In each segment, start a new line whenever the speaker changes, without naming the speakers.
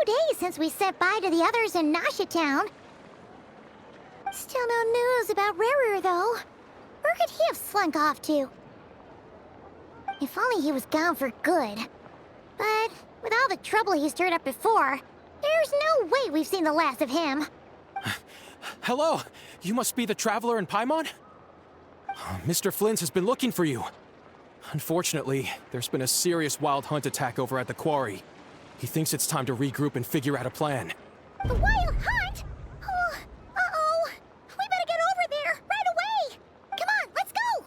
days since we said bye to the others in Nasha Town. Still no news about Rerir, though. Where could he have slunk off to? If only he was gone for good. But with all the trouble he stirred up before, there's no way we've seen the last of him.
Hello! You must be the traveler in Paimon? Mr. Flynn's has been looking for you. Unfortunately, there's been a serious wild hunt attack over at the quarry. He thinks it's time to regroup and figure out a plan.
The wild hunt? Oh, uh-oh. We better get over there, right away! Come on, let's go!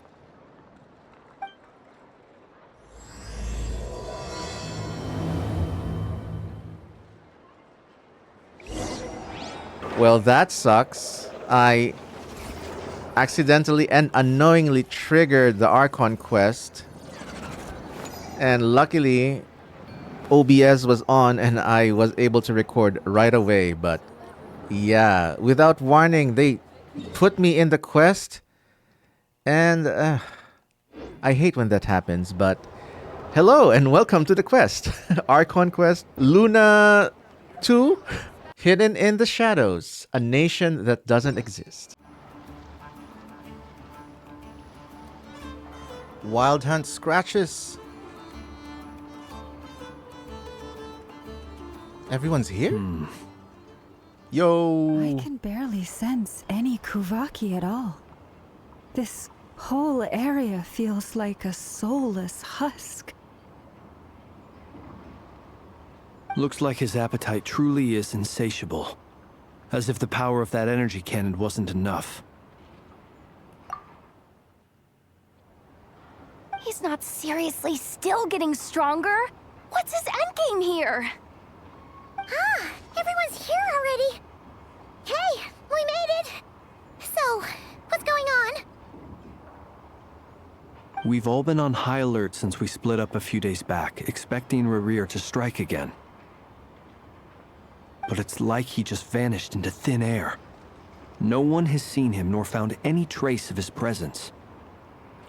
Well, that sucks. I accidentally and unknowingly triggered the Archon quest. And luckily, OBS was on and I was able to record right away. But yeah, without warning, they put me in the quest. And I hate when that happens, but hello and welcome to the quest. Archon quest Luna 2. Hidden in the Shadows, a nation that doesn't exist. Wild Hunt scratches. Everyone's here? Yo.
I can barely sense any Kuvaki at all. This whole area feels like a soulless husk.
Looks like his appetite truly is insatiable. As if the power of that energy cannon wasn't enough.
He's not seriously still getting stronger? What's his endgame here?
Ah, everyone's here already. Hey, we made it. So, what's going on?
We've all been on high alert since we split up a few days back, expecting Rerir to strike again. But it's like he just vanished into thin air. No one has seen him nor found any trace of his presence.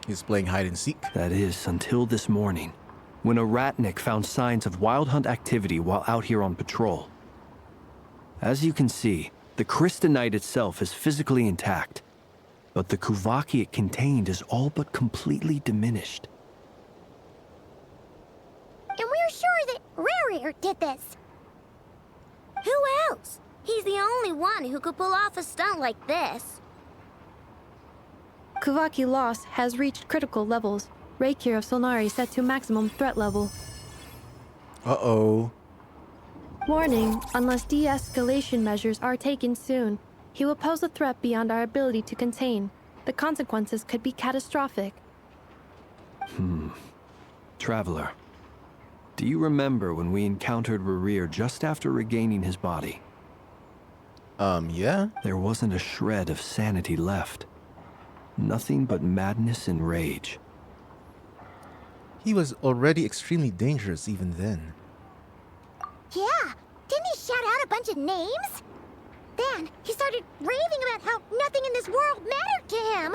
He's playing hide and seek.
That is, until this morning, when a ratnik found signs of wild hunt activity while out here on patrol. As you can see, the Crystonite itself is physically intact, but the Kuvaki it contained is all but completely diminished.
And we're sure that Rerir did this.
Who else? He's the only one who could pull off a stunt like this.
Kuvaki loss has reached critical levels. Rerir of Solnari set to maximum threat level.
Uh-oh.
Warning, unless de-escalation measures are taken soon, he will pose a threat beyond our ability to contain. The consequences could be catastrophic.
Traveler, do you remember when we encountered Rerir just after regaining his body?
Yeah?
There wasn't a shred of sanity left. Nothing but madness and rage.
He was already extremely dangerous even then.
Yeah, didn't he shout out a bunch of names? Then he started raving about how nothing in this world mattered to him.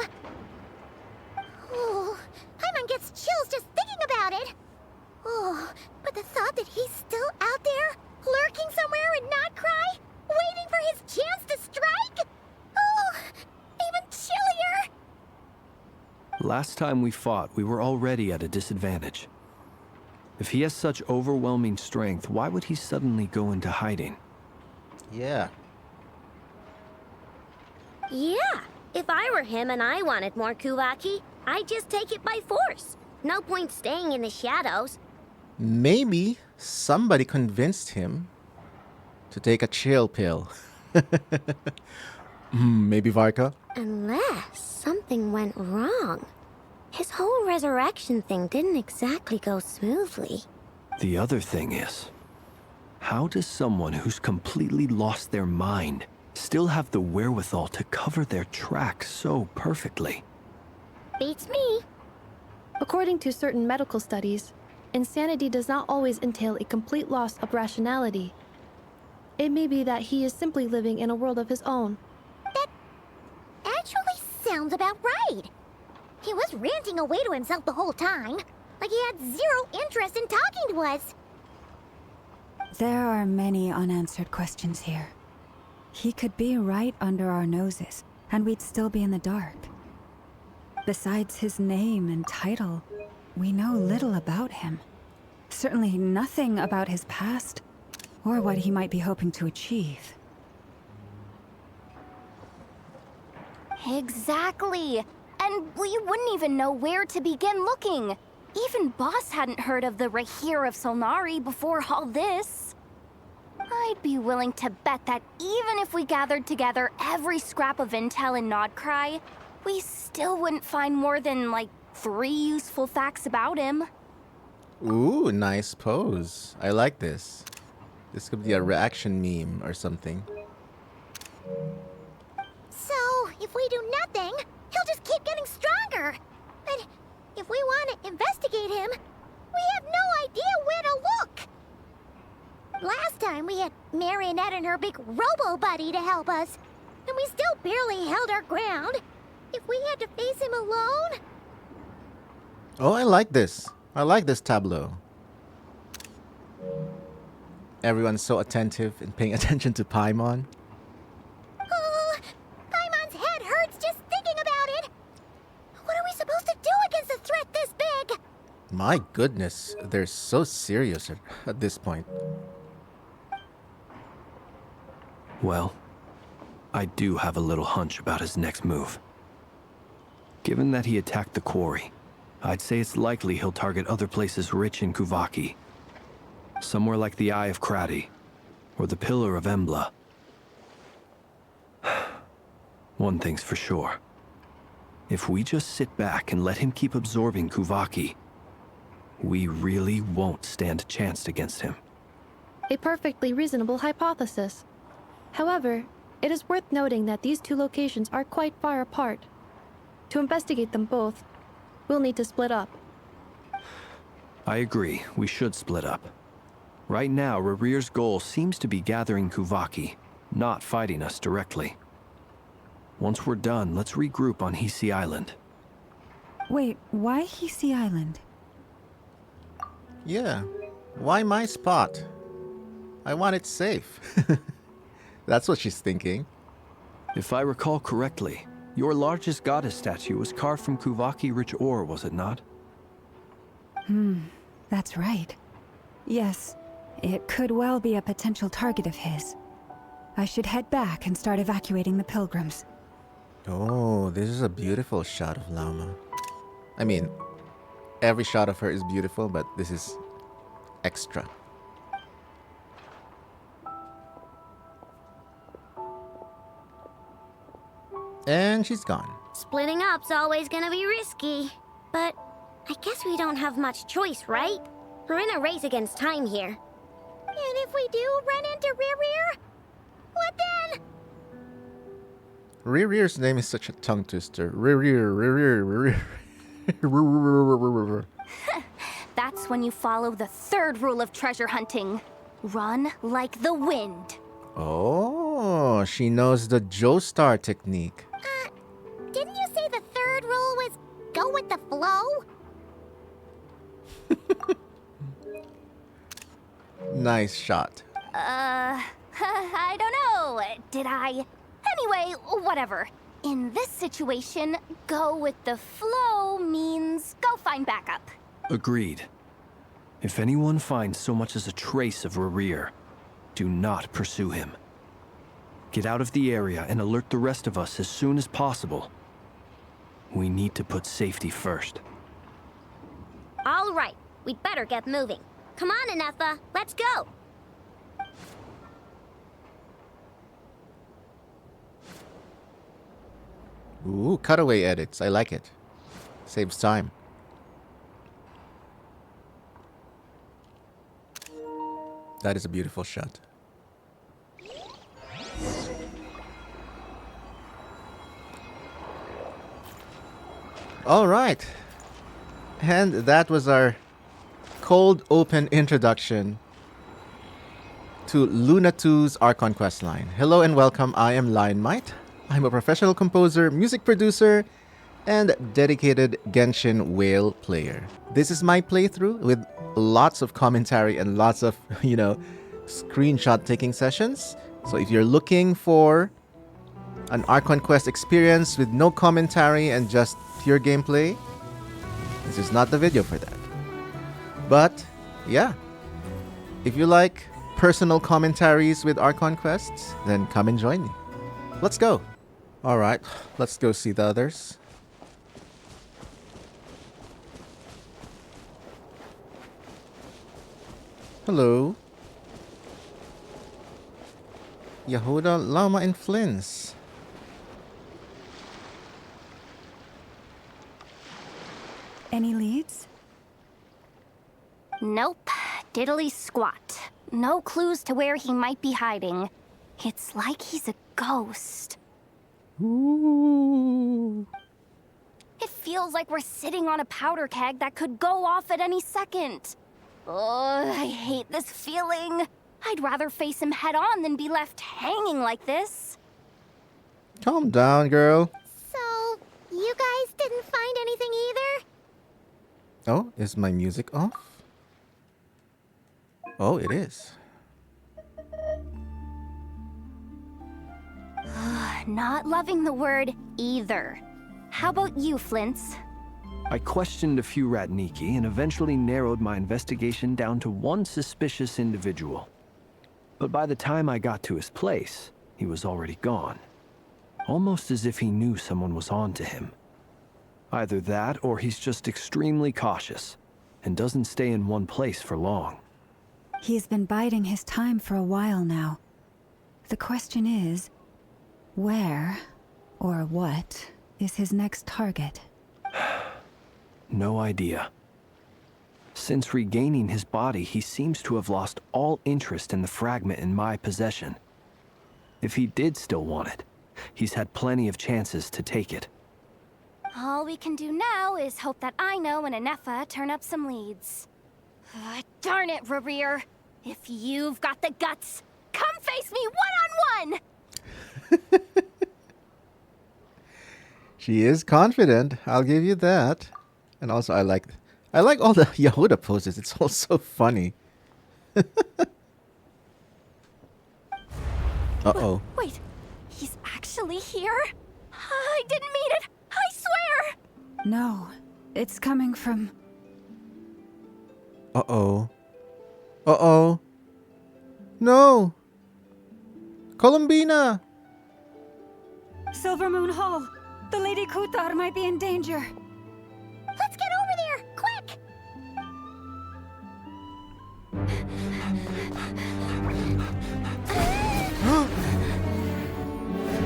Oh, Paimon gets chills just thinking about it. Oh, but the thought that he's still out there, lurking somewhere in Nod-Krai, waiting for his chance to strike? Oh, even chillier.
Last time we fought, we were already at a disadvantage. If he has such overwhelming strength, why would he suddenly go into hiding?
Yeah.
Yeah, if I were him and I wanted more Kuvaki, I'd just take it by force. No point staying in the shadows.
Maybe somebody convinced him to take a chill pill. Maybe Varka?
Unless something went wrong. His whole resurrection thing didn't exactly go smoothly.
The other thing is, how does someone who's completely lost their mind still have the wherewithal to cover their tracks so perfectly?
Beats me.
According to certain medical studies, insanity does not always entail a complete loss of rationality. It may be that he is simply living in a world of his own.
That actually sounds about right. He was ranting away to himself the whole time, like he had zero interest in talking to us.
There are many unanswered questions here. He could be right under our noses, and we'd still be in the dark. Besides his name and title, we know little about him. Certainly nothing about his past, or what he might be hoping to achieve.
Exactly. And we wouldn't even know where to begin looking. Even Boss hadn't heard of the Rerir of Solnari before all this. I'd be willing to bet that even if we gathered together every scrap of intel in Nod-Krai, we still wouldn't find more than, like, 3 useful facts about him.
Ooh, nice pose. I like this. This could be a reaction meme or something.
So, if we do nothing, he'll just keep getting stronger. But if we want to investigate him, we have no idea where to look. Last time we had Marrionette and her big robo-buddy to help us, and we still barely held our ground. If we had to face him alone...
Oh, I like this. I like this tableau. Everyone's so attentive and paying attention to Paimon.
Paimon's head hurts just thinking about it. What are we supposed to do against a threat this big?
My goodness, they're so serious at this point.
Well, I do have a little hunch about his next move. Given that he attacked the quarry, I'd say it's likely he'll target other places rich in Kuvaki. Somewhere like the Eye of Krati, or the Pillar of Embla. One thing's for sure. If we just sit back and let him keep absorbing Kuvaki, we really won't stand a chance against him.
A perfectly reasonable hypothesis. However, it is worth noting that these 2 locations are quite far apart. To investigate them both, we'll need to split up.
I agree, we should split up. Right now, Rerir's goal seems to be gathering Kuvaki, not fighting us directly. Once we're done, let's regroup on Hisi Island.
Wait, why Hisi Island?
Yeah. Why my spot? I want it safe. That's what she's thinking.
If I recall correctly, your largest goddess statue was carved from Kuvaki-rich ore, was it not?
That's right. Yes, it could well be a potential target of his. I should head back and start evacuating the pilgrims.
Oh, this is a beautiful shot of Lama. I mean, every shot of her is beautiful, but this is extra. And she's gone.
Splitting up's always gonna be risky. But I guess we don't have much choice, right? We're in a race against time here.
And if we do run into Rerir, what then?
Rerir's name is such a tongue twister. Rerir.
That's when you follow the 3rd rule of treasure hunting. Run like the wind.
Oh, she knows the Joestar technique.
Didn't you say the 3rd rule was go with the flow?
Nice shot.
I don't know. Did I? Anyway, whatever. In this situation, go with the flow means go find backup.
Agreed. If anyone finds so much as a trace of Rerir, do not pursue him. Get out of the area and alert the rest of us as soon as possible. We need to put safety first.
All right, we'd better get moving. Come on, Anetha, let's go.
Ooh, cutaway edits. I like it. Saves time. That is a beautiful shot. All right. And that was our cold open introduction to Luna 2's Archon questline. Hello and welcome. I am Lionmight. I'm a professional composer, music producer, and dedicated Genshin whale player. This is my playthrough with lots of commentary and lots of, screenshot taking sessions. So if you're looking for an Archon Quest experience with no commentary and just pure gameplay, this is not the video for that. But yeah, if you like personal commentaries with Archon Quests, then come and join me. Let's go. Alright, let's go see the others. Hello. Yehuda, Llama, and Flins.
Any leads?
Nope. Diddly squat. No clues to where he might be hiding. It's like he's a ghost.
Ooh.
It feels like we're sitting on a powder keg that could go off at any second. Oh, I hate this feeling. I'd rather face him head on than be left hanging like this.
Calm down, girl.
So, you guys didn't find anything either?
Oh, is my music off? Oh, it is.
Not loving the word either. How about you, Flints?
I questioned a few Ratniki and eventually narrowed my investigation down to one suspicious individual. But by the time I got to his place, he was already gone. Almost as if he knew someone was on to him. Either that or he's just extremely cautious and doesn't stay in one place for long.
He's been biding his time for a while now. The question is, where or what is his next target?
No idea. Since regaining his body, he seems to have lost all interest in the fragment in my possession. If he did still want it, he's had plenty of chances to take it.
All we can do now is hope that Ino and Anefa turn up some leads. Darn it, Rerir. If you've got the guts, come face me one-on-one!
She is confident, I'll give you that. And also I like all the Yehuda poses. It's all so funny. Uh-oh.
Wait, he's actually here? I didn't mean it! I swear!
No, it's coming from...
Uh-oh. Uh-oh. No! Columbina!
Silver Moon Hall! The Lady Kutar might be in danger.
Let's get over there, quick!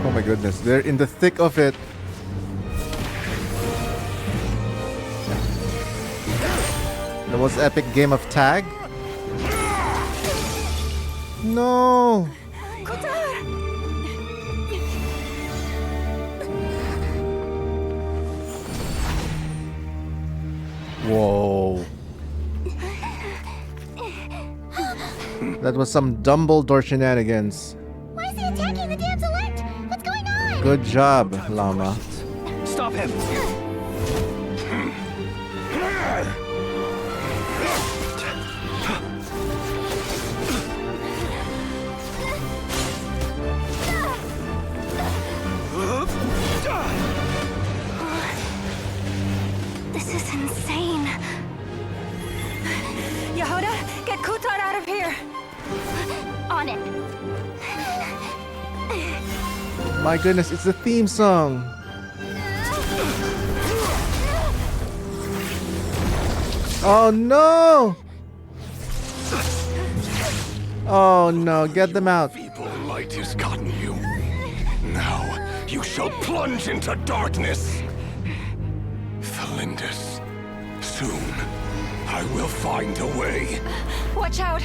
Oh my goodness, they're in the thick of it. The most epic game of tag? No! Whoa. That was some Dumbledore shenanigans.
Why is he attacking the damsel elect? What's going on?
Good job, Llama.
Stop him!
This is insane.
Yehuda, get Kutar out of here!
On it.
My goodness, it's the theme song. Oh no! Oh no, get them out.
Feeble light has gotten you. Now you shall plunge into darkness. Felindus, soon I will find a way.
Watch out!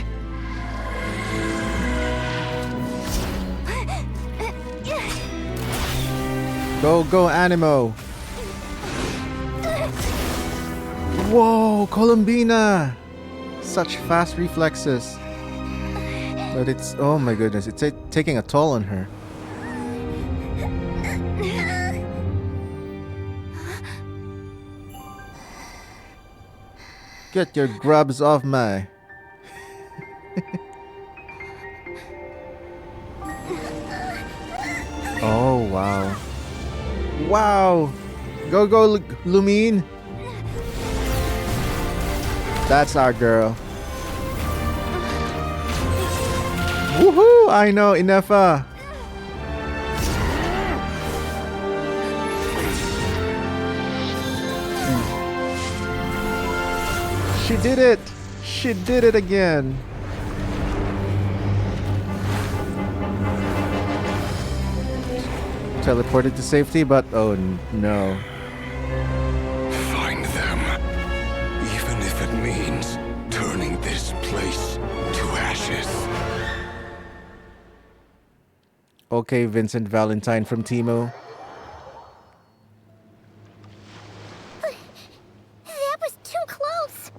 Go, go, Animo. Whoa, Columbina! Such fast reflexes. But it's, oh my goodness, it's taking a toll on her. Get your grubs off my... wow. Wow! Go, go, Lumine! That's our girl. Woohoo! I know, Inefa! She did it! She did it again! Teleported to safety, but oh no.
Find them. Even if it means turning this place to ashes.
Okay, Vincent Valentine from Timo.
That was too close.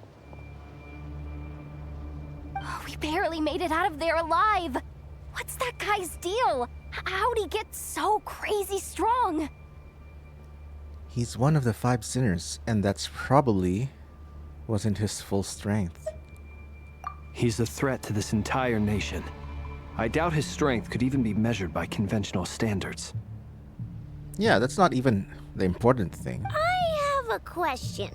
Oh, we barely made it out of there alive. What's that guy's deal? How'd he get so crazy strong?
He's one of the 5 sinners, and that's probably wasn't his full strength.
He's a threat to this entire nation. I doubt his strength could even be measured by conventional standards.
Yeah, that's not even the important thing.
I have a question.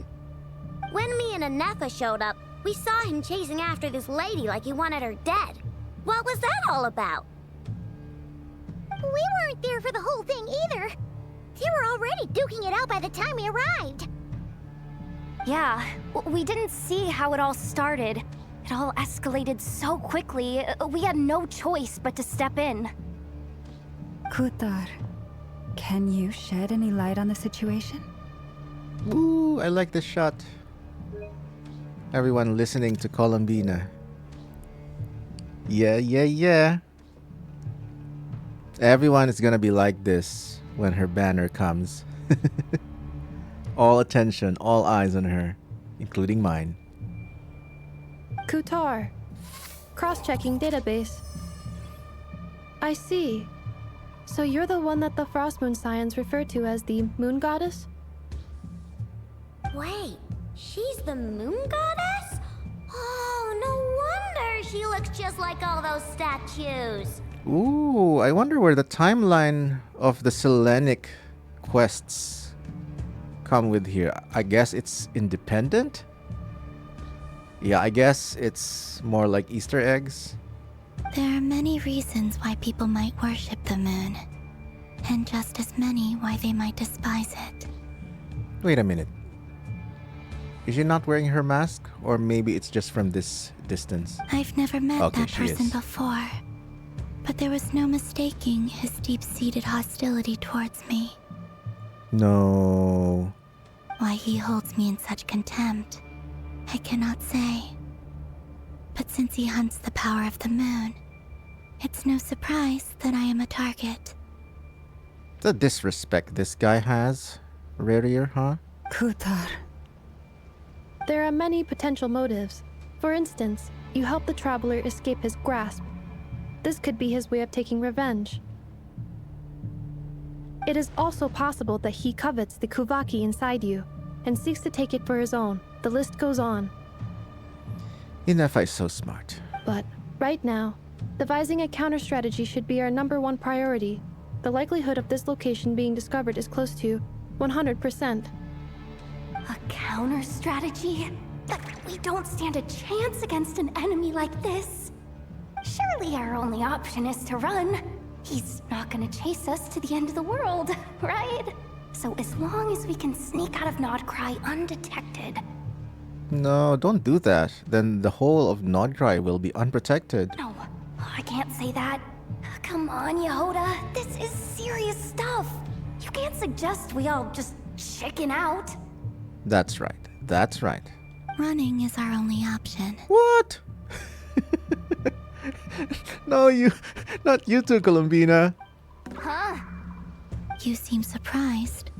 When me and Anefa showed up, we saw him chasing after this lady like he wanted her dead. What was that all about?
We weren't there for the whole thing either. They were already duking it out by the time we arrived.
Yeah, we didn't see how it all started. It all escalated so quickly, we had no choice but to step in.
Kutar, can you shed any light on the situation?
Ooh, I like this shot. Everyone listening to Columbina. Yeah, yeah, yeah. Everyone is gonna be like this when her banner comes. All attention, all eyes on her, including mine.
Kutar. Cross-checking database. I see. So you're the one that the Frost Moon Scions refer to as the Moon Goddess?
Wait, she's the Moon Goddess? Oh, no wonder she looks just like all those statues.
Ooh, I wonder where the timeline of the Selenic quests come with here. I guess it's independent? Yeah, I guess it's more like Easter eggs.
There are many reasons why people might worship the moon, and just as many why they might despise it.
Wait a minute. Is she not wearing her mask? Or maybe it's just from this distance?
I've never met
Okay,
that
she
person
is.
before, but there was no mistaking his deep-seated hostility towards me.
No.
Why he holds me in such contempt, I cannot say. But since he hunts the power of the moon, it's no surprise that I am a target.
The disrespect this guy has. Rerir, huh?
Kutar.
There are many potential motives. For instance, you help the traveler escape his grasp. This could be his way of taking revenge. It is also possible that he covets the Kuvaki inside you and seeks to take it for his own. The list goes on.
Inefa is so smart.
But right now, devising a counter strategy should be our #1 priority. The likelihood of this location being discovered is close to 100%.
A counter strategy? We don't stand a chance against an enemy like this. Surely our only option is to run. He's not gonna chase us to the end of the world, right? So as long as we can sneak out of Nod-Krai undetected.
No, don't do that. Then the whole of Nod-Krai will be unprotected.
No, I can't say that. Come on, Yehoda. This is serious stuff. You can't suggest we all just chicken out.
That's right. That's right.
Running is our only option.
What? No, not you too, Columbina.
Huh?
You seem surprised.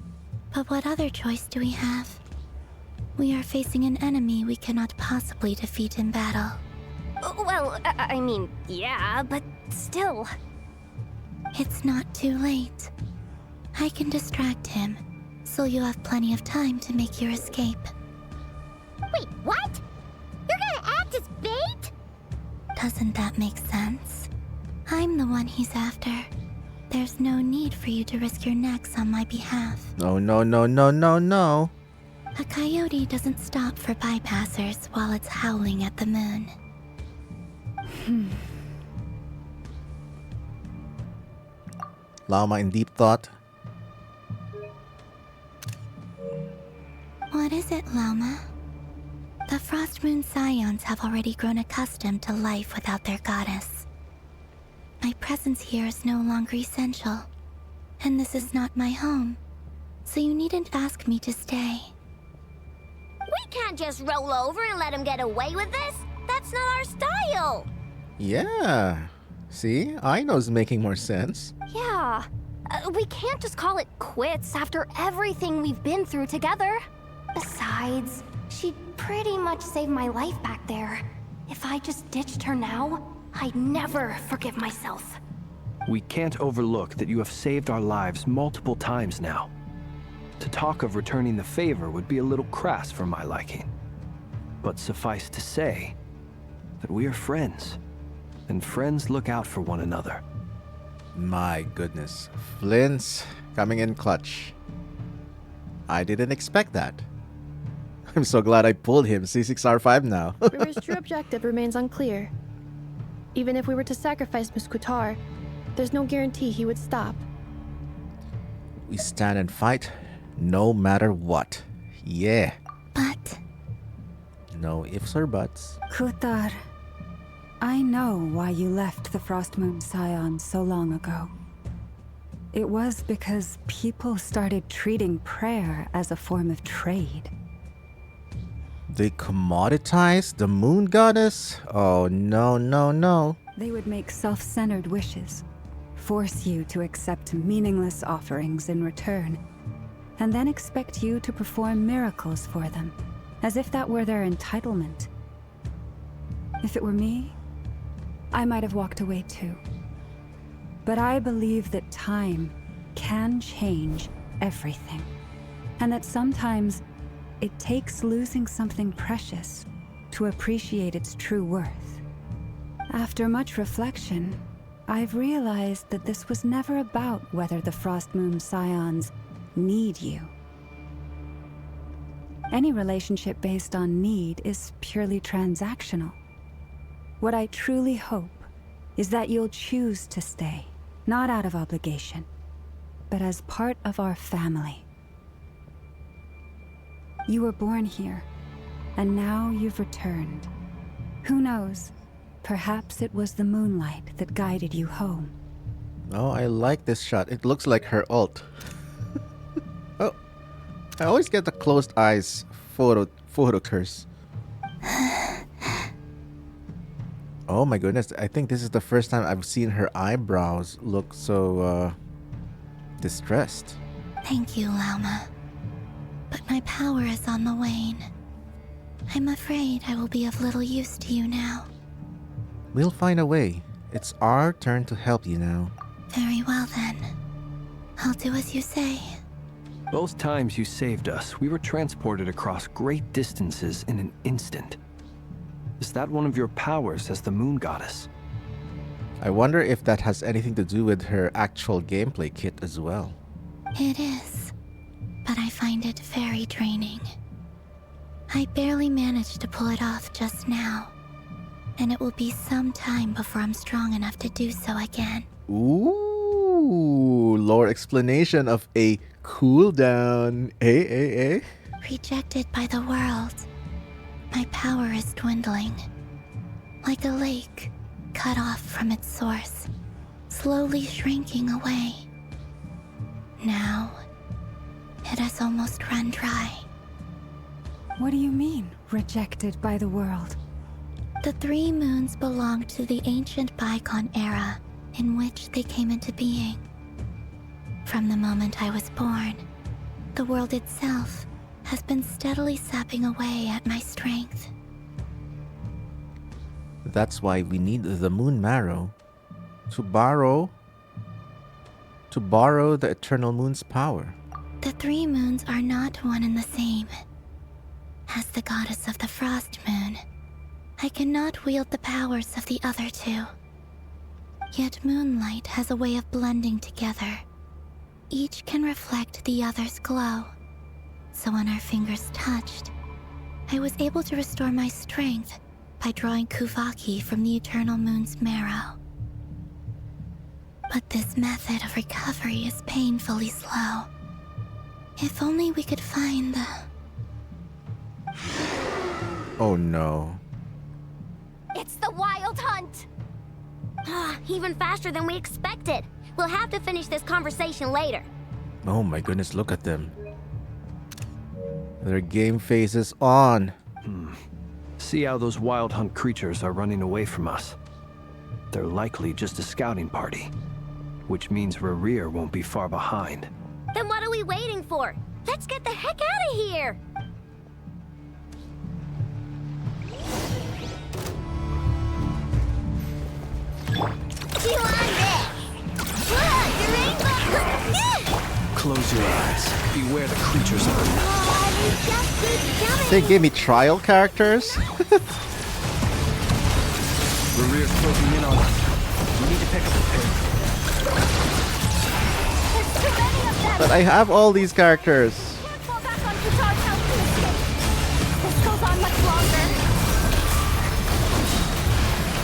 But what other choice do we have? We are facing an enemy we cannot possibly defeat in battle.
Well, I mean, yeah, but still.
It's not too late. I can distract him, so you have plenty of time to make your escape. Wait, what? You're gonna act as bait? Doesn't that make sense? I'm the one he's after. There's no need for you to risk your necks on my behalf.
No, no, no, no, no, no.
A coyote doesn't stop for bypassers while it's howling at the moon.
Llama in deep thought.
What is it, Llama? The Frost Moon Scions have already grown accustomed to life without their goddess. My presence here is no longer essential, and this is not my home, so you needn't ask me to stay.
We can't just roll over and let him get away with this. That's not our style.
Yeah. See, Aino's making more sense.
Yeah. We can't just call it quits after everything we've been through together. Besides, she'd pretty much saved my life back there. If I just ditched her now, I'd never forgive myself.
We can't overlook that you have saved our lives multiple times now. To talk of returning the favor would be a little crass for my liking. But suffice to say that we are friends, and friends look out for one another.
My goodness. Flint's coming in clutch. I didn't expect that. I'm so glad I pulled him C6R5 now.
Rerir's true objective remains unclear. Even if we were to sacrifice Muskutar, there's no guarantee he would stop.
We stand and fight no matter what. Yeah.
But
No ifs or buts.
Kutar, I know why you left the Frost Moon Scions so long ago. It was because people started treating prayer as a form of trade.
They commoditized the moon goddess? Oh, no, no, no.
They would make self-centered wishes, force you to accept meaningless offerings in return, and then expect you to perform miracles for them, as if that were their entitlement. If it were me, I might have walked away too. But I believe that time can change everything, and that sometimes it takes losing something precious to appreciate its true worth. After much reflection, I've realized that this was never about whether the Frost Moon Scions need you. Any relationship based on need is purely transactional. What I truly hope is that you'll choose to stay, not out of obligation, but as part of our family. You were born here, and now you've returned. Who knows? Perhaps it was the moonlight that guided you home.
Oh, I like this shot. It looks like her ult. Oh, I always get the closed eyes photo curse. Oh my goodness, I think this is the first time I've seen her eyebrows look so, distressed.
thank you, Llama. But my power is on the wane. I'm afraid I will be of little use to you now.
We'll find a way. It's our turn to help you now.
Very well then. I'll do as you say.
Both times you saved us, we were transported across great distances in an instant. Is that one of your powers as the moon goddess?
I wonder if that has anything to do with her actual gameplay kit as well.
It is, but I find it very draining. I barely managed to pull it off just now, and it will be some time before I'm strong enough to do so again.
Ooh, lore explanation of a cooldown.
Rejected by the world, my power is dwindling. Like a lake, cut off from its source, slowly shrinking away. Now, it has almost run dry.
What do you mean, rejected by the world?
The 3 moons belonged to the ancient Bygone era in which they came into being. From the moment I was born, the world itself has been steadily sapping away at my strength.
That's why we need the moon marrow to borrow the eternal moon's power.
The 3 moons are not one and the same. As the goddess of the Frost Moon, I cannot wield the powers of the other 2. Yet moonlight has a way of blending together. Each can reflect the other's glow. So when our fingers touched, I was able to restore my strength by drawing Kuvaki from the eternal moon's marrow. But this method of recovery is painfully slow. If only we could find the...
Oh no.
It's the Wild Hunt!
Even faster than we expected. We'll have to finish this conversation later.
Oh my goodness, look at them. Their game faces on.
See how those Wild Hunt creatures are running away from us. They're likely just a scouting party, which means Rerir won't be far behind.
Then what are we waiting for? Let's get the heck out of here! You on this? Look, the rainbow!
Close your eyes. Beware the creatures of the night.
Oh, you just keep coming!
They gave me trial characters?
Rerir's closing in on us. We need to pick up the pace.
There's too many of them!
But I have all these characters.
Can't fall back on Qatar's house to escape. This goes on much longer.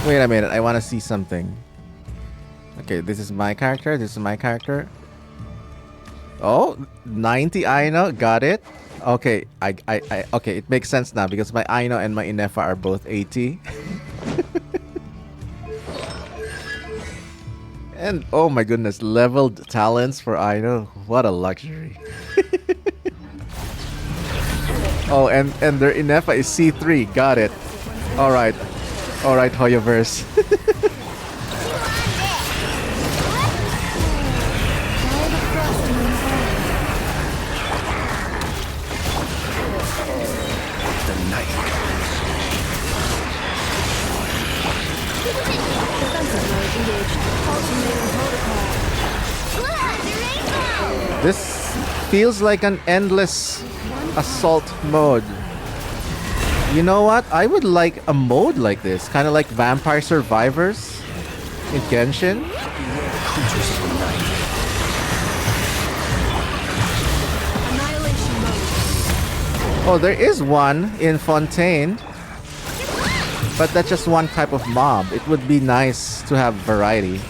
Wait a minute, I want to see something. Okay, this is my character, this is my character. Oh, 90 Aino, got it. Okay, okay, it makes sense now because my Aino and my Inefa are both 80. And oh my goodness, leveled talents for Aino. What a luxury. Oh, and their Inefa is C3, got it. Alright. Alright, Hoyoverse. This feels like an endless assault mode. You know what? I would like a mode like this, kind of like Vampire Survivors in Genshin. Oh, there is one in Fontaine, but that's just one type of mob. It would be nice to have variety.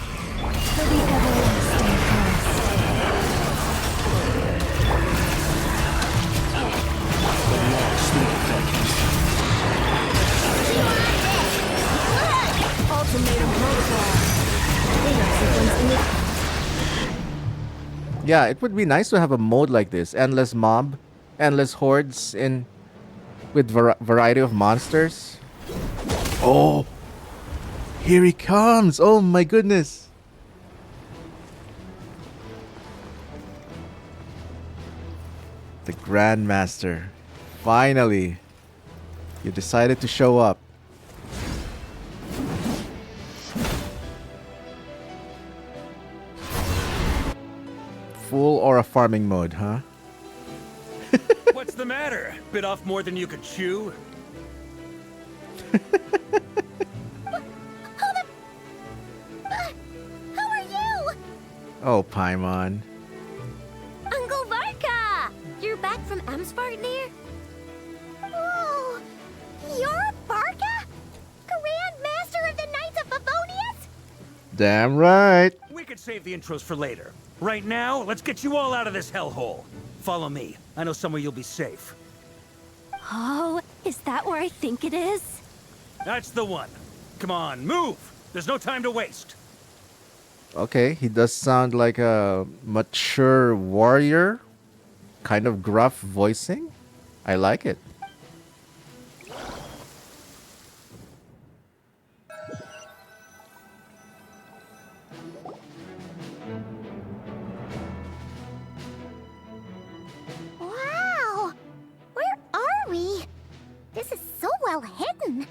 Yeah, it would be nice to have a mode like this. Endless mob, endless hordes in with variety of monsters. Oh, here he comes. Oh my goodness. The Grandmaster. Finally, you decided to show up. Full or a farming mode, huh?
What's the matter? Bit off more than you could chew?
How are you?
Oh, Paimon.
Uncle Varka! You're back from Amsvartnir?
Oh, you're Varka? Grand Master of the Knights of Favonius?
Damn right.
We could save the intros for later. Right now, let's get you all out of this hellhole. Follow me. I know somewhere you'll be safe.
Oh, is that where I think it is?
That's the one. Come on, move! There's no time to waste.
Okay, he does sound like a mature warrior. Kind of gruff voicing. I like it.
Wow! Where are we? This is so well hidden.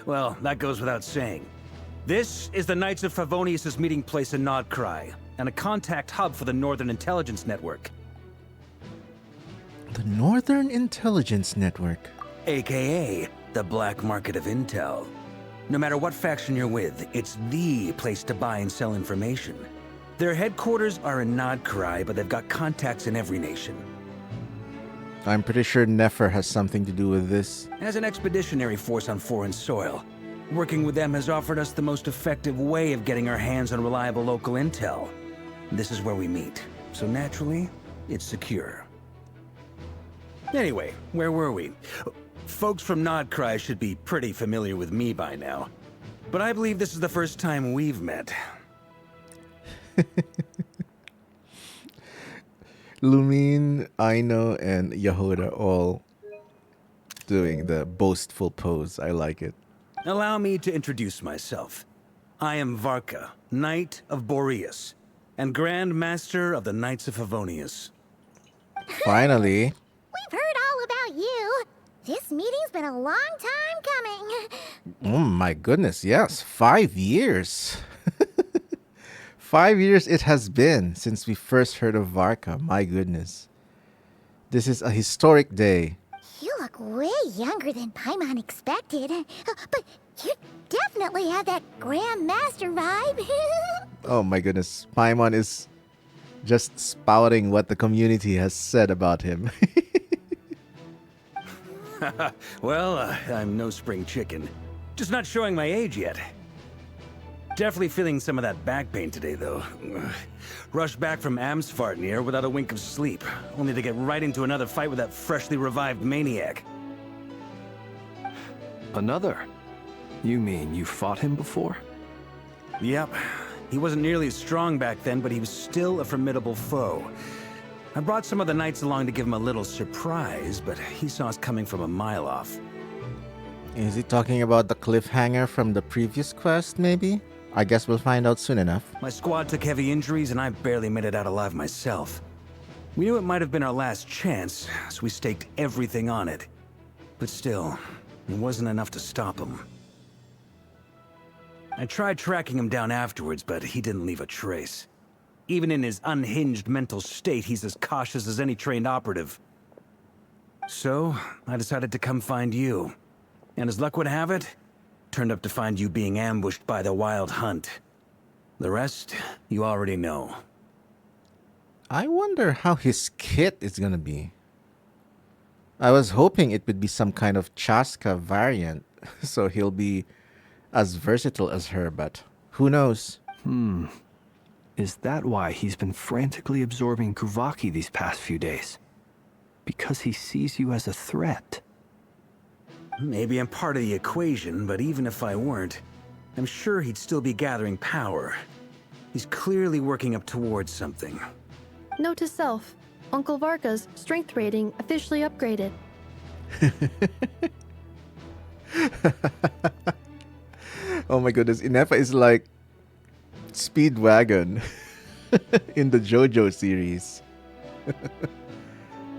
Well, that goes without saying. This is the Knights of Favonius' meeting place in Nod-Krai, and a contact hub for the Northern Intelligence Network.
The Northern Intelligence Network.
AKA, the black market of intel. No matter what faction you're with, it's the place to buy and sell information. Their headquarters are in Nod-Krai, but they've got contacts in every nation.
I'm pretty sure Nefer has something to do with this.
As an expeditionary force on foreign soil, working with them has offered us the most effective way of getting our hands on reliable local intel. This is where we meet, so naturally, it's secure. Anyway, where were we? Folks from Nod-Krai should be pretty familiar with me by now. But I believe this is the first time we've met.
Lumine, Aino, and Yahoda all doing the boastful pose. I like it.
Allow me to introduce myself. I am Varka, Knight of Boreas, and Grand Master of the Knights of Favonius.
Finally.
We've heard all about you. This meeting's been a long time coming.
Oh my goodness, yes. 5 years. 5 years it has been since we first heard of Varka. My goodness. This is a historic day.
You look way younger than Paimon expected. But you definitely have that Grand Master vibe.
Oh my goodness. Paimon is just spouting what the community has said about him.
Well, I'm no spring chicken. Just not showing my age yet. Definitely feeling some of that back pain today, though. Rushed back from Amsvartnir without a wink of sleep, only to get right into another fight with that freshly revived maniac.
Another? You mean you fought him before?
Yep. He wasn't nearly as strong back then, but he was still a formidable foe. I brought some of the knights along to give him a little surprise, but he saw us coming from a mile off.
Is he talking about the cliffhanger from the previous quest, maybe? I guess we'll find out soon enough.
My squad took heavy injuries, and I barely made it out alive myself. We knew it might have been our last chance, so we staked everything on it. But still, it wasn't enough to stop him. I tried tracking him down afterwards, but he didn't leave a trace. Even in his unhinged mental state, he's as cautious as any trained operative. So, I decided to come find you. And as luck would have it, turned up to find you being ambushed by the Wild Hunt. The rest, you already know.
I wonder how his kit is gonna be. I was hoping it would be some kind of Chaska variant, so he'll be as versatile as her, but who knows?
Is that why he's been frantically absorbing Kuvaki these past few days? Because he sees you as a threat?
Maybe I'm part of the equation, but even if I weren't, I'm sure he'd still be gathering power. He's clearly working up towards something.
Note to self, Uncle Varka's strength rating officially upgraded.
Oh my goodness, Inefa is like Speedwagon in the JoJo series.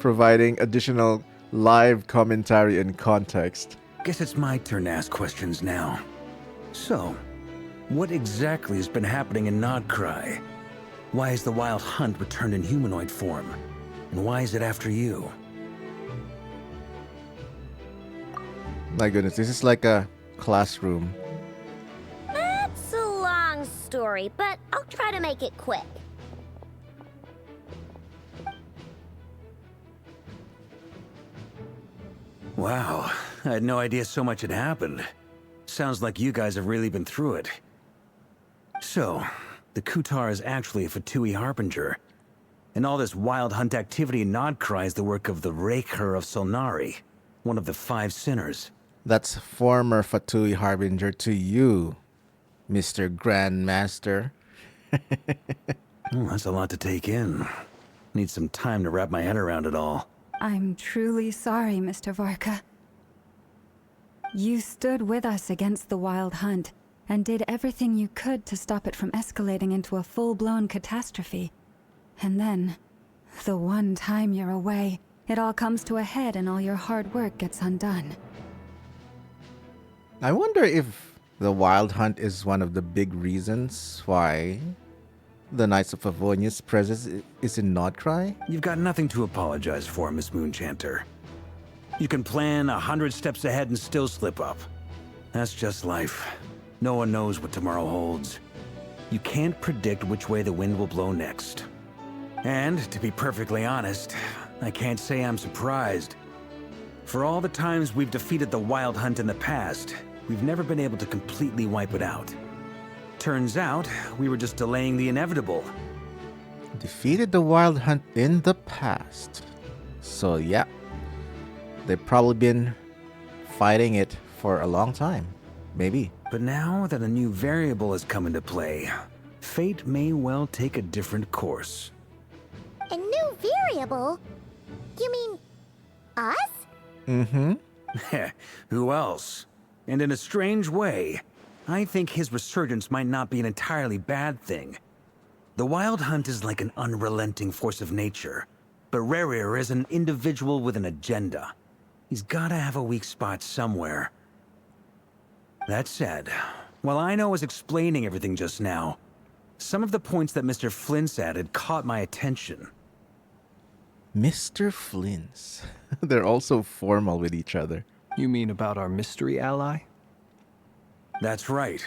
Providing additional live commentary and context.
Guess it's my turn to ask questions now. So, what exactly has been happening in Nod-Krai? Why is the Wild Hunt returned in humanoid form? And why is it after you?
My goodness, this is like a classroom.
It's a long story, but I'll try to make it quick.
Wow, I had no idea so much had happened. Sounds like you guys have really been through it. So, the Kutar is actually a Fatui Harbinger. And all this Wild Hunt activity in Nod-Krai is the work of the Rerir of Solnari, one of the 5 sinners.
That's former Fatui Harbinger to you, Mr. Grandmaster.
That's a lot to take in. Need some time to wrap my head around it all.
I'm truly sorry, Mr. Varka. You stood with us against the Wild Hunt and did everything you could to stop it from escalating into a full-blown catastrophe. And then, the one time you're away, it all comes to a head and all your hard work gets undone.
I wonder if the Wild Hunt is one of the big reasons why the Knights of Favonius' presence is in Nod-Krai?
You've got nothing to apologize for, Miss Moonchanter. You can plan 100 steps ahead and still slip up. That's just life. No one knows what tomorrow holds. You can't predict which way the wind will blow next. And, to be perfectly honest, I can't say I'm surprised. For all the times we've defeated the Wild Hunt in the past, we've never been able to completely wipe it out. Turns out, we were just delaying the inevitable.
Defeated the Wild Hunt in the past. So yeah, they've probably been fighting it for a long time. Maybe.
But now that a new variable has come into play, fate may well take a different course.
A new variable? You mean us?
Mm-hmm.
Who else? And in a strange way, I think his resurgence might not be an entirely bad thing. The Wild Hunt is like an unrelenting force of nature, but Rerir is an individual with an agenda. He's gotta have a weak spot somewhere. That said, while I was explaining everything just now, some of the points that Mr. Flint's added caught my attention.
Mr. Flint's. They're also formal with each other.
You mean about our mystery ally?
That's right.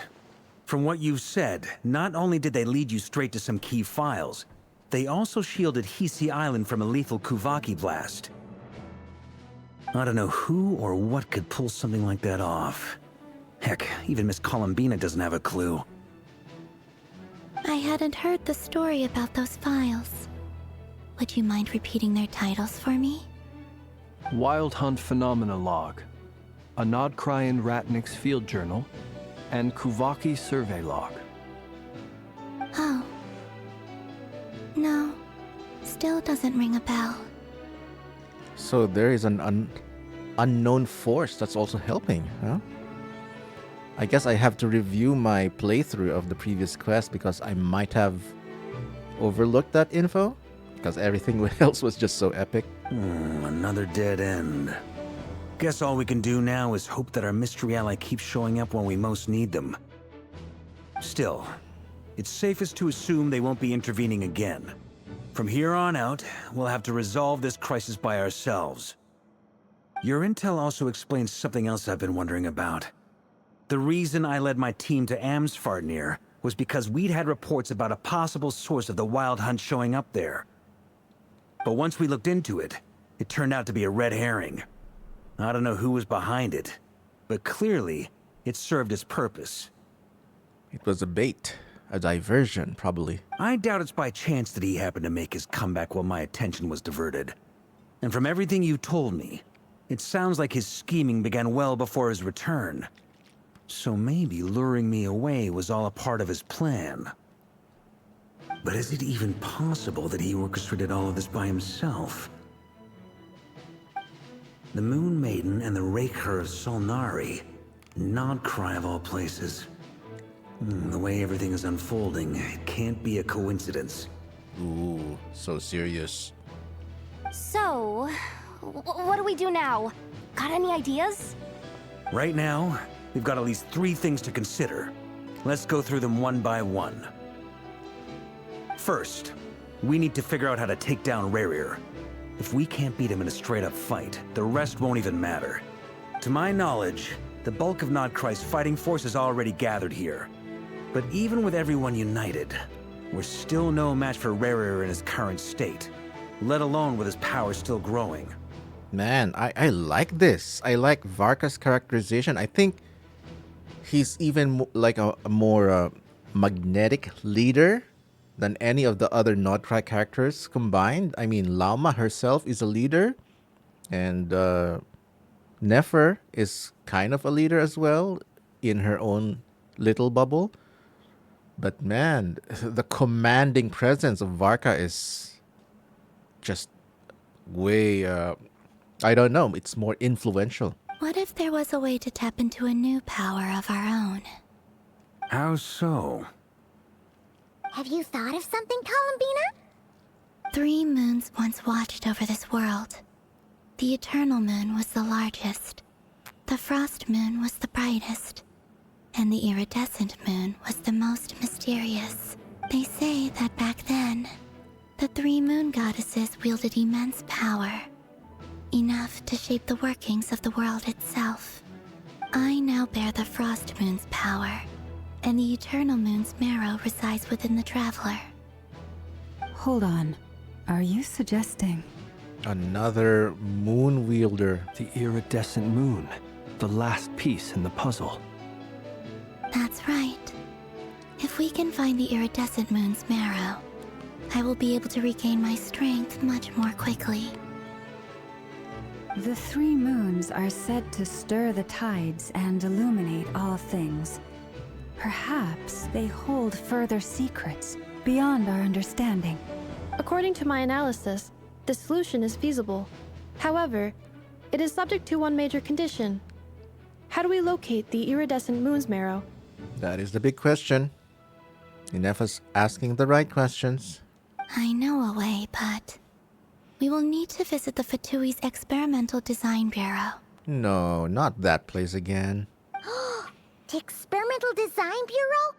From what you've said, not only did they lead you straight to some key files, they also shielded Hisi Island from a lethal Kuvaki blast. I don't know who or what could pull something like that off. Heck, even Miss Columbina doesn't have a clue.
I hadn't heard the story about those files. Would you mind repeating their titles for me?
Wild Hunt Phenomena Log, a Nod-Krai and Ratnik's Field Journal, and Kuvaki Survey Log.
Oh. No. Still doesn't ring a bell.
So there is an unknown force that's also helping, huh? I guess I have to review my playthrough of the previous quest because I might have overlooked that info because everything else was just so epic.
Another dead end. Guess all we can do now is hope that our mystery ally keeps showing up when we most need them. Still, it's safest to assume they won't be intervening again. From here on out, we'll have to resolve this crisis by ourselves. Your intel also explains something else I've been wondering about. The reason I led my team to Amsfarnir was because we'd had reports about a possible source of the Wild Hunt showing up there. But once we looked into it, it turned out to be a red herring. I don't know who was behind it, but clearly, it served its purpose.
It was a bait, a diversion, probably.
I doubt it's by chance that he happened to make his comeback while my attention was diverted. And from everything you told me, it sounds like his scheming began well before his return. So maybe luring me away was all a part of his plan. But is it even possible that he orchestrated all of this by himself? The Moon Maiden and the Rerir of Solnari. Nod-Krai of all places. The way everything is unfolding, it can't be a coincidence.
Ooh, so serious.
So, what do we do now? Got any ideas?
Right now, we've got at least 3 things to consider. Let's go through them one by one. First, we need to figure out how to take down Rerir. If we can't beat him in a straight-up fight, the rest won't even matter. To my knowledge, the bulk of Nod-Krai's fighting force is already gathered here. But even with everyone united, we're still no match for Rerir in his current state, let alone with his power still growing.
Man, I like this. I like Varka's characterization. I think he's even like a more magnetic leader than any of the other Nod-Krai characters combined. I mean, Lauma herself is a leader, and Nefer is kind of a leader as well in her own little bubble. But man, the commanding presence of Varka is just way, I don't know, it's more influential.
What if there was a way to tap into a new power of our own?
How so?
Have you thought of something, Columbina?
3 moons once watched over this world. The Eternal Moon was the largest. The Frost Moon was the brightest. And the Iridescent Moon was the most mysterious. They say that back then, the 3 moon goddesses wielded immense power. Enough to shape the workings of the world itself. I now bear the Frost Moon's power, and the Eternal Moon's marrow resides within the Traveler.
Hold on. Are you suggesting?
Another moon wielder.
The iridescent moon, the last piece in the puzzle.
That's right. If we can find the iridescent moon's marrow, I will be able to regain my strength much more quickly.
The 3 moons are said to stir the tides and illuminate all things. Perhaps they hold further secrets beyond our understanding.
According to my analysis, the solution is feasible. However, it is subject to one major condition. How do we locate the iridescent moon's marrow?
That is the big question. Inefa's asking the right questions.
I know a way, but we will need to visit the Fatui's Experimental Design Bureau.
No, not that place again.
The Experimental Design Bureau?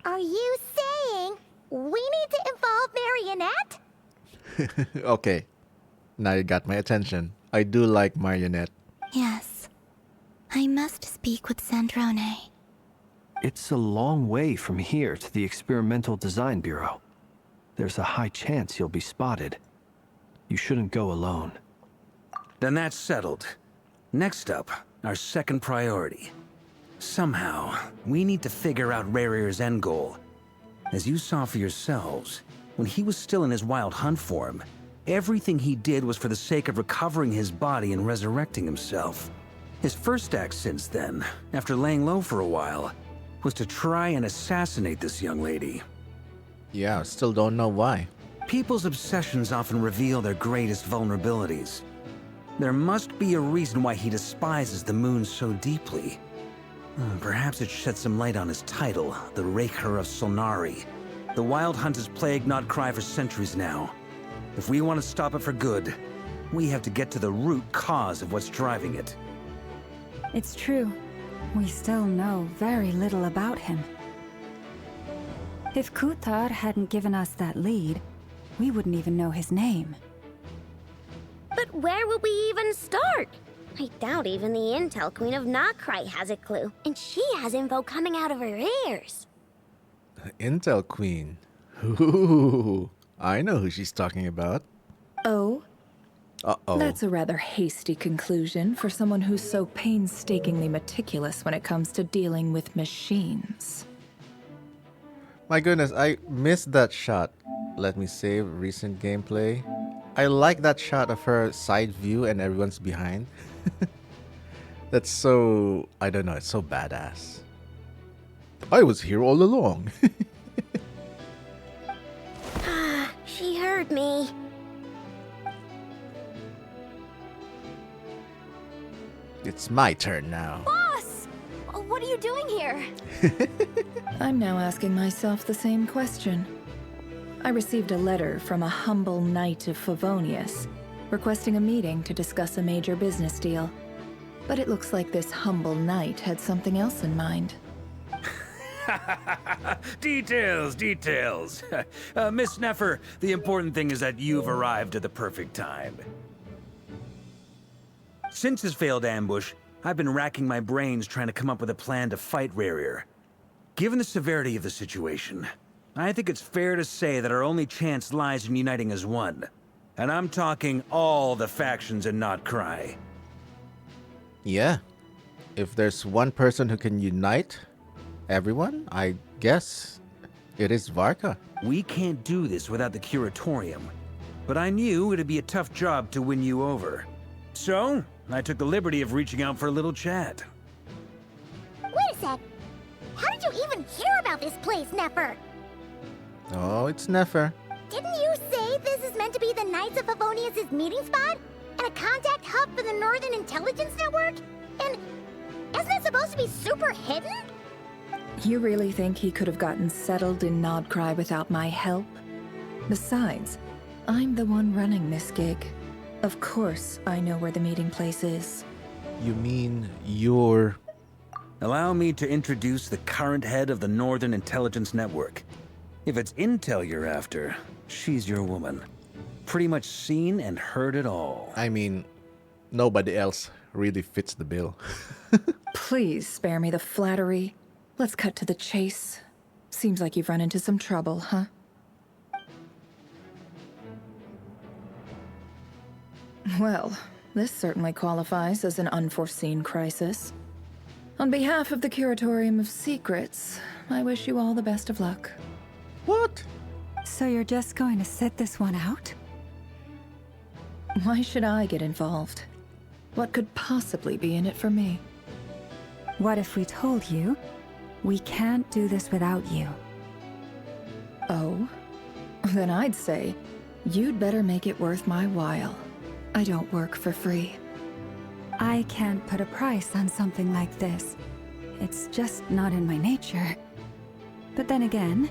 Are you saying we need to involve Marrionette?
Okay, now you got my attention. I do like Marrionette.
Yes. I must speak with Sandrone.
It's a long way from here to the Experimental Design Bureau. There's a high chance you'll be spotted. You shouldn't go alone.
Then that's settled. Next up, our second priority. Somehow, we need to figure out Rerir's end goal. As you saw for yourselves, when he was still in his wild hunt form, everything he did was for the sake of recovering his body and resurrecting himself. His first act since then, after laying low for a while, was to try and assassinate this young lady.
Yeah, still don't know why.
People's obsessions often reveal their greatest vulnerabilities. There must be a reason why he despises the moon so deeply. Perhaps it sheds some light on his title, the Rerir of Solnari. The Wild Hunt has plagued Nod-Krai for centuries now. If we want to stop it for good, we have to get to the root cause of what's driving it.
It's true. We still know very little about him. If Kuthar hadn't given us that lead, we wouldn't even know his name.
But where would we even start? I doubt even the Intel Queen of Nod-Krai has a clue, and she has info coming out of her ears.
Intel Queen. Ooh, I know who she's talking about.
Oh?
Uh-oh.
That's a rather hasty conclusion for someone who's so painstakingly meticulous when it comes to dealing with machines.
My goodness, I missed that shot. Let me save recent gameplay. I like that shot of her side view and everyone's behind. That's so... I don't know, it's so badass. I was here all along.
She heard me.
It's my turn now.
Boss! What are you doing here?
I'm now asking myself the same question. I received a letter from a humble knight of Favonius, requesting a meeting to discuss a major business deal. But it looks like this humble knight had something else in mind.
Details, details. Miss Nefer, the important thing is that you've arrived at the perfect time. Since his failed ambush, I've been racking my brains trying to come up with a plan to fight Rerir. Given the severity of the situation, I think it's fair to say that our only chance lies in uniting as one. And I'm talking all the factions in Nod-Krai.
Yeah. If there's one person who can unite everyone, I guess it is Varka.
We can't do this without the Curatorium. But I knew it'd be a tough job to win you over. So, I took the liberty of reaching out for a little chat.
Wait a sec. How did you even hear about this place, Nefer?
Oh, it's Nefer.
Didn't you say this is meant to be the Knights of Favonius' meeting spot? And a contact hub for the Northern Intelligence Network? And isn't it supposed to be super hidden?
You really think he could have gotten settled in Nod-Krai without my help? Besides, I'm the one running this gig. Of course I know where the meeting place is.
You mean you're...
Allow me to introduce the current head of the Northern Intelligence Network. If it's intel you're after, she's your woman. Pretty much seen and heard it all.
I mean, nobody else really fits the bill.
Please spare me the flattery. Let's cut to the chase. Seems like you've run into some trouble, huh? Well, this certainly qualifies as an unforeseen crisis. On behalf of the Curatorium of Secrets, I wish you all the best of luck.
What?
So you're just going to sit this one out?
Why should I get involved? What could possibly be in it for me?
What if we told you we can't do this without you?
Oh? Then I'd say you'd better make it worth my while. I don't work for free.
I can't put a price on something like this. It's just not in my nature. But then again,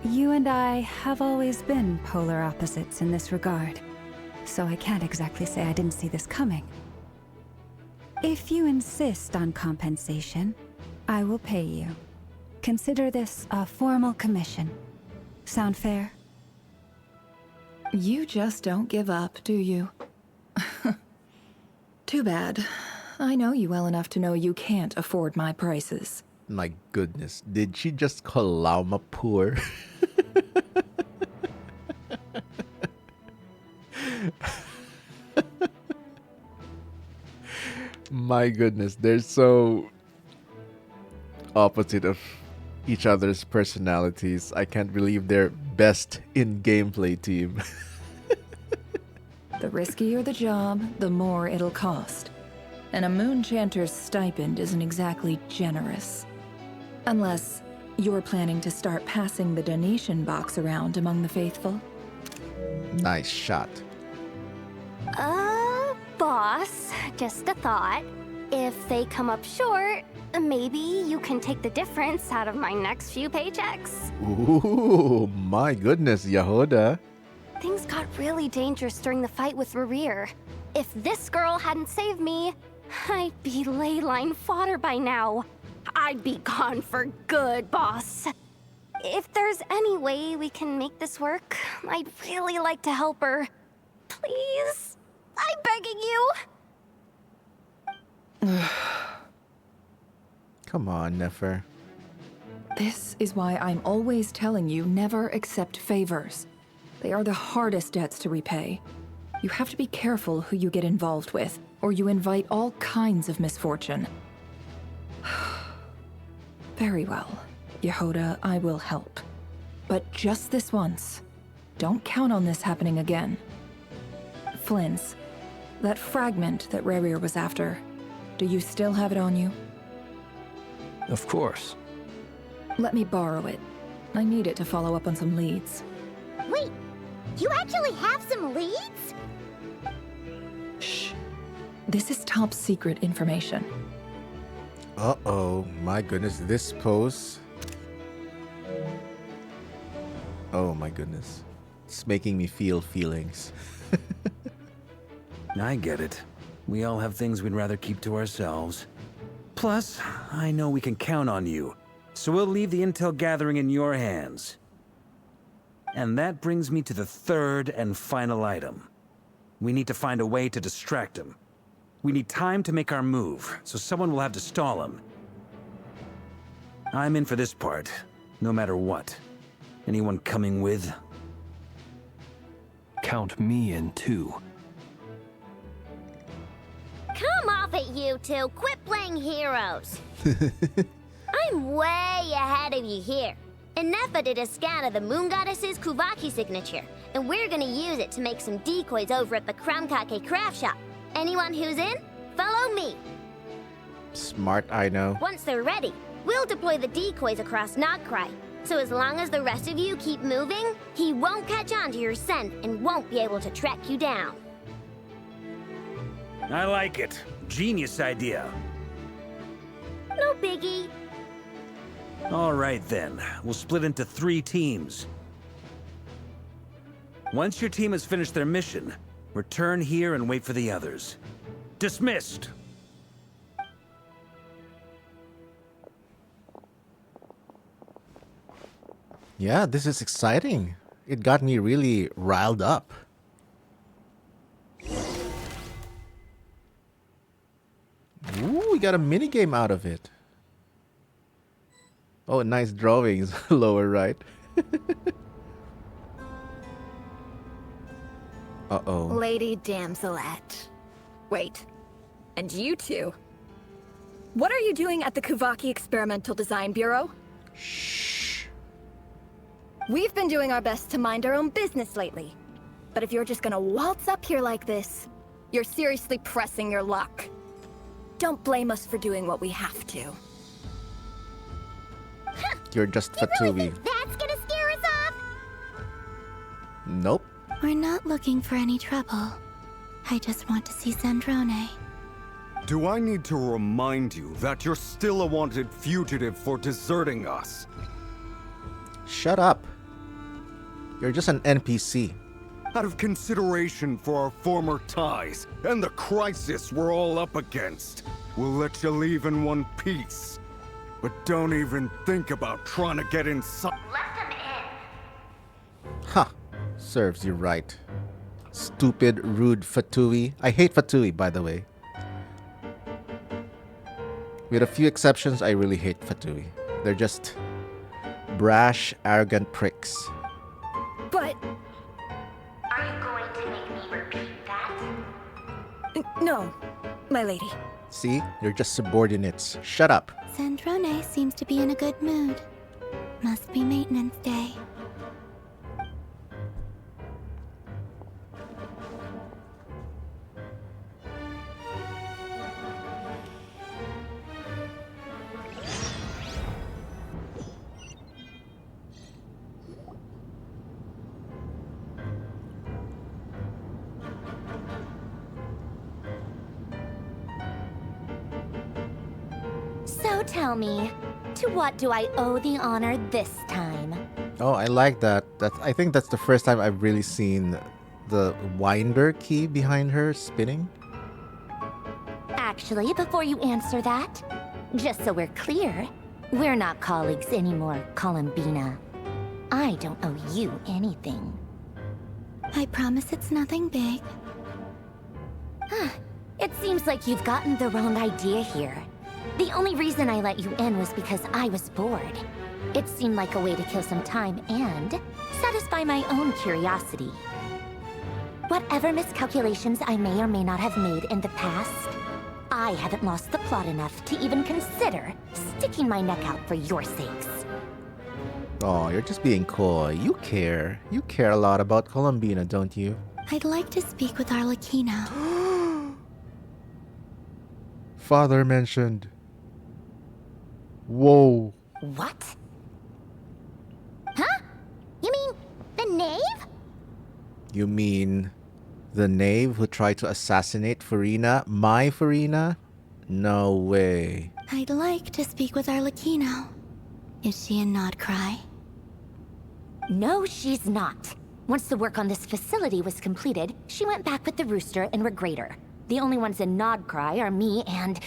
you and I have always been polar opposites in this regard, so I can't exactly say I didn't see this coming. If you insist on compensation, I will pay you. Consider this a formal commission. Sound fair?
You just don't give up, do you? Too bad. I know you well enough to know you can't afford my prices.
My goodness, did she just call Llama poor? My goodness, they're so opposite of each other's personalities. I can't believe they're best in gameplay team.
The riskier the job, the more it'll cost. And a moon chanter's stipend isn't exactly generous. Unless you're planning to start passing the donation box around among the faithful.
Nice shot.
Boss, just a thought. If they come up short, maybe you can take the difference out of my next few paychecks.
Ooh, my goodness, Yahoda.
Things got really dangerous during the fight with Rerir. If this girl hadn't saved me, I'd be ley line fodder by now. I'd be gone for good, boss. If there's any way we can make this work, I'd really like to help her. Please? I'm begging you.
Come on, Nefer.
This is why I'm always telling you never accept favors. They are the hardest debts to repay. You have to be careful who you get involved with, or you invite all kinds of misfortune. Very well, Yehoda, I will help. But just this once. Don't count on this happening again. Flynn's, that fragment that Rerir was after, do you still have it on you?
Of course.
Let me borrow it. I need it to follow up on some leads.
Wait, you actually have some leads?
Shh. This is top secret information.
Uh-oh, my goodness, this pose. Oh my goodness. It's making me feel feelings.
I get it. We all have things we'd rather keep to ourselves. Plus, I know we can count on you, so we'll leave the intel gathering in your hands. And that brings me to the third and final item. We need to find a way to distract him. We need time to make our move, so someone will have to stall him. I'm in for this part, no matter what. Anyone coming with?
Count me in too.
Come off it, you two. Quit playing heroes. I'm way ahead of you here. And Nefa did a scan of the Moon Goddess's Kuvaki signature, and we're gonna use it to make some decoys over at the Kramkake craft shop. Anyone who's in, follow me.
Smart, I know.
Once they're ready, we'll deploy the decoys across Nod-Krai. So as long as the rest of you keep moving, he won't catch on to your scent and won't be able to track you down.
I like it. Genius idea.
No biggie.
All right then, we'll split into 3 teams. Once your team has finished their mission, return here and wait for the others. Dismissed!
Yeah, this is exciting. It got me really riled up. got a mini game out of it. Oh, nice drawings. Lower right. Uh-oh.
Lady Damselette. Wait. And you two? What are you doing at the Kuvaki Experimental Design Bureau?
Shh.
We've been doing our best to mind our own business lately. But if you're just gonna waltz up here like this, you're seriously pressing your luck. Don't blame us for doing what we have to.
You're just
You really
Fatui.
think that's gonna scare us off?
Nope.
We're not looking for any trouble. I just want to see Sandrone.
Do I need to remind you that you're still a wanted fugitive for deserting us?
Shut up. You're just an NPC.
Out of consideration for our former ties and the crisis we're all up against, we'll let you leave in one piece. But don't even think about trying to get inside.
Let them in.
Huh. Serves you right. Stupid, rude Fatui. I hate Fatui, by the way. With a few exceptions, I really hate Fatui. They're just brash, arrogant pricks.
But...
Are you going to make me repeat that?
no, my lady.
See? You're just subordinates. Shut up.
Sandrone seems to be in a good mood. Must be maintenance day.
So tell me, to what do I owe the honor this time?
Oh, I like that. I think that's the first time I've really seen the winder key behind her spinning.
Actually, before you answer that, just so we're clear, we're not colleagues anymore, Columbina. I don't owe you anything.
I promise it's nothing big.
It seems like you've gotten the wrong idea here. The only reason I let you in was because I was bored. It seemed like a way to kill some time and satisfy my own curiosity. Whatever miscalculations I may or may not have made in the past, I haven't lost the plot enough to even consider sticking my neck out for your sakes.
Oh, you're just being coy. You care. You care a lot about Columbina, don't you?
I'd like to speak with Arlecchino.
Father mentioned. Whoa.
What? Huh? You mean the knave?
You mean the knave who tried to assassinate Farina? My Farina? No way.
I'd like to speak with Arlecchino. Is she in Nod-Krai?
No, she's not. Once the work on this facility was completed, she went back with the rooster and Regrator. The only ones in Nod-Krai are me and...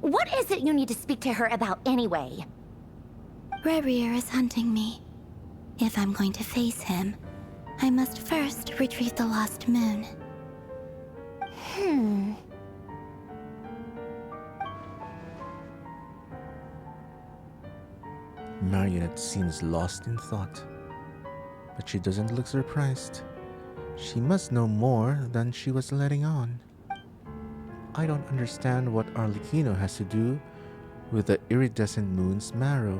What is it you need to speak to her about anyway?
Rerir is hunting me. If I'm going to face him, I must first retrieve the lost moon.
Marrionette seems lost in thought, but she doesn't look surprised. She must know more than she was letting on. I don't understand what Arlecchino has to do with the iridescent moon's marrow,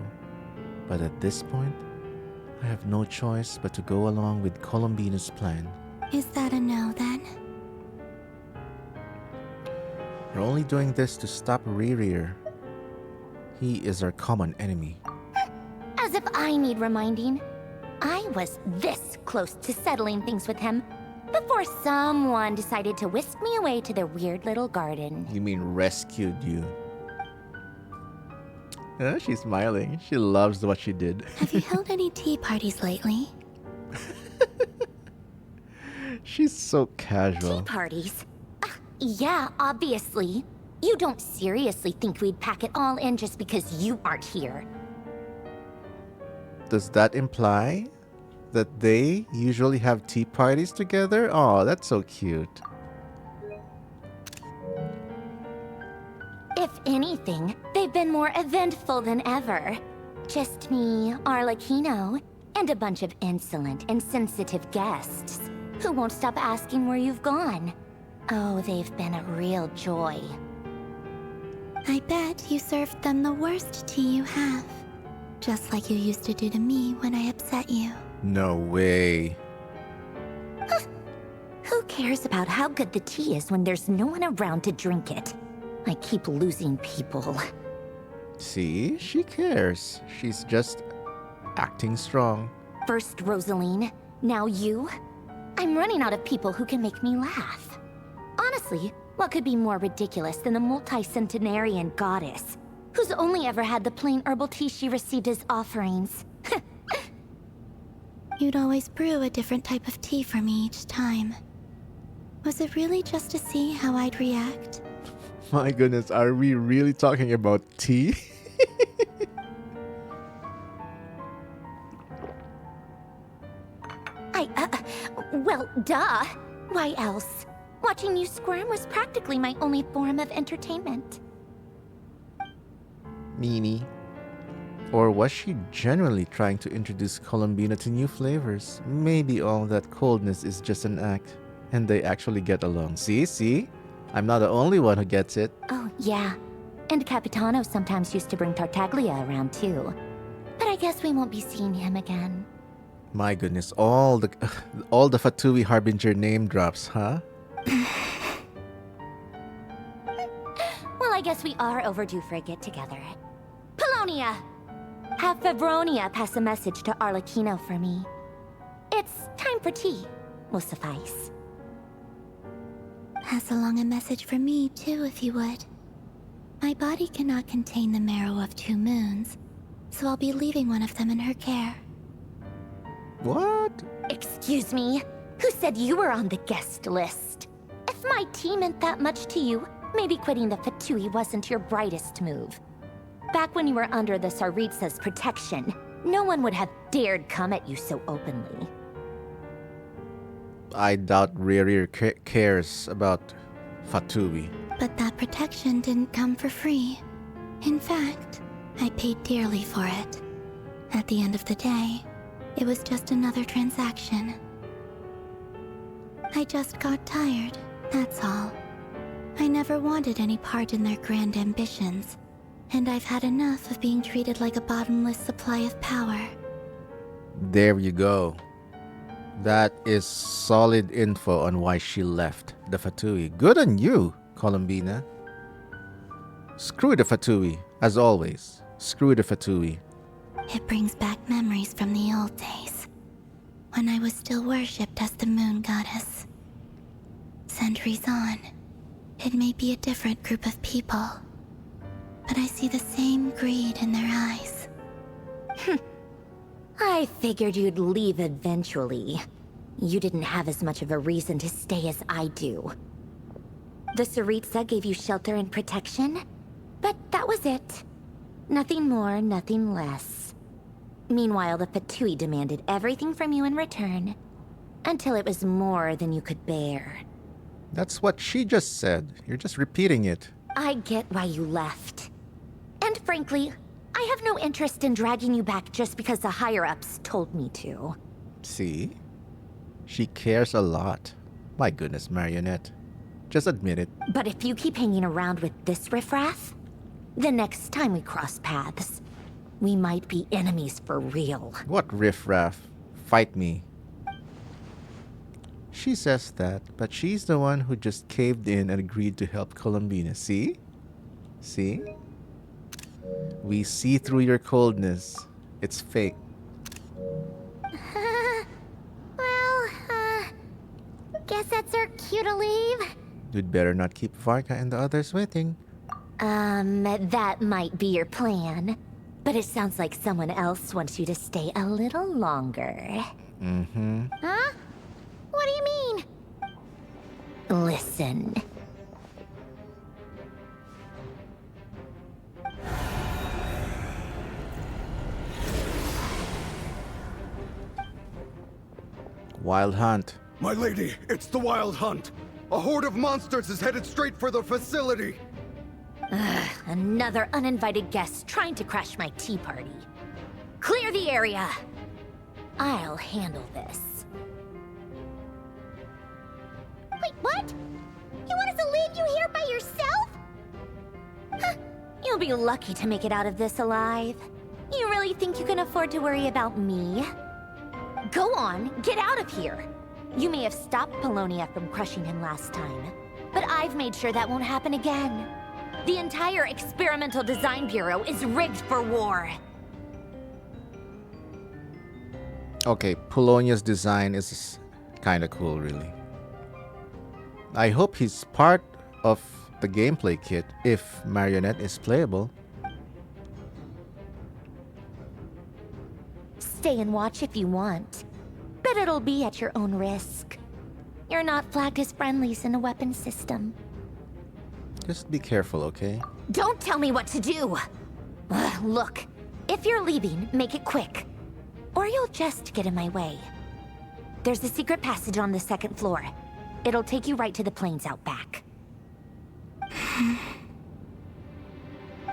but at this point, I have no choice but to go along with Columbina's plan.
Is that a no, then?
We're only doing this to stop Rerir. He is our common enemy.
As if I need reminding. I was this close to settling things with him before someone decided to whisk me away to their weird little garden.
You mean rescued you? She's smiling. She loves what she did.
Have you held any tea parties lately?
She's so casual.
Tea parties? Yeah, obviously. You don't seriously think we'd pack it all in just because you aren't here.
Does that imply that they usually have tea parties together? Oh, that's so cute.
If anything, they've been more eventful than ever. Just me, Arlecchino, and a bunch of insolent, insensitive guests who won't stop asking where you've gone. Oh, they've been a real joy.
I bet you served them the worst tea you have. Just like you used to do to me when I upset you.
No way.
Who cares about how good the tea is when there's no one around to drink it? I keep losing people.
See? She cares. She's just acting strong.
First Rosaline, now you? I'm running out of people who can make me laugh. Honestly, what could be more ridiculous than the multi-centenarian goddess, who's only ever had the plain herbal tea she received as offerings?
You'd always brew a different type of tea for me each time. Was it really just to see how I'd react?
My goodness, are we really talking about tea?
Well, duh. Why else? Watching you squirm was practically my only form of entertainment.
Meanie. Or was she genuinely trying to introduce Columbina to new flavors? Maybe all that coldness is just an act, and they actually get along. See? I'm not the only one who gets it.
Oh, yeah. And Capitano sometimes used to bring Tartaglia around too. But I guess we won't be seeing him again.
My goodness, all the Fatui Harbinger name drops, huh?
Well, I guess we are overdue for a get-together. Polonia! Have Fevronia pass a message to Arlecchino for me. It's time for tea. Will suffice.
Pass along a message for me, too, if you would. My body cannot contain the marrow of 2 moons, so I'll be leaving one of them in her care.
What?
Excuse me? Who said you were on the guest list? If my tea meant that much to you, maybe quitting the Fatui wasn't your brightest move. Back when you were under the Tsaritsa's protection, no one would have dared come at you so openly.
I doubt Rerir cares about Fatui.
But that protection didn't come for free. In fact, I paid dearly for it. At the end of the day, it was just another transaction. I just got tired, that's all. I never wanted any part in their grand ambitions, and I've had enough of being treated like a bottomless supply of power.
There you go. That is solid info on why she left the Fatui. Good on you, Columbina. Screw the Fatui, as always. Screw the Fatui.
It brings back memories from the old days, when I was still worshipped as the moon goddess. Centuries on, it may be a different group of people, but I see the same greed in their eyes.
I figured you'd leave eventually. You didn't have as much of a reason to stay as I do. The Tsaritsa gave you shelter and protection, but that was it. Nothing more, nothing less. Meanwhile, the Fatui demanded everything from you in return, until it was more than you could bear.
That's what she just said. You're just repeating it.
I get why you left. And frankly, I have no interest in dragging you back just because the higher-ups told me to.
See? She cares a lot. My goodness, Marrionette. Just admit it.
But if you keep hanging around with this riffraff, the next time we cross paths, we might be enemies for real.
What riffraff? Fight me. She says that, but she's the one who just caved in and agreed to help Columbina. See? See? We see through your coldness. It's fake.
Guess that's our cue to leave.
You'd better not keep Varka and the others waiting.
That might be your plan. But it sounds like someone else wants you to stay a little longer.
Mm-hmm.
Huh? What do you mean?
Listen.
Wild Hunt.
My lady, it's the Wild Hunt. A horde of monsters is headed straight for the facility.
Ugh, another uninvited guest trying to crash my tea party. Clear the area! I'll handle this.
Wait, what? You want us to leave you here by yourself?
Huh, you'll be lucky to make it out of this alive. You really think you can afford to worry about me? Go on, get out of here! You may have stopped Polonia from crushing him last time, but I've made sure that won't happen again. The entire Experimental Design Bureau is rigged for war.
Okay, Polonia's design is kind of cool, really. I hope he's part of the gameplay kit if Marrionette is playable.
Stay and watch if you want, but it'll be at your own risk. You're not flagged as friendlies in the weapon system.
Just be careful, okay?
Don't tell me what to do! Look, if you're leaving, make it quick. Or you'll just get in my way. There's a secret passage on the second floor. It'll take you right to the plains out back.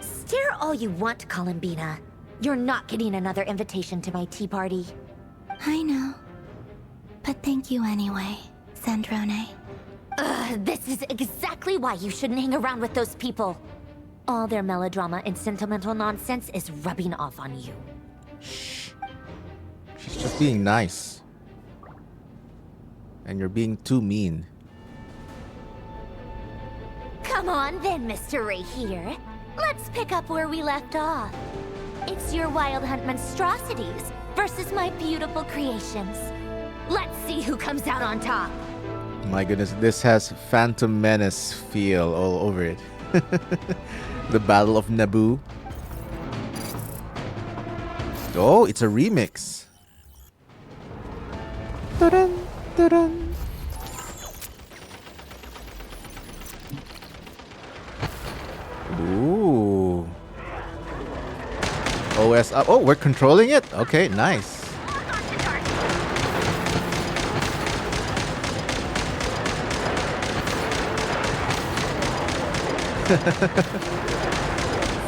Stare all you want, Columbina. You're not getting another invitation to my tea party.
I know. But thank you anyway, Zandrone.
This is exactly why you shouldn't hang around with those people. All their melodrama and sentimental nonsense is rubbing off on you.
Shh. She's just being nice. And you're being too mean.
Come on then, Mr. Rerir. Let's pick up where we left off. It's your Wild Hunt monstrosities versus my beautiful creations. Let's see who comes out on top.
My goodness, this has Phantom Menace feel all over it. The Battle of Naboo. Oh, it's a remix. Dun, dun. Ooh. OS up. Oh, we're controlling it? Okay, nice.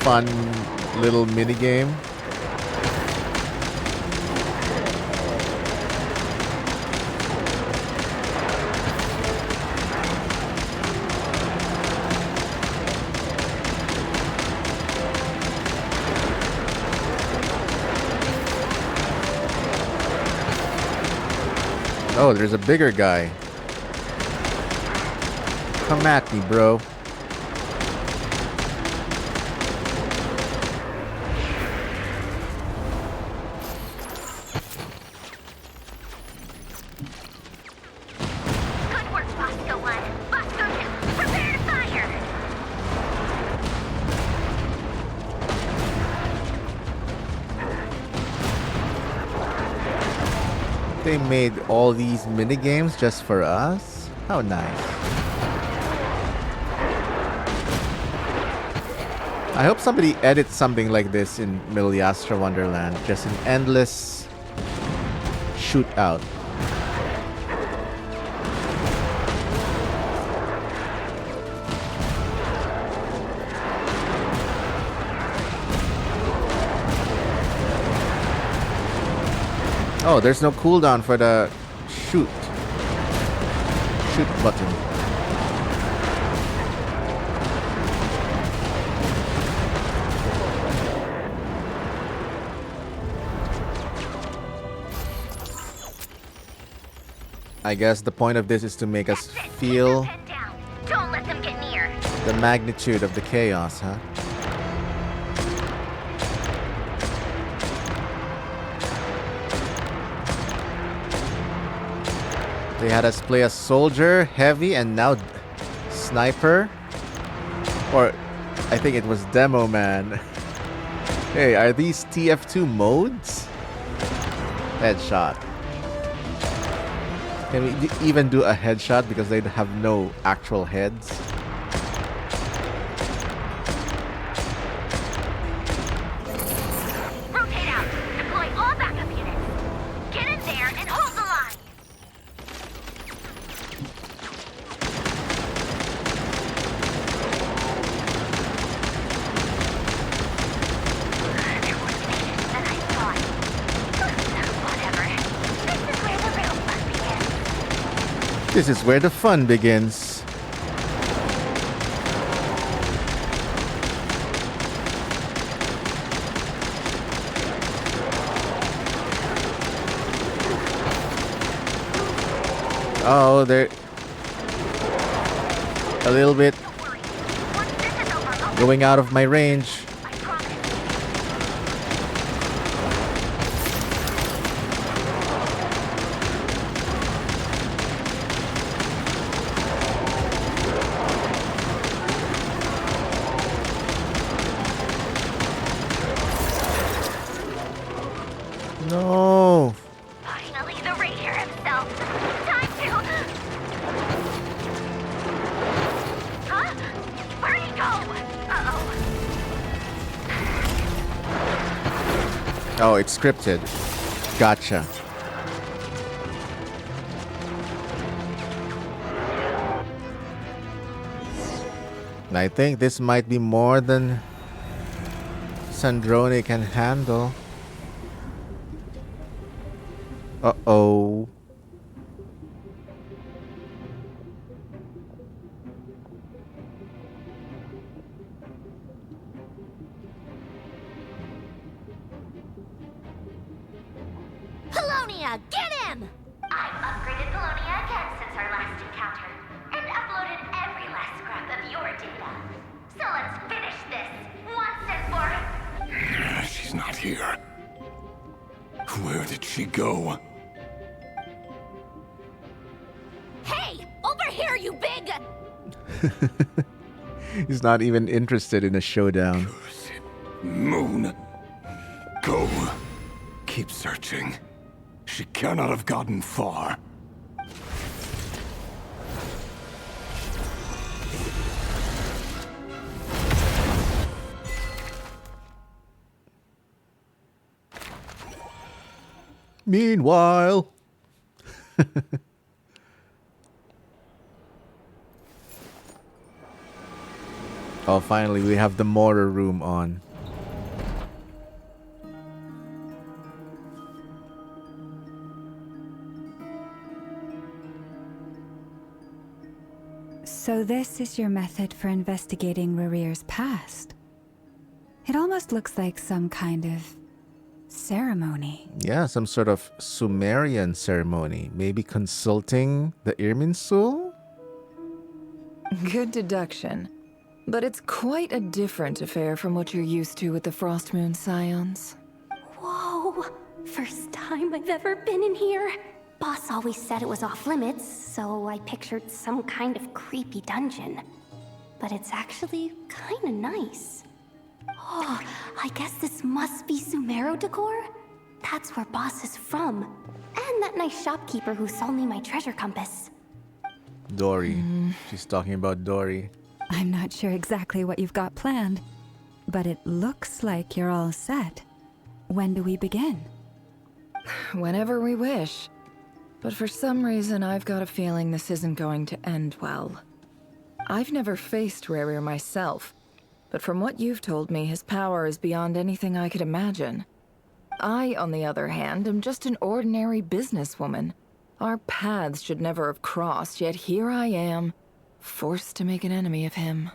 Fun little mini game. Oh, there's a bigger guy. Come at me, bro. They made all these mini games just for us? How nice. I hope somebody edits something like this in Miliastra Wonderland. Just an endless shootout. Oh, there's no cooldown for the shoot button. I guess the point of this is to make us feel
Don't let them get near.
the magnitude of the chaos, huh? They had us play a soldier, heavy, and now sniper. Or I think it was demo man. Hey, are these TF2 modes? Headshot. Can we even do a headshot because they have no actual heads?
Rotate out. Deploy all backup units. Get in there and hold the line.
This is where the fun begins. Oh, they're a little bit going out of my range. No.
Finally, the Rerir himself. Time to... Huh? Where'd he go? Uh-oh.
Oh, it's scripted. Gotcha. I think this might be more than Sandrone can handle. Uh-oh.
Polonia, get him! I've upgraded Polonia again since our last encounter, and uploaded every last scrap of your data. So let's finish this, once and for...
She's not here. Where did she go?
Hey! Over here, you big...
He's not even interested in a showdown.
Moon. Go. Keep searching. She cannot have gotten far.
Meanwhile... Oh, finally, we have the mortar room on.
So this is your method for investigating Rerir's past? It almost looks like some kind of ceremony.
Yeah, some sort of Sumerian ceremony. Maybe consulting the Irminsul?
Good deduction. But it's quite a different affair from what you're used to with the Frost Moon Scions.
Whoa! First time I've ever been in here. Boss always said it was off limits, so I pictured some kind of creepy dungeon. But it's actually kinda nice. Oh, I guess this must be Sumero decor? That's where Boss is from. And that nice shopkeeper who sold me my treasure compass.
Dory. She's talking about Dory.
I'm not sure exactly what you've got planned, but it looks like you're all set. When do we begin?
Whenever we wish. But for some reason, I've got a feeling this isn't going to end well. I've never faced Rerir myself, but from what you've told me, his power is beyond anything I could imagine. I, on the other hand, am just an ordinary businesswoman. Our paths should never have crossed, yet here I am, forced to make an enemy of him.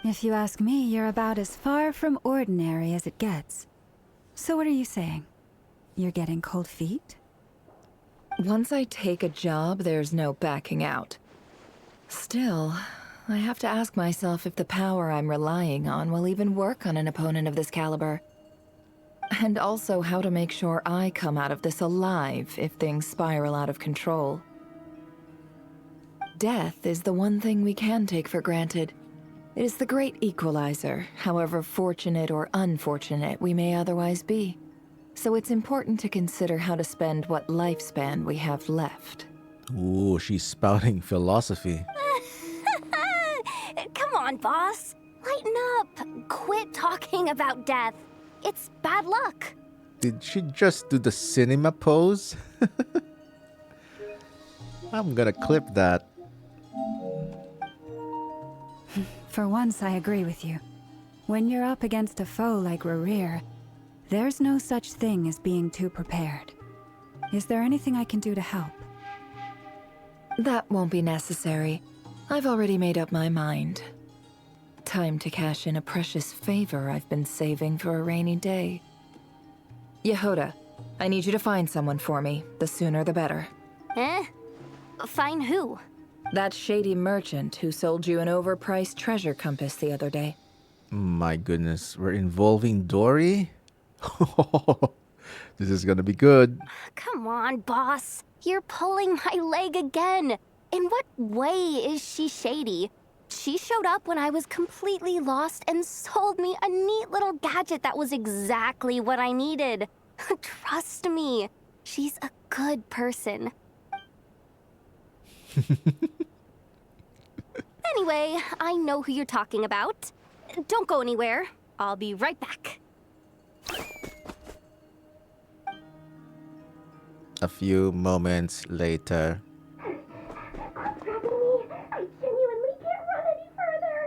If you ask me, you're about as far from ordinary as it gets. So what are you saying? You're getting cold feet?
Once I take a job, there's no backing out. Still, I have to ask myself if the power I'm relying on will even work on an opponent of this caliber. And also how to make sure I come out of this alive if things spiral out of control. Death is the one thing we can take for granted. It is the great equalizer, however fortunate or unfortunate we may otherwise be. So it's important to consider how to spend what lifespan we have left.
Ooh, she's spouting philosophy.
Come on, boss. Lighten up. Quit talking about death. It's bad luck.
Did she just do the cinema pose? I'm gonna clip that.
For once, I agree with you. When you're up against a foe like Rerir, there's no such thing as being too prepared. Is there anything I can do to help?
That won't be necessary. I've already made up my mind. Time to cash in a precious favor I've been saving for a rainy day. Yehoda, I need you to find someone for me. The sooner the better.
Eh? Find who?
That shady merchant who sold you an overpriced treasure compass the other day.
My goodness, we're involving Dory? This is gonna be good.
Come on, boss. You're pulling my leg again. In what way is she shady? She showed up when I was completely lost and sold me a neat little gadget that was exactly what I needed. Trust me, she's a good person. Anyway, I know who you're talking about. Don't go anywhere. I'll be right back.
A few moments later.
I genuinely can't run any further.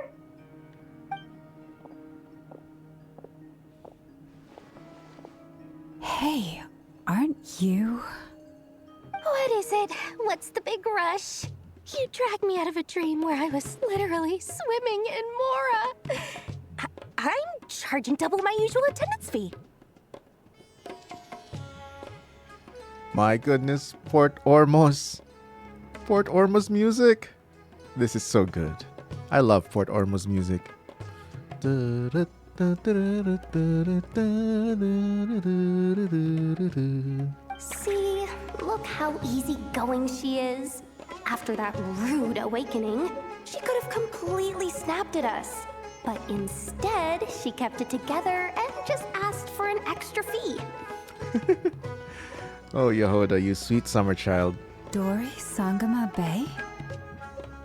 Hey, aren't you?
What is it? What's the big rush? You dragged me out of a dream where I was literally swimming in Mora. I'm charging double my usual attendance fee.
My goodness, Port Ormos. Port Ormos music. This is so good. I love Port Ormos music.
See, look how easygoing she is. After that rude awakening, she could have completely snapped at us. But instead, she kept it together and just asked for an extra fee.
Oh, Yehoda, you sweet summer child.
Dory, Sangama Bay?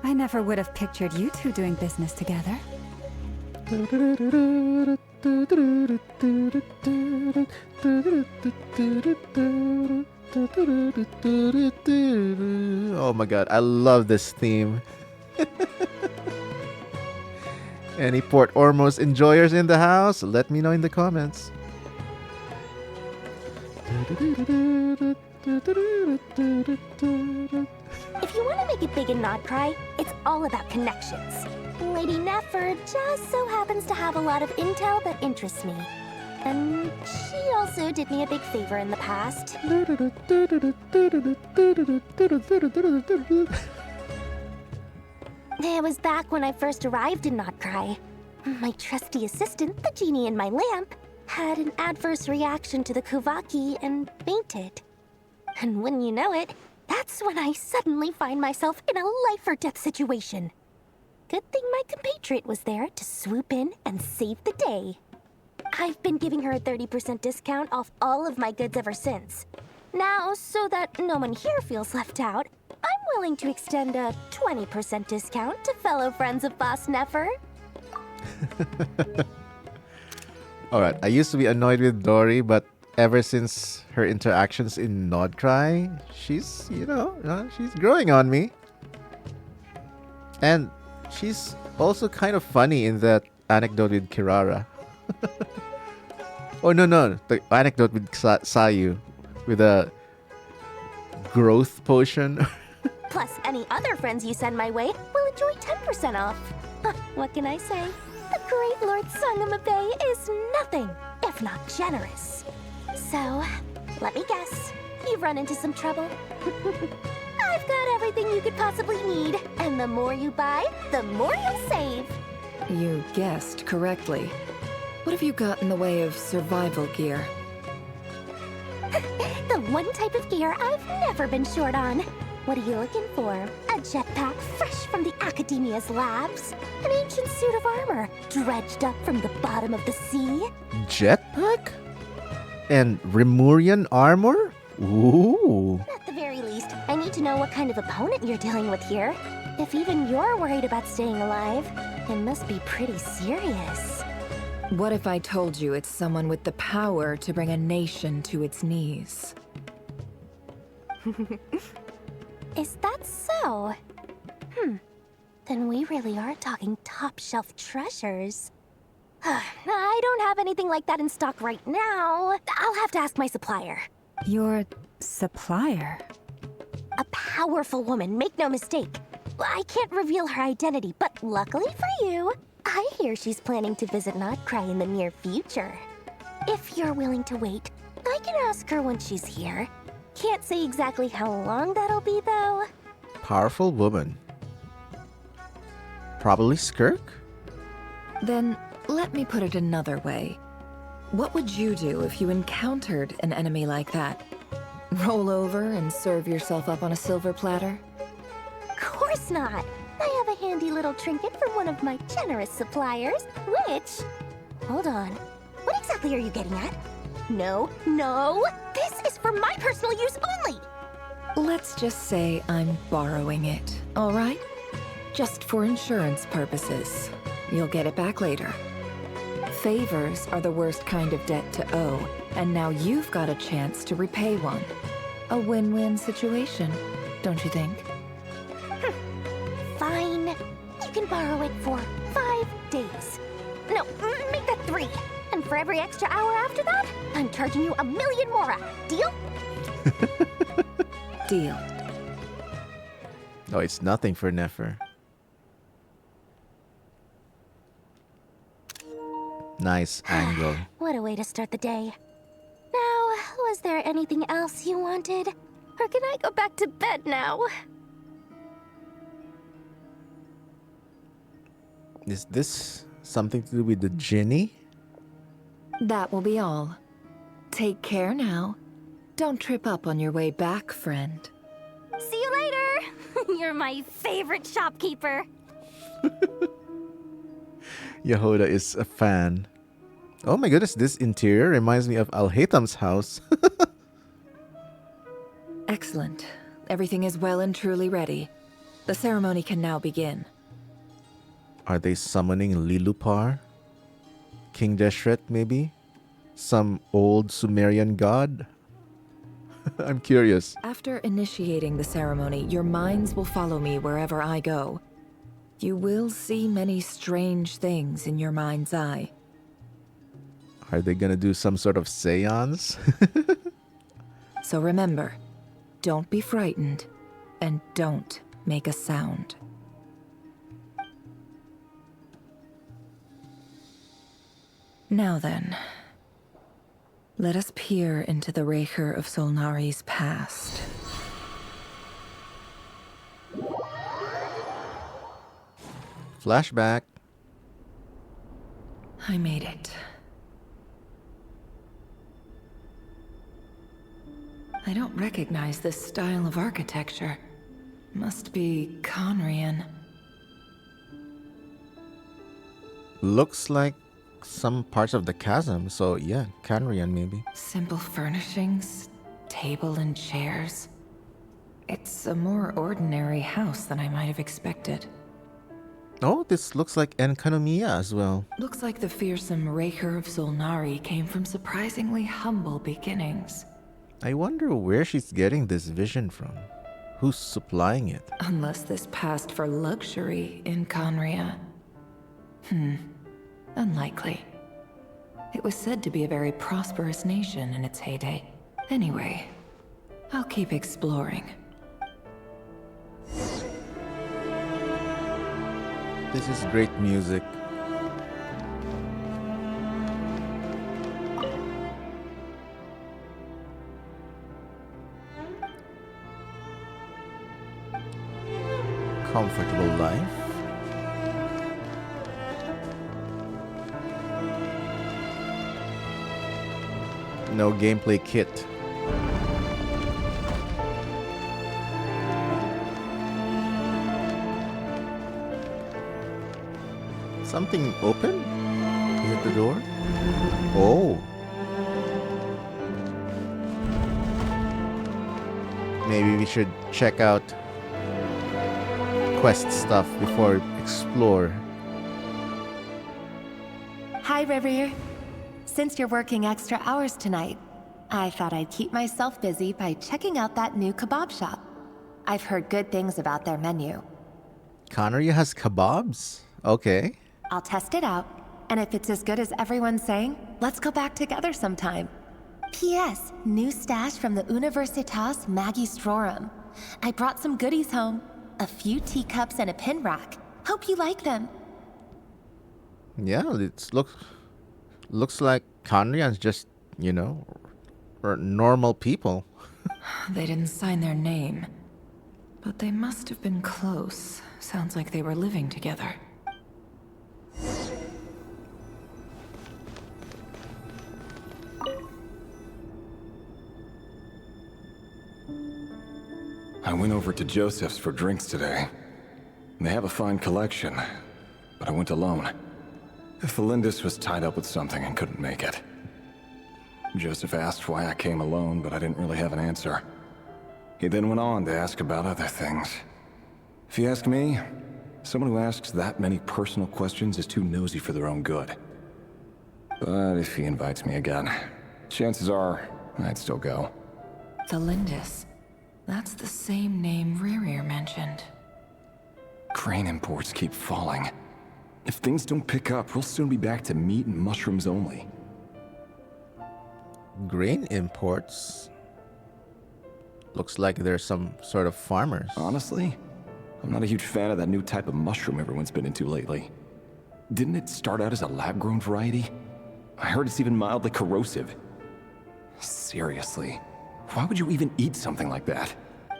I never would have pictured you two doing business together.
Oh my god, I love this theme. Any Port Ormos enjoyers in the house? Let me know in the comments.
If you want to make it big in Nod-Krai, it's all about connections. Lady Nefer just so happens to have a lot of intel that interests me. And she also did me a big favor in the past. It was back when I first arrived in Nod-Krai. My trusty assistant, the genie in my lamp, had an adverse reaction to the Kuvaki and fainted. And when you know it, that's when I suddenly find myself in a life-or-death situation. Good thing my compatriot was there to swoop in and save the day. I've been giving her a 30% discount off all of my goods ever since. Now, so that no one here feels left out, I'm willing to extend a 20% discount to fellow friends of Boss Nefer.
Alright, I used to be annoyed with Dory, but ever since her interactions in Nod-Krai, she's, she's growing on me. And she's also kind of funny in that anecdote with Kirara. Oh, no. The anecdote with Sayu. With a growth potion.
Plus, any other friends you send my way will enjoy 10% off. What can I say? The great Lord Sangamabe is nothing if not generous. So, let me guess. You've run into some trouble? I've got everything you could possibly need. And the more you buy, the more you'll save.
You guessed correctly. What have you got in the way of survival gear?
The one type of gear I've never been short on. What are you looking for? A jetpack fresh from the Academia's labs? An ancient suit of armor dredged up from the bottom of the sea?
Jetpack? And Remurian armor? Ooh.
At the very least, I need to know what kind of opponent you're dealing with here. If even you're worried about staying alive, it must be pretty serious.
What if I told you it's someone with the power to bring a nation to its knees?
Is that so? Then we really are talking top-shelf treasures. I don't have anything like that in stock right now. I'll have to ask my supplier.
Your supplier?
a powerful woman, make no mistake. I can't reveal her identity, but luckily for you, I hear she's planning to visit Nod-Krai in the near future. If you're willing to wait, I can ask her when she's here. Can't say exactly how long that'll be, though.
Powerful woman. Probably Skirk?
Then, let me put it another way. What would you do if you encountered an enemy like that? Roll over and serve yourself up on a silver platter?
Of course not. I have a handy little trinket from one of my generous suppliers, which... Hold on. What exactly are you getting at? No, no! This is for my personal use only!
Let's just say I'm borrowing it, all right? Just for insurance purposes. You'll get it back later. Favors are the worst kind of debt to owe, and now you've got a chance to repay one. A win-win situation, don't you think?
Fine. You can borrow it for 5 days. No, make that 3. And for every extra hour after that, I'm charging you 1,000,000 mora. Deal?
Deal.
Oh, it's nothing for Nefer. Nice angle.
What a way to start the day. Now, was there anything else you wanted? Or can I go back to bed now?
Is this something to do with the genie?
That will be all. Take care now. Don't trip up on your way back, friend.
See you later! You're my favorite shopkeeper.
Yehuda is a fan. Oh my goodness, this interior reminds me of Al-Haytham's house.
Excellent. Everything is well and truly ready. The ceremony can now begin.
Are they summoning Lilupar? King Deshret, maybe? Some old Sumerian god? I'm curious.
After initiating the ceremony, your minds will follow me wherever I go. You will see many strange things in your mind's eye.
Are they gonna do some sort of seance?
So remember, don't be frightened, and don't make a sound. Now then, let us peer into the Rerir of Solnari's past.
Flashback.
I made it. I don't recognize this style of architecture. Must be Conrian.
Looks like some parts of the chasm, so yeah, Canrian maybe.
Simple furnishings, table and chairs. It's a more ordinary house than I might have expected.
Oh, this looks like Enkanomiya as well.
Looks like the fearsome Rerir of Solnari came from surprisingly humble beginnings.
I wonder where she's getting this vision from. Who's supplying it?
Unless this passed for luxury in Conria. Unlikely. It was said to be a very prosperous nation in its heyday. Anyway, I'll keep exploring.
This is great music. Comfortable life. No gameplay kit. Something open? Is it the door? Oh. Maybe we should check out quest stuff before we explore.
Hi, Rerir. Since you're working extra hours tonight, I thought I'd keep myself busy by checking out that new kebab shop. I've heard good things about their menu.
Connery has kebabs? Okay.
I'll test it out, and if it's as good as everyone's saying, let's go back together sometime. P.S. New stash from the Universitas Magistrorum. I brought some goodies home. A few teacups and a pin rack. Hope you like them.
Yeah, looks like Conrian's just, are normal people.
They didn't sign their name, but they must have been close. Sounds like they were living together.
I went over to Joseph's for drinks today. They have a fine collection, but I went alone. Felindis was tied up with something and couldn't make it. Joseph asked why I came alone, but I didn't really have an answer. He then went on to ask about other things. If you ask me, someone who asks that many personal questions is too nosy for their own good. But if he invites me again, chances are I'd still go.
Felindis. That's the same name Rerir mentioned.
Grain imports keep falling. If things don't pick up, we'll soon be back to meat and mushrooms only.
Grain imports? Looks like there's some sort of farmers.
Honestly, I'm not a huge fan of that new type of mushroom everyone's been into lately. Didn't it start out as a lab-grown variety? I heard it's even mildly corrosive. Seriously, why would you even eat something like that?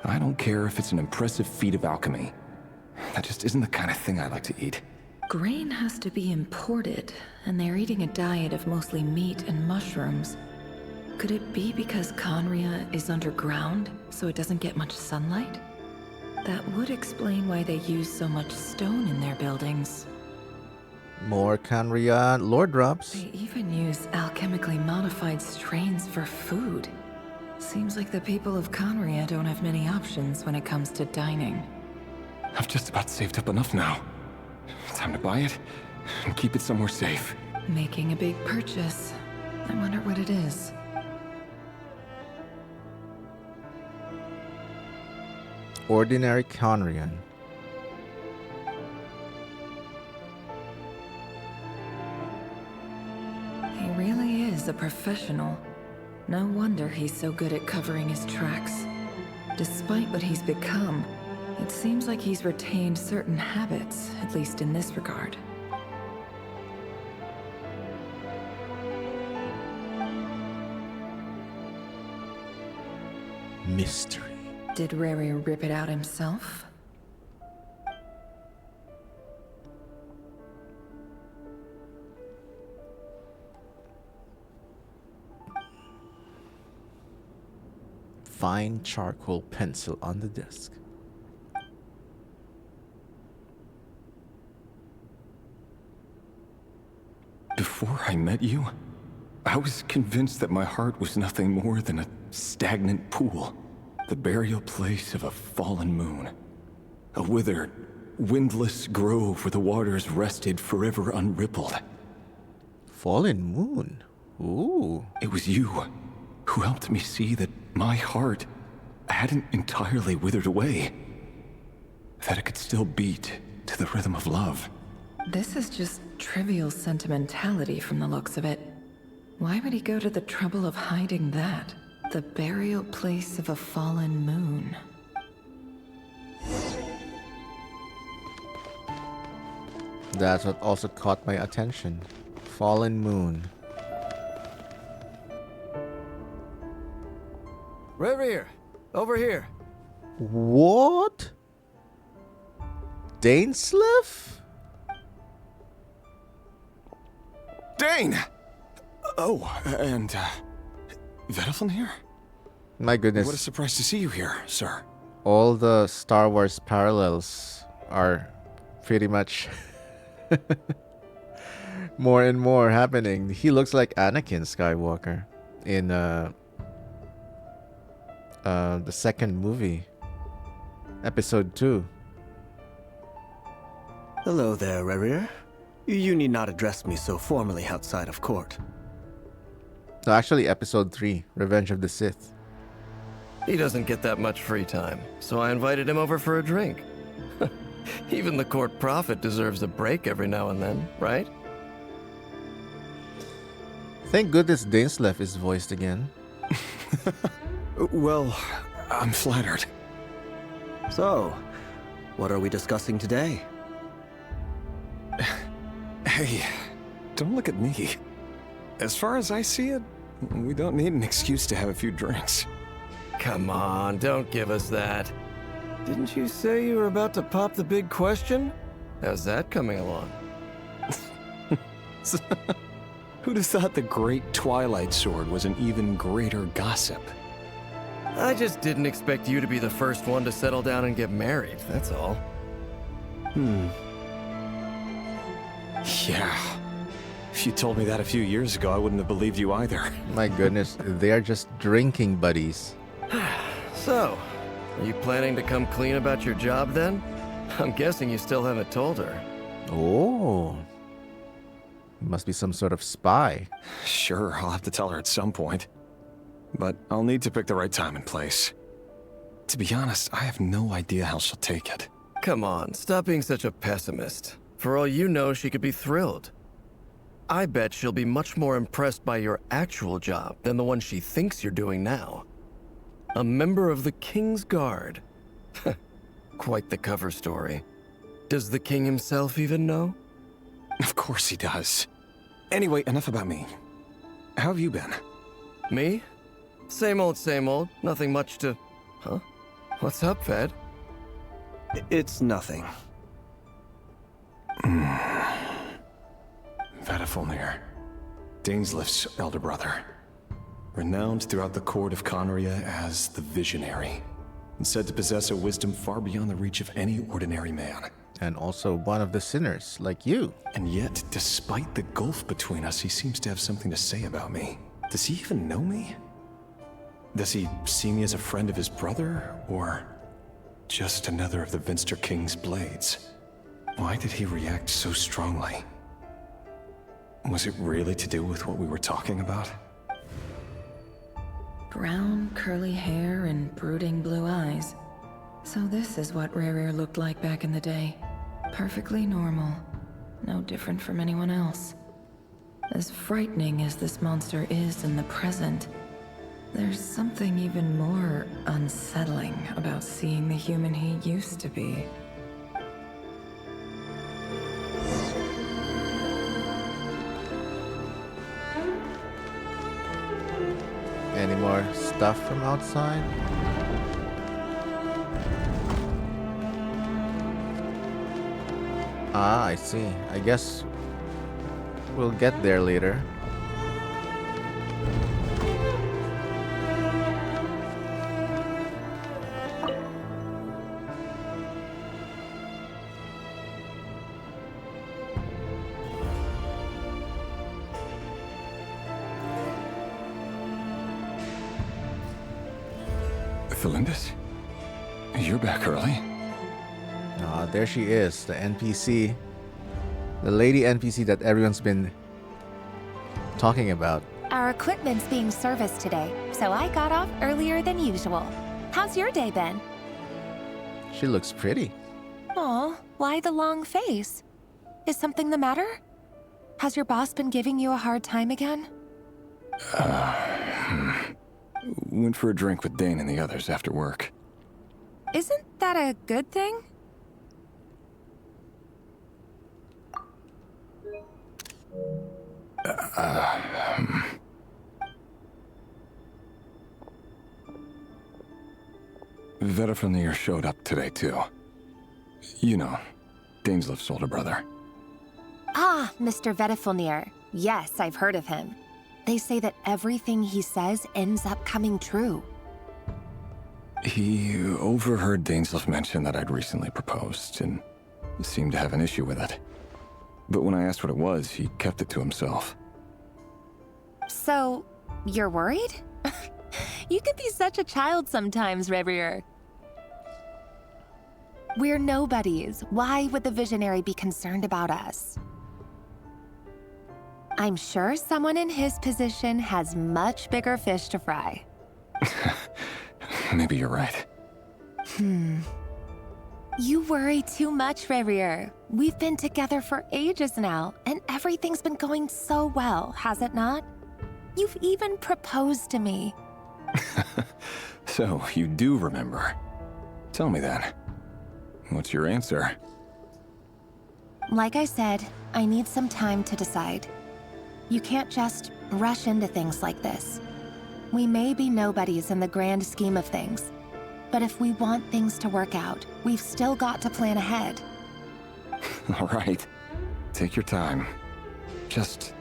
I don't care if it's an impressive feat of alchemy. That just isn't the kind of thing I like to eat.
Grain has to be imported, and they're eating a diet of mostly meat and mushrooms. Could it be because Conria is underground, so it doesn't get much sunlight? That would explain why they use so much stone in their buildings.
More Conria lore drops.
They even use alchemically modified strains for food. Seems like the people of Conria don't have many options when it comes to dining.
I've just about saved up enough now. Time to buy it and keep it somewhere safe.
Making a big purchase. I wonder what it is.
Ordinary Conrian.
He really is a professional. No wonder he's so good at covering his tracks. Despite what he's become, it seems like he's retained certain habits, at least in this regard.
Mystery.
Did Rerir rip it out himself?
Fine charcoal pencil on the desk.
Before I met you, I was convinced that my heart was nothing more than a stagnant pool. The burial place of a fallen moon. A withered, windless grove where the waters rested forever unrippled.
Fallen moon? Ooh.
It was you who helped me see that my heart hadn't entirely withered away. That it could still beat to the rhythm of love.
This is just trivial sentimentality from the looks of it. Why would he go to the trouble of hiding that? The burial place of a fallen moon.
That's what also caught my attention. Fallen moon.
Rerir, over here.
What? Dainsleif?
Dane! Oh, and, Vedaflin here?
My goodness.
What a surprise to see you here, sir.
All the Star Wars parallels are pretty much more and more happening. He looks like Anakin Skywalker in the second movie, episode 2.
Hello there, Rerir. You need not address me so formally outside of court.
No, actually, episode 3, Revenge of the Sith.
He doesn't get that much free time, so I invited him over for a drink. Even the court prophet deserves a break every now and then, right?
Thank goodness Dainsleif is voiced again.
Well, I'm flattered.
So, what are we discussing today?
Hey, don't look at me. As far as I see it, we don't need an excuse to have a few drinks.
Come on, don't give us that. Didn't you say you were about to pop the big question? How's that coming along?
Who'd have thought the great Twilight Sword was an even greater gossip?
I just didn't expect you to be the first one to settle down and get married, that's all.
Yeah. If you told me that a few years ago, I wouldn't have believed you either.
My goodness, they are just drinking buddies.
So, are you planning to come clean about your job then? I'm guessing you still haven't told her.
Oh. Must be some sort of spy.
Sure, I'll have to tell her at some point. But I'll need to pick the right time and place. To be honest, I have no idea how she'll take it.
Come on, stop being such a pessimist. For all you know, she could be thrilled. I bet she'll be much more impressed by your actual job than the one she thinks you're doing now. A member of the King's Guard. Quite the cover story. Does the king himself even know?
Of course he does. Anyway, enough about me. How have you been?
Me? Same old, nothing much to... Huh? What's up, Ved?
It's nothing. Vedifulnir, Dainsleif's elder brother. Renowned throughout the court of Conria as the Visionary, and said to possess a wisdom far beyond the reach of any ordinary man.
And also one of the sinners, like you.
And yet, despite the gulf between us, he seems to have something to say about me. Does he even know me? Does he see me as a friend of his brother, or just another of the Vinster King's blades? Why did he react so strongly? Was it really to do with what we were talking about?
Brown, curly hair and brooding blue eyes. So this is what Rerir looked like back in the day. Perfectly normal. No different from anyone else. As frightening as this monster is in the present, there's something even more unsettling about seeing the human he used to be.
Any more stuff from outside? Ah, I see. I guess we'll get there later.
Felindis? You're back early.
Ah, there she is, the NPC. The lady NPC that everyone's been talking about.
Our equipment's being serviced today, so I got off earlier than usual. How's your day been?
She looks pretty.
Aw, why the long face? Is something the matter? Has your boss been giving you a hard time again?
Went for a drink with Dane and the others after work.
Isn't that a good thing?
Vedifulnir showed up today too. You know, Dainsleif's older brother.
Ah, Mr. Vedifulnir. Yes, I've heard of him. They say that everything he says ends up coming true.
He overheard Dainsleif mention that I'd recently proposed, and seemed to have an issue with it. But when I asked what it was, he kept it to himself.
So, you're worried? You can be such a child sometimes, Rerir. We're nobodies. Why would the Visionary be concerned about us? I'm sure someone in his position has much bigger fish to fry.
Maybe you're right.
You worry too much, Rerir. We've been together for ages now, and everything's been going so well, has it not? You've even proposed to me.
So, you do remember. Tell me then, What's your answer?
Like I said, I need some time to decide. You can't just rush into things like this. We may be nobodies in the grand scheme of things, but if we want things to work out, we've still got to plan ahead.
All right. Take your time. Just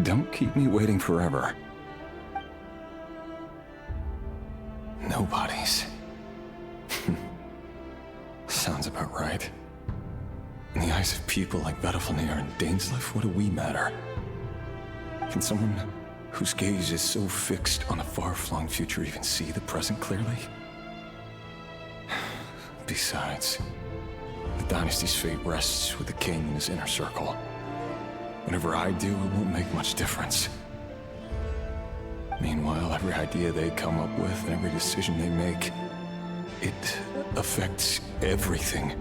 don't keep me waiting forever. Nobodies. Sounds about right. In the eyes of people like Vedalfnir and Dainsleif, what do we matter? Can someone whose gaze is so fixed on a far-flung future even see the present clearly? Besides, the dynasty's fate rests with the king and his inner circle. Whatever I do, it won't make much difference. Meanwhile, every idea they come up with and every decision they make, it affects everything.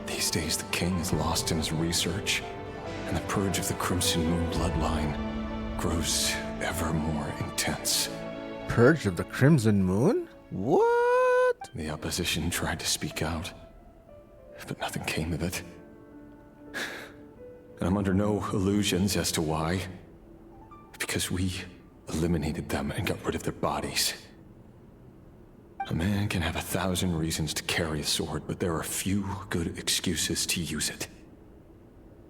These days, the king is lost in his research, and the purge of the Crimson Moon bloodline grows ever more intense.
Purge of the Crimson Moon? What?
The opposition tried to speak out, but nothing came of it. And I'm under no illusions as to why. Because we eliminated them and got rid of their bodies. A man can have 1,000 reasons to carry a sword, but there are few good excuses to use it.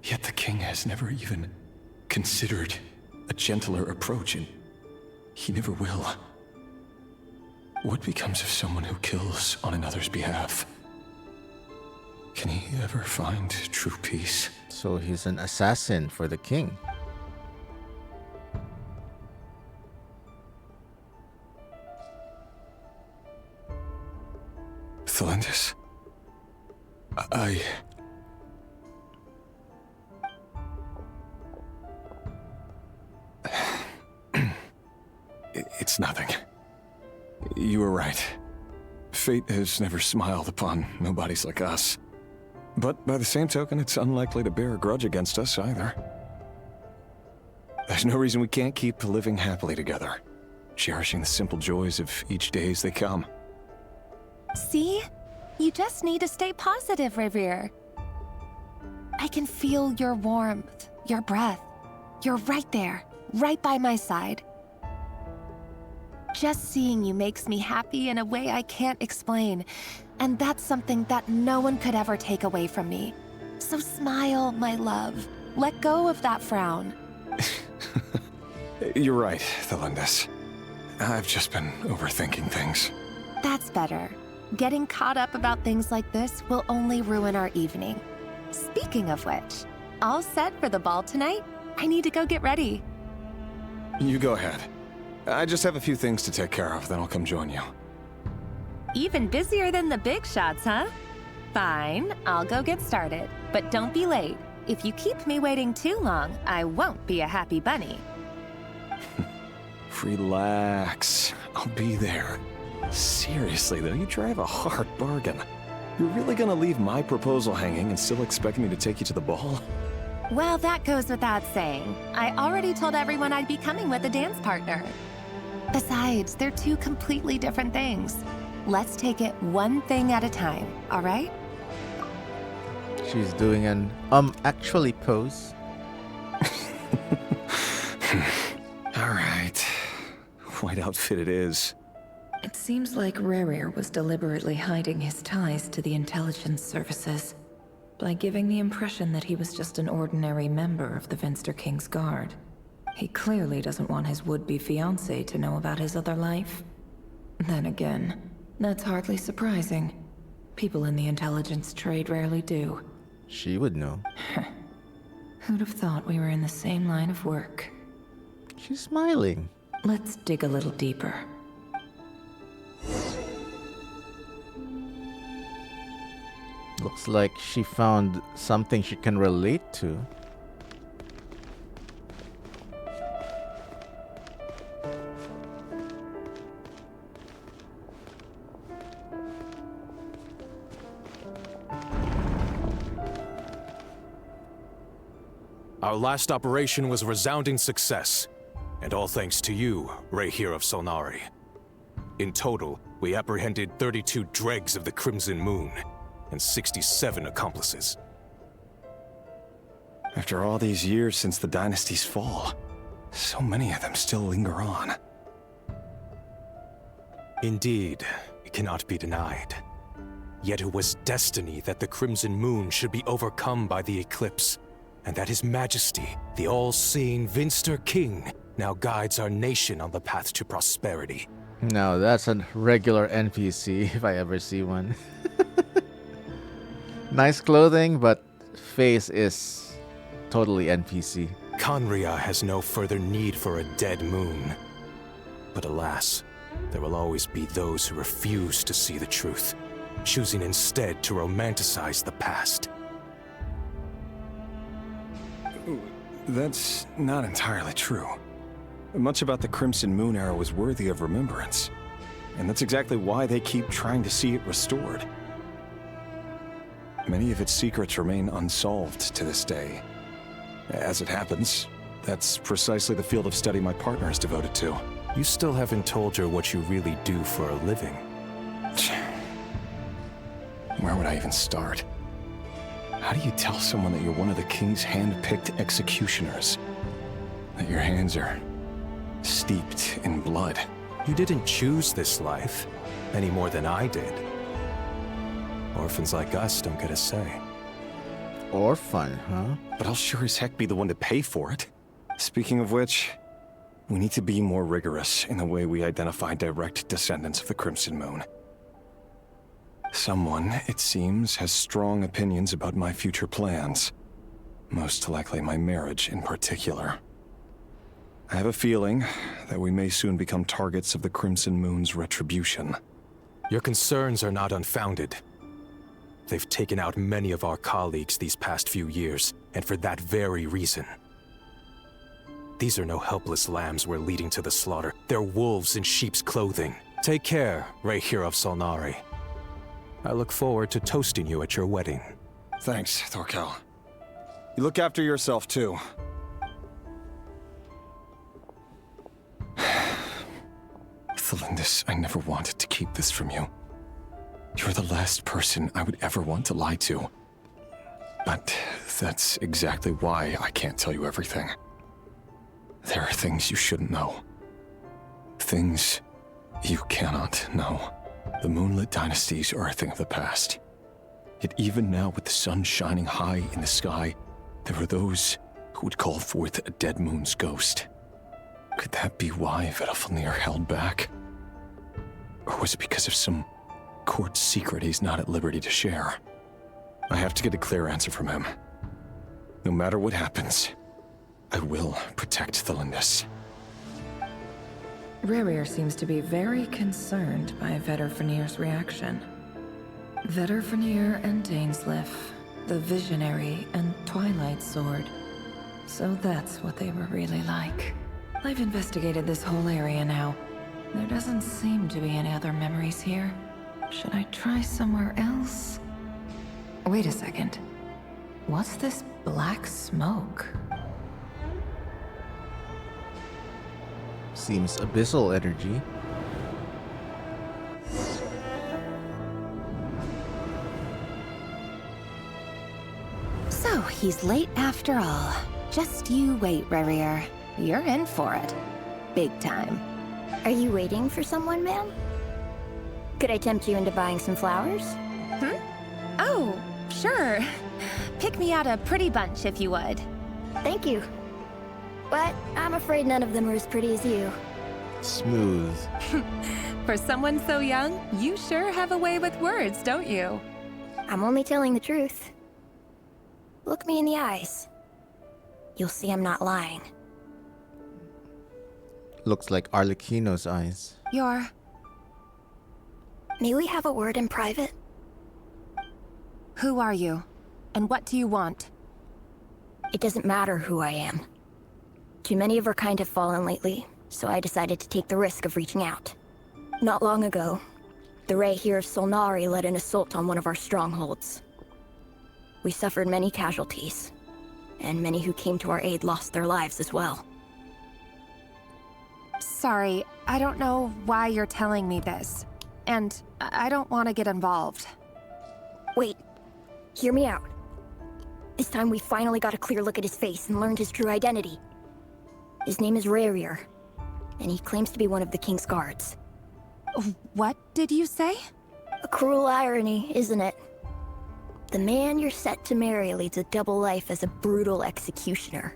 Yet the king has never even considered a gentler approach, and he never will. What becomes of someone who kills on another's behalf? Can he ever find true peace?
So he's an assassin for the king.
Thelindis, It's nothing. You were right. Fate has never smiled upon nobodies like us. But by the same token, it's unlikely to bear a grudge against us either. There's no reason we can't keep living happily together, cherishing the simple joys of each day as they come.
See? You just need to stay positive, Rerir. I can feel your warmth, your breath. You're right there, right by my side. Just seeing you makes me happy in a way I can't explain, and that's something that no one could ever take away from me. So smile, my love. Let go of that frown.
You're right, Thelindis. I've just been overthinking things.
That's better. Getting caught up about things like this will only ruin our evening. Speaking of which, all set for the ball tonight? I need to go get ready.
You go ahead. I just have a few things to take care of, then I'll come join you.
Even busier than the big shots, huh? Fine, I'll go get started. But don't be late. If you keep me waiting too long, I won't be a happy bunny.
Relax. I'll be there. Seriously, though, you drive a hard bargain. You're really gonna leave my proposal hanging and still expect me to take you to the ball?
Well, that goes without saying. I already told everyone I'd be coming with a dance partner. Besides, they're two completely different things. Let's take it one thing at a time, all right?
She's doing an actually pose.
All right. White outfit it is.
It seems like Rerir was deliberately hiding his ties to the intelligence services by giving the impression that he was just an ordinary member of the Venster King's Guard. He clearly doesn't want his would-be fiancée to know about his other life. Then again, that's hardly surprising. People in the intelligence trade rarely do.
She would know.
Who'd have thought we were in the same line of work?
She's smiling.
Let's dig a little deeper.
Looks like she found something she can relate to.
Our last operation was a resounding success, and all thanks to you, Rerir of Solnari. In total, we apprehended 32 dregs of the Crimson Moon, and 67 accomplices.
After all these years since the dynasty's fall, so many of them still linger on.
Indeed, it cannot be denied. Yet it was destiny that the Crimson Moon should be overcome by the eclipse, and that His Majesty, the all-seeing Vinster King, now guides our nation on the path to prosperity.
No, that's a regular NPC if I ever see one. Nice clothing, but face is totally NPC.
Khaenri'ah has no further need for a dead moon. But alas, there will always be those who refuse to see the truth, choosing instead to romanticize the past.
That's not entirely true. Much about the Crimson Moon era was worthy of remembrance, and that's exactly why they keep trying to see it restored. Many of its secrets remain unsolved to this day. As it happens, that's precisely the field of study my partner is devoted to.
You still haven't told her what you really do for a living.
Where would I even start? How do you tell someone that you're one of the king's hand-picked executioners? That your hands are steeped in blood?
You didn't choose this life, any more than I did. Orphans like us don't get a say.
Orphan, huh?
But I'll sure as heck be the one to pay for it. Speaking of which, we need to be more rigorous in the way we identify direct descendants of the Crimson Moon. Someone, it seems, has strong opinions about my future plans. Most likely my marriage in particular. I have a feeling that we may soon become targets of the Crimson Moon's retribution.
Your concerns are not unfounded. They've taken out many of our colleagues these past few years, and for that very reason. These are no helpless lambs we're leading to the slaughter. They're wolves in sheep's clothing. Take care, Rerir of Solnari. I look forward to toasting you at your wedding.
Thanks, Thorkel. You look after yourself, too. Thelindis, I never wanted to keep this from you. You're the last person I would ever want to lie to. But that's exactly why I can't tell you everything. There are things you shouldn't know. Things you cannot know. The moonlit dynasties are a thing of the past. Yet even now, with the sun shining high in the sky, there are those who would call forth a dead moon's ghost. Could that be why Vedalfnir held back? Or was it because of some court secret he's not at liberty to share? I have to get a clear answer from him. No matter what happens, I will protect Thelindis.
Rerir seems to be very concerned by Vedalfnir's reaction. Vedalfnir and Dainsleif, the Visionary and Twilight Sword. So that's what they were really like. I've investigated this whole area now. There doesn't seem to be any other memories here. Should I try somewhere else? Wait a second. What's this black smoke?
Seems abyssal energy.
So, he's late after all. Just you wait, Rerir. You're in for it. Big time.
Are you waiting for someone, ma'am? Could I tempt you into buying some flowers?
Oh, sure. Pick me out a pretty bunch if you would.
Thank you. But I'm afraid none of them are as pretty as you.
Smooth.
For someone so young, you sure have a way with words, don't you?
I'm only telling the truth. Look me in the eyes. You'll see I'm not lying.
Looks like Arlecchino's eyes.
May we have a word in private?
Who are you? And what do you want?
It doesn't matter who I am. Too many of our kind have fallen lately, so I decided to take the risk of reaching out. Not long ago, the Rerir of Solnari led an assault on one of our strongholds. We suffered many casualties, and many who came to our aid lost their lives as well.
Sorry, I don't know why you're telling me this. And I don't want to get involved.
Wait. Hear me out. This time we finally got a clear look at his face and learned his true identity. His name is Rerir, and he claims to be one of the King's guards.
What did you say?
A cruel irony, isn't it? The man you're set to marry leads a double life as a brutal executioner.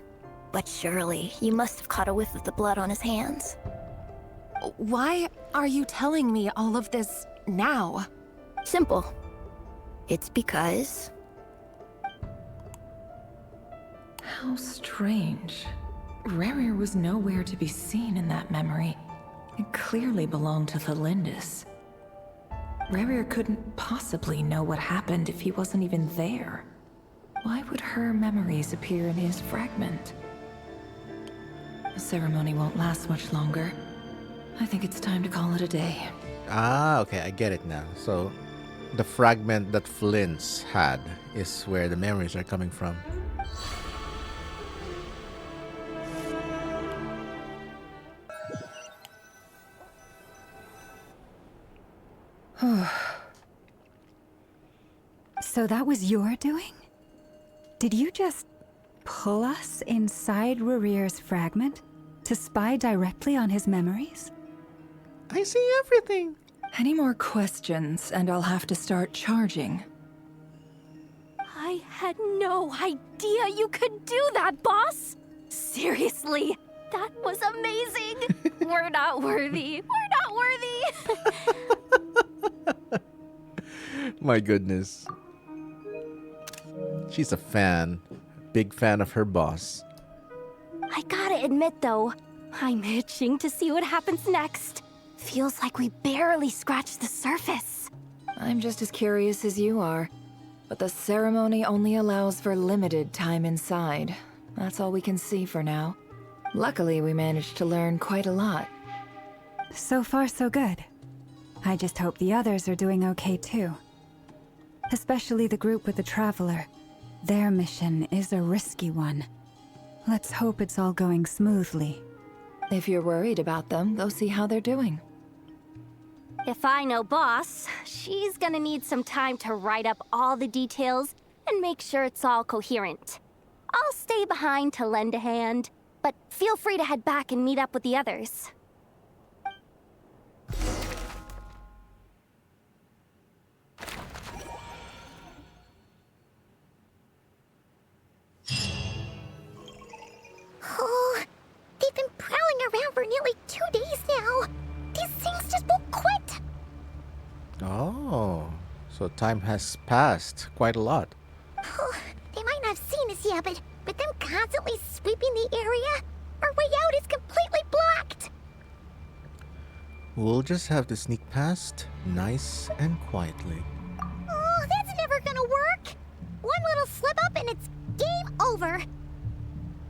But surely, you must have caught a whiff of the blood on his hands.
Why are you telling me all of this now?
Simple. It's because...
How strange. Rerir was nowhere to be seen in that memory. It clearly belonged to Thelindis. Rerir couldn't possibly know what happened if he wasn't even there. Why would her memories appear in his fragment? The ceremony won't last much longer. I think it's time to call it a day.
Ah, okay, I get it now. So, the fragment that Flint's had is where the memories are coming from.
So that was your doing? Did you just pull us inside Rerir's fragment to spy directly on his memories?
I see everything.
Any more questions, and I'll have to start charging.
I had no idea you could do that, boss! Seriously, that was amazing! We're not worthy. We're not worthy!
My goodness. She's a fan. Big fan of her boss.
I gotta admit, though, I'm itching to see what happens next. Feels like we barely scratched the surface.
I'm just as curious as you are. But the ceremony only allows for limited time inside. That's all we can see for now. Luckily, we managed to learn quite a lot.
So far, so good. I just hope the others are doing okay too. Especially the group with the Traveler. Their mission is a risky one. Let's hope it's all going smoothly.
If you're worried about them, go see how they're doing.
If I know Boss, she's gonna need some time to write up all the details and make sure it's all coherent. I'll stay behind to lend a hand, but feel free to head back and meet up with the others.
Oh, they've been prowling around for nearly 2 days now. These things just won't quit.
Oh, so time has passed quite a lot.
Oh, they might not have seen us yet, but them constantly sweeping the area, our way out is completely blocked.
We'll just have to sneak past, nice and quietly.
Oh, that's never gonna work. One little slip up and it's game over.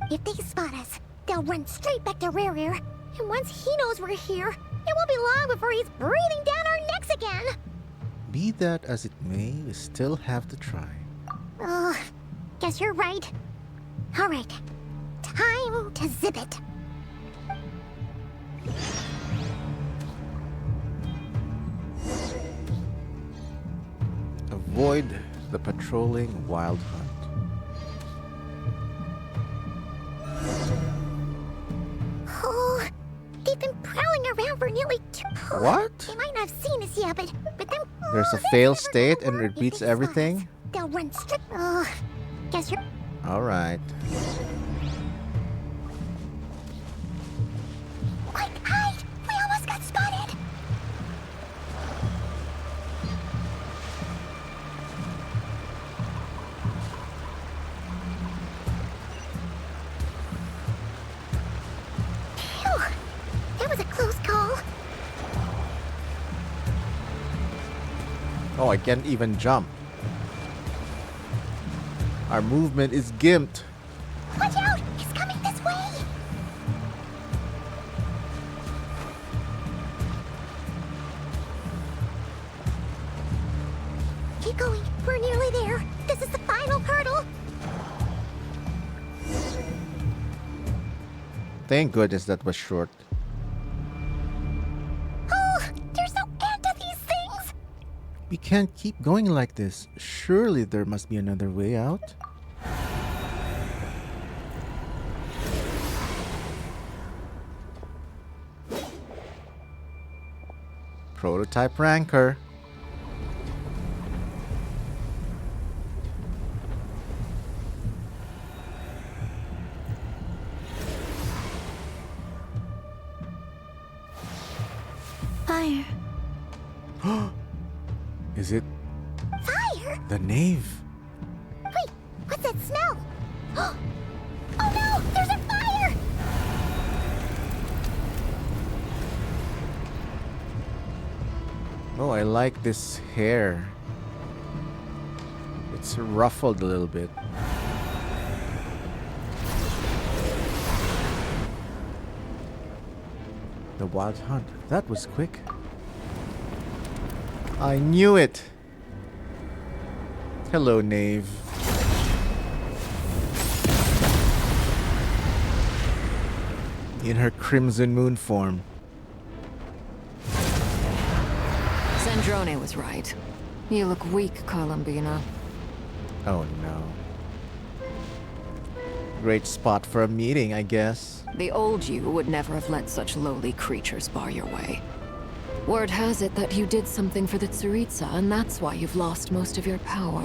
If they spot us, they'll run straight back to Rerir. And once he knows we're here, it won't be long before he's breathing down our necks again.
Be that as it may, we still have to try.
Oh, guess you're right. All right, time to zip it.
Avoid the patrolling wild hunt.
Oh, they've been prowling around for nearly 2...
What?
They might not have seen us yet, but then...
There's a fail state and it repeats everything?
They'll run straight... Oh, guess you're...
Alright.
Quick, hide! We almost got spotted! Phew! That was a close call.
Oh, I can't even jump. Our movement is gimped.
Watch out! He's coming this way! Keep going. We're nearly there. This is the final hurdle.
Thank goodness that was short.
Oh, there's no end to these things.
We can't keep going like this. Surely there must be another way out. Prototype Rancor.
Fire.
Is it
Fire?
the Knave?
Wait, what's that smell? Oh no, there's a fire!
Oh, I like this hair. It's ruffled a little bit. The Wild Hunt. That was quick. I knew it. Hello, Knave. In her Crimson Moon form.
Sandrone was right. You look weak, Columbina.
Oh no. Great spot for a meeting, I guess.
The old you would never have let such lowly creatures bar your way. Word has it that you did something for the Tsaritsa, and that's why you've lost most of your power.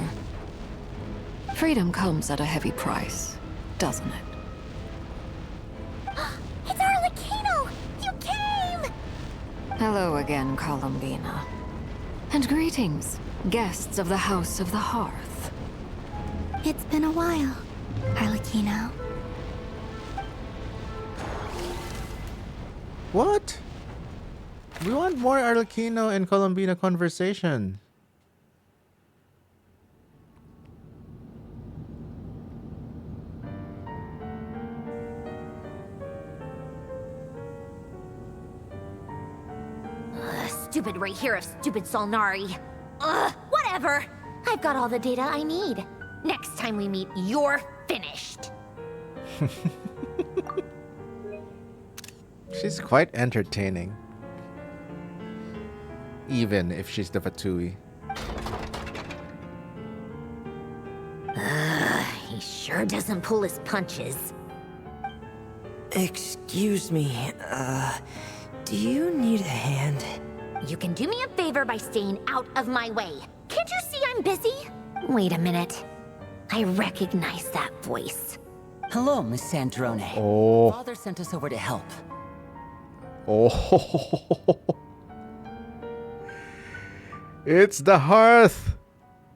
Freedom comes at a heavy price, doesn't it?
It's Arlecchino! You came!
Hello again, Columbina. And greetings, guests of the House of the Hearth.
It's been a while, Arlecchino.
What? We want more Arlecchino and Columbina conversation.
Stupid Rerir of stupid Solnari. Ugh, whatever. I've got all the data I need. Next time we meet, you're finished.
She's quite entertaining. Even if she's the Fatui.
He sure doesn't pull his punches.
Excuse me, do you need a hand?
You can do me a favor by staying out of my way. Can't you see I'm busy? Wait a minute. I recognize that voice.
Hello, Miss Sandrone.
Oh.
Father sent us over to help.
Oh. It's the Hearth.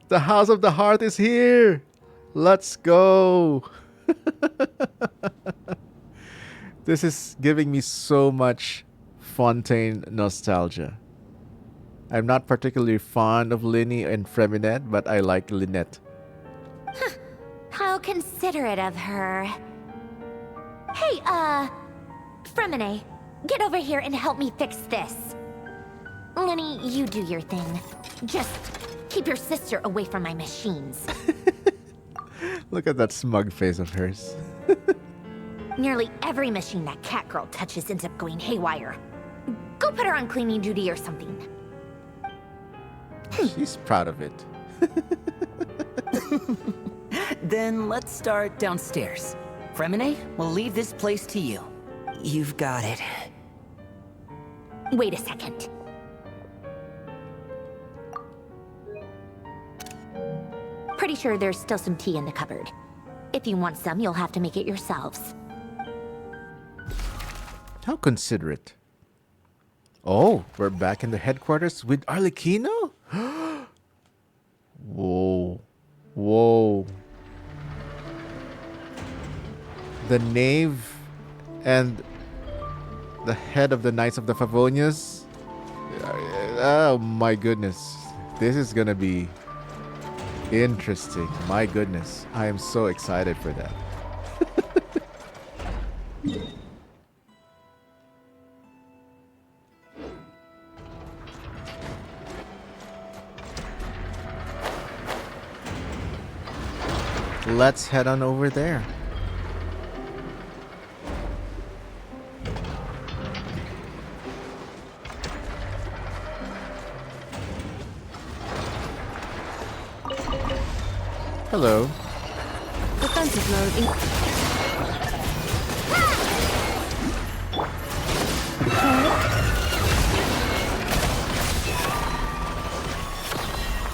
The House of the Hearth is here. Let's go. This is giving me so much Fontaine nostalgia. I'm not particularly fond of Linny and Freminette, but I like Lynette.
How considerate of her. Hey, Fremine, get over here and help me fix this. Lenny, you do your thing. Just keep your sister away from my machines.
Look at that smug face of hers.
Nearly every machine that cat girl touches ends up going haywire. Go put her on cleaning duty or something.
She's proud of it.
Then let's start downstairs. Fremine, we'll leave this place to you.
You've got it.
Wait a second. Pretty sure there's still some tea in the cupboard. If you want some, you'll have to make it yourselves.
How considerate. Oh, we're back in the headquarters with Arlecchino? Whoa. Whoa. The Knave and the head of the Knights of the Favonias. Oh my goodness. This is gonna be interesting. My goodness. I am so excited for that. Let's head on over there. Hello.
Defensive mode.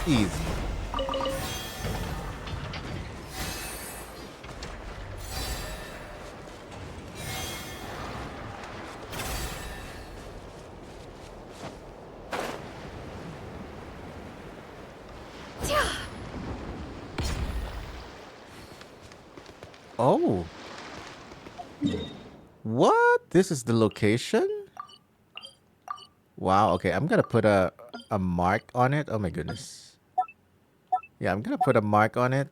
Easy. Oh. What? This is the location? Wow, okay, I'm gonna put a mark on it. Oh my goodness. Yeah, I'm gonna put a mark on it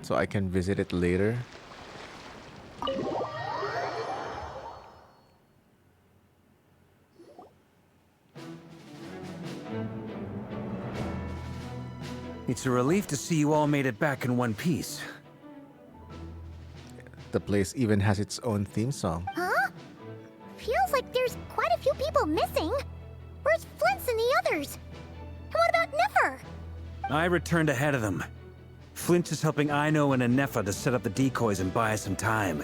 so I can visit it later.
It's a relief to see you all made it back in one piece.
The place even has its own theme song.
Huh? Feels like there's quite a few people missing. Where's Flint's and the others? And what about Nefer?
I returned ahead of them. Flint is helping Aino and Anefa to set up the decoys and buy us some time.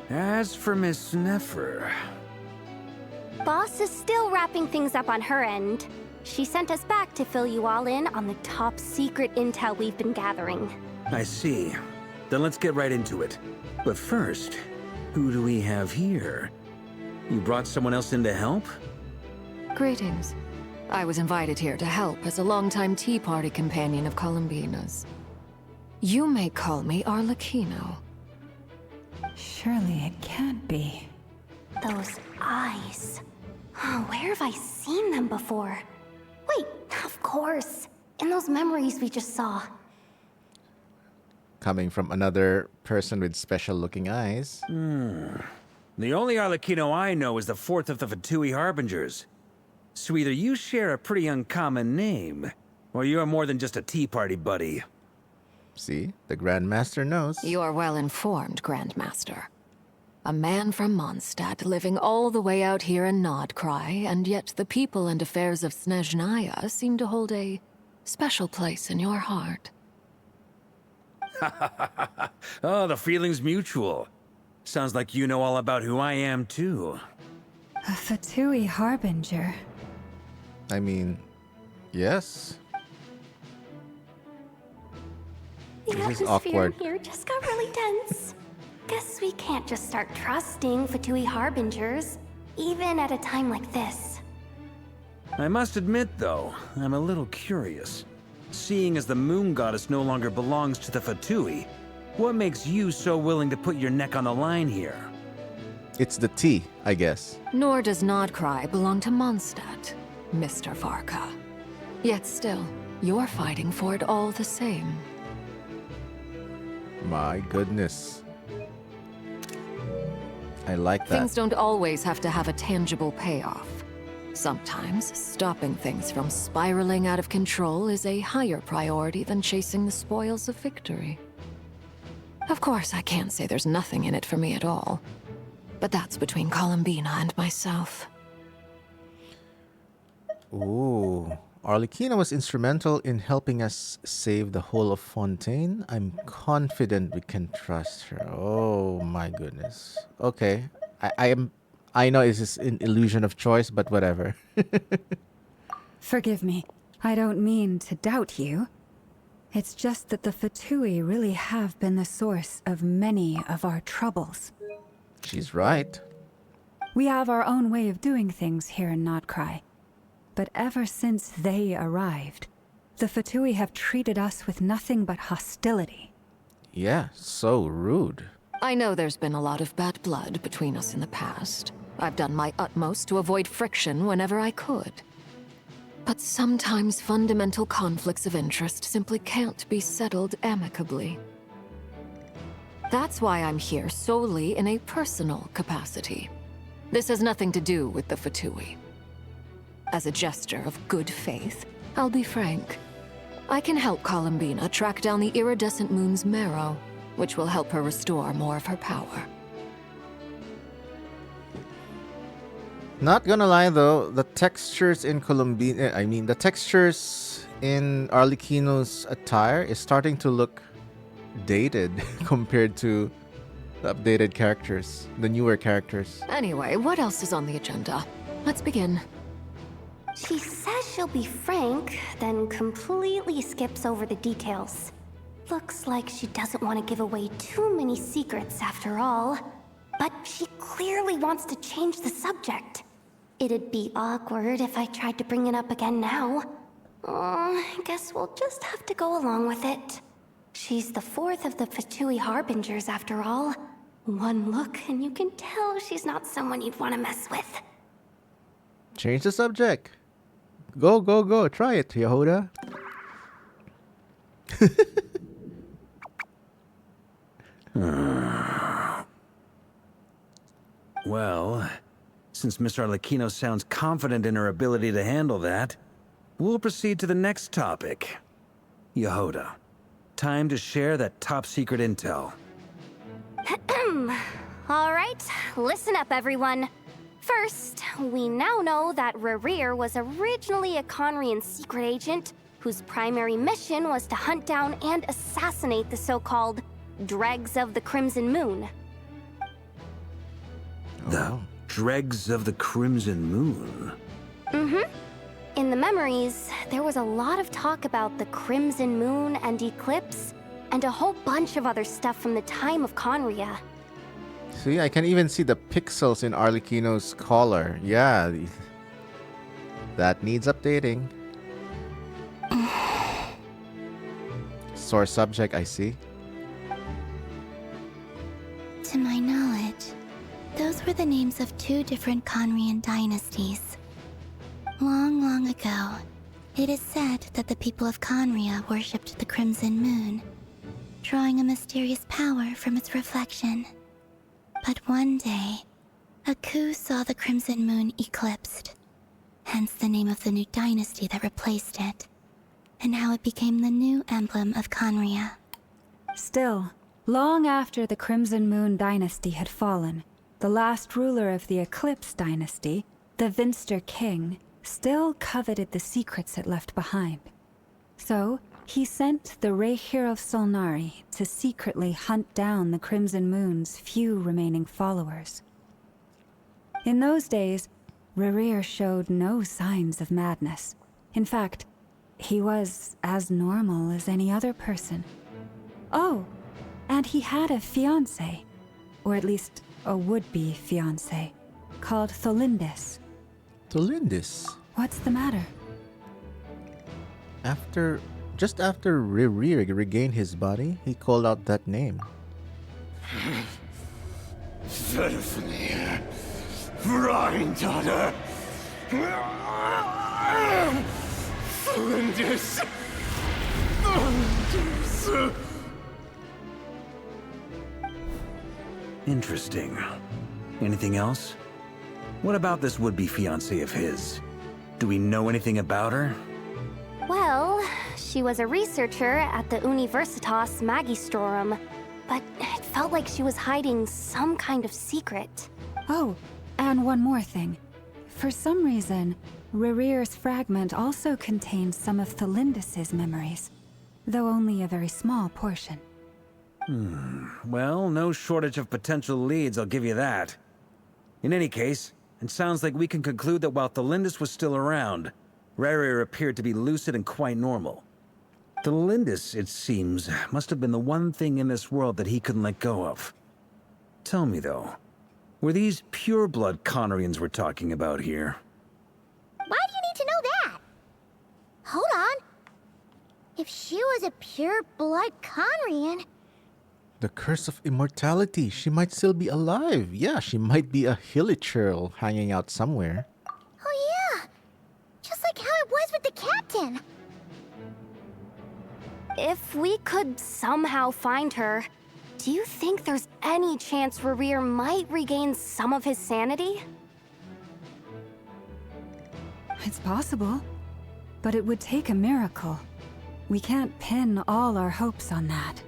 As for Miss Nefer...
Boss is still wrapping things up on her end. She sent us back to fill you all in on the top secret intel we've been gathering.
I see. Then let's get right into it. But first, who do we have here? You brought someone else in to help?
Greetings. I was invited here to help as a longtime Tea Party companion of Columbina's. You may call me Arlecchino.
Surely it can't be.
Those eyes. Oh, where have I seen them before? Wait, of course. In those memories we just saw.
Coming from another person with special looking eyes.
The only Arlecchino I know is the fourth of the Fatui Harbingers. So either you share a pretty uncommon name, or you're more than just a Tea Party buddy.
See, the Grandmaster knows.
You are well informed, Grandmaster. A man from Mondstadt living all the way out here in Nod-Krai, and yet the people and affairs of Snezhnaya seem to hold a special place in your heart.
Oh, the feeling's mutual. Sounds like you know all about who I am, too.
A Fatui Harbinger.
I mean, yes.
The
This is
atmosphere
awkward.
in here just got really tense. Guess we can't just start trusting Fatui Harbingers, even at a time like this.
I must admit, though, I'm a little curious. Seeing as the moon goddess no longer belongs to the Fatui, what makes you so willing to put your neck on the line here?
It's the tea, I guess.
Nor does Nod-Krai belong to Mondstadt, Mr. Varka. Yet still, you're fighting for it all the same.
My goodness. I like that.
Things don't always have to have a tangible payoff. Sometimes, stopping things from spiraling out of control is a higher priority than chasing the spoils of victory. Of course, I can't say there's nothing in it for me at all. But that's between Columbina and myself.
Ooh. Arlecchino was instrumental in helping us save the whole of Fontaine. I'm confident we can trust her. Oh my goodness. Okay. I know this is an illusion of choice, but whatever.
Forgive me. I don't mean to doubt you. It's just that the Fatui really have been the source of many of our troubles.
She's right.
We have our own way of doing things here in Nod-Krai. But ever since they arrived, the Fatui have treated us with nothing but hostility.
Yeah, so rude.
I know there's been a lot of bad blood between us in the past. I've done my utmost to avoid friction whenever I could. But sometimes fundamental conflicts of interest simply can't be settled amicably. That's why I'm here solely in a personal capacity. This has nothing to do with the Fatui. As a gesture of good faith, I'll be frank. I can help Columbina track down the iridescent moon's marrow, which will help her restore more of her power.
Not gonna lie though, the textures in the textures in Arlecchino's attire is starting to look dated compared to the updated characters, the newer characters.
Anyway, what else is on the agenda? Let's begin.
She says she'll be frank, then completely skips over the details. Looks like she doesn't want to give away too many secrets after all. But she clearly wants to change the subject. It'd be awkward if I tried to bring it up again now. I guess we'll just have to go along with it. She's the fourth of the Fatui Harbingers after all. One look and you can tell she's not someone you'd want to mess with.
Change the subject. Go, go, go. Try it, Yehuda.
Well, since Miss Arlecchino sounds confident in her ability to handle that, we'll proceed to the next topic. Yehuda, time to share that top-secret intel.
All right, listen up, everyone. First, we now know that Rerir was originally a Conrian secret agent whose primary mission was to hunt down and assassinate the so-called Dregs of the Crimson Moon.
The Dregs of the Crimson Moon?
Mm-hmm. In the memories, there was a lot of talk about the Crimson Moon and Eclipse, and a whole bunch of other stuff from the time of Conria.
See, I can even see the pixels in Arlecchino's collar. Yeah, that needs updating. Source subject, I see.
To my knowledge, those were the names of two different Conrian dynasties. Long, long ago, it is said that the people of Conria worshipped the Crimson Moon, drawing a mysterious power from its reflection. But one day, a coup saw the Crimson Moon eclipsed, hence the name of the new dynasty that replaced it, and how it became the new emblem of Conria.
Still, long after the Crimson Moon dynasty had fallen, the last ruler of the Eclipse dynasty, the Vinster King, still coveted the secrets it left behind. So, he sent the Rerir of Solnari to secretly hunt down the Crimson Moon's few remaining followers. In those days, Rerir showed no signs of madness. In fact, he was as normal as any other person. Oh, and he had a fiancé, or at least a would-be fiancé, called Tholindis.
Tholindis?
What's the matter?
Just after Rerir regained his body, he called out that name.
Verfnir, Rhindaughter, Tholindis.
Interesting. Anything else? What about this would-be fiancé of his? Do we know anything about her?
Well, she was a researcher at the Universitas Magistrorum, but it felt like she was hiding some kind of secret.
Oh, and one more thing. For some reason, Rerir's fragment also contains some of Tholindis' memories, though only a very small portion.
Well, no shortage of potential leads, I'll give you that. In any case, it sounds like we can conclude that while Tholindis was still around, Rerir appeared to be lucid and quite normal. Tholindis, it seems, must have been the one thing in this world that he couldn't let go of. Tell me, though, were these pure-blood Conrians we're talking about here?
Why do you need to know that? Hold on. If she was a pure-blood Conrian...
The curse of immortality. She might still be alive. Yeah, she might be a hilly churl hanging out somewhere.
Oh yeah! Just like how it was with the captain.
If we could somehow find her, do you think there's any chance Rerir might regain some of his sanity?
It's possible, but it would take a miracle. We can't pin all our hopes on that.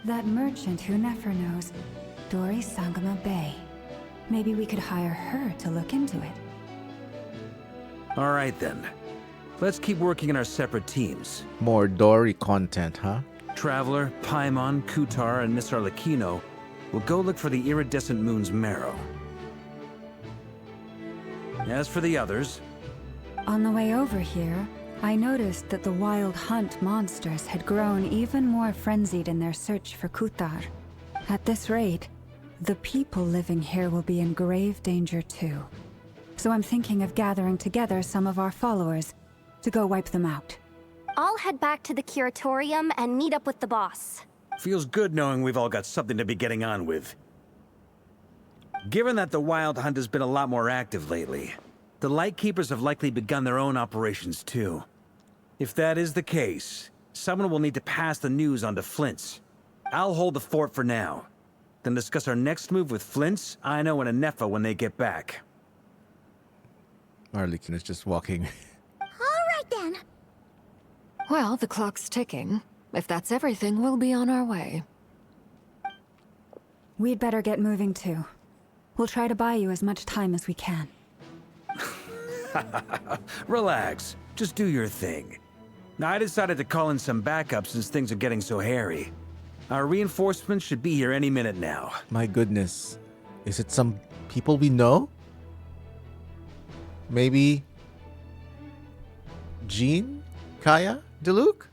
That merchant who never knows, Dori Sangama Bay. Maybe we could hire her to look into it.
All right, then. Let's keep working in our separate teams.
More Dory content, huh?
Traveler, Paimon, Kutar, and Miss Arlecchino will go look for the iridescent moon's marrow. As for the others...
On the way over here, I noticed that the Wild Hunt monsters had grown even more frenzied in their search for Kutar. At this rate, the people living here will be in grave danger too. So I'm thinking of gathering together some of our followers to go wipe them out.
I'll head back to the curatorium and meet up with the boss.
Feels good knowing we've all got something to be getting on with. Given that the Wild Hunt has been a lot more active lately, the Lightkeepers have likely begun their own operations too. If that is the case, someone will need to pass the news on to Flint's. I'll hold the fort for now, then discuss our next move with Flint's, Aino, and Anefa when they get back.
Arlequin is just walking.
Alright then.
Well, the clock's ticking. If that's everything, we'll be on our way.
We'd better get moving too. We'll try to buy you as much time as we can.
Relax. Just do your thing. Now, I decided to call in some backup since things are getting so hairy. Our reinforcements should be here any minute now.
My goodness. Is it some people we know? Maybe... Jean? Kaya? Diluc?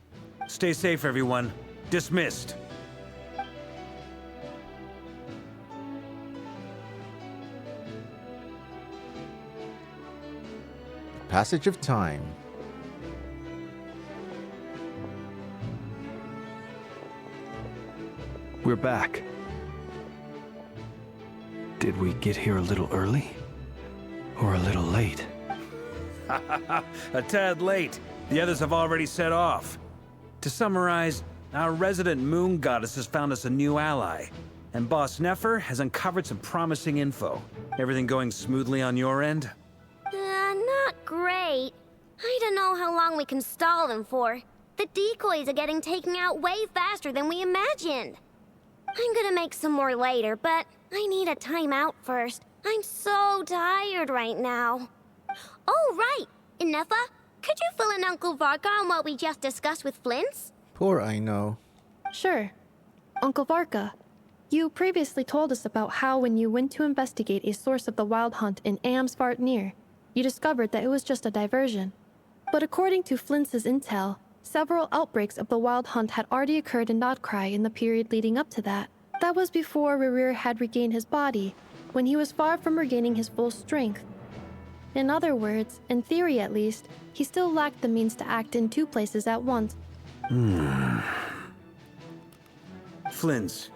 Stay safe, everyone. Dismissed.
Passage of time.
We're back. Did we get here a little early? Or a little late?
A tad late. The others have already set off. To summarize, our resident moon goddess has found us a new ally, and Boss Nefer has uncovered some promising info. Everything going smoothly on your end?
Not great. I don't know how long we can stall them for. The decoys are getting taken out way faster than we imagined. I'm gonna make some more later, but I need a timeout first. I'm so tired right now. Oh, right! Anefa, could you fill in Uncle Varka on what we just discussed with Flint's?
Poor Aino.
Sure. Uncle Varka, you previously told us about how when you went to investigate a source of the Wild Hunt in Amsvartnir, you discovered that it was just a diversion. But according to Flint's intel, several outbreaks of the Wild Hunt had already occurred in Nod-Krai in the period leading up to that. That was before Rerir had regained his body, when he was far from regaining his full strength. In other words, in theory at least, he still lacked the means to act in two places at once.
Flint's,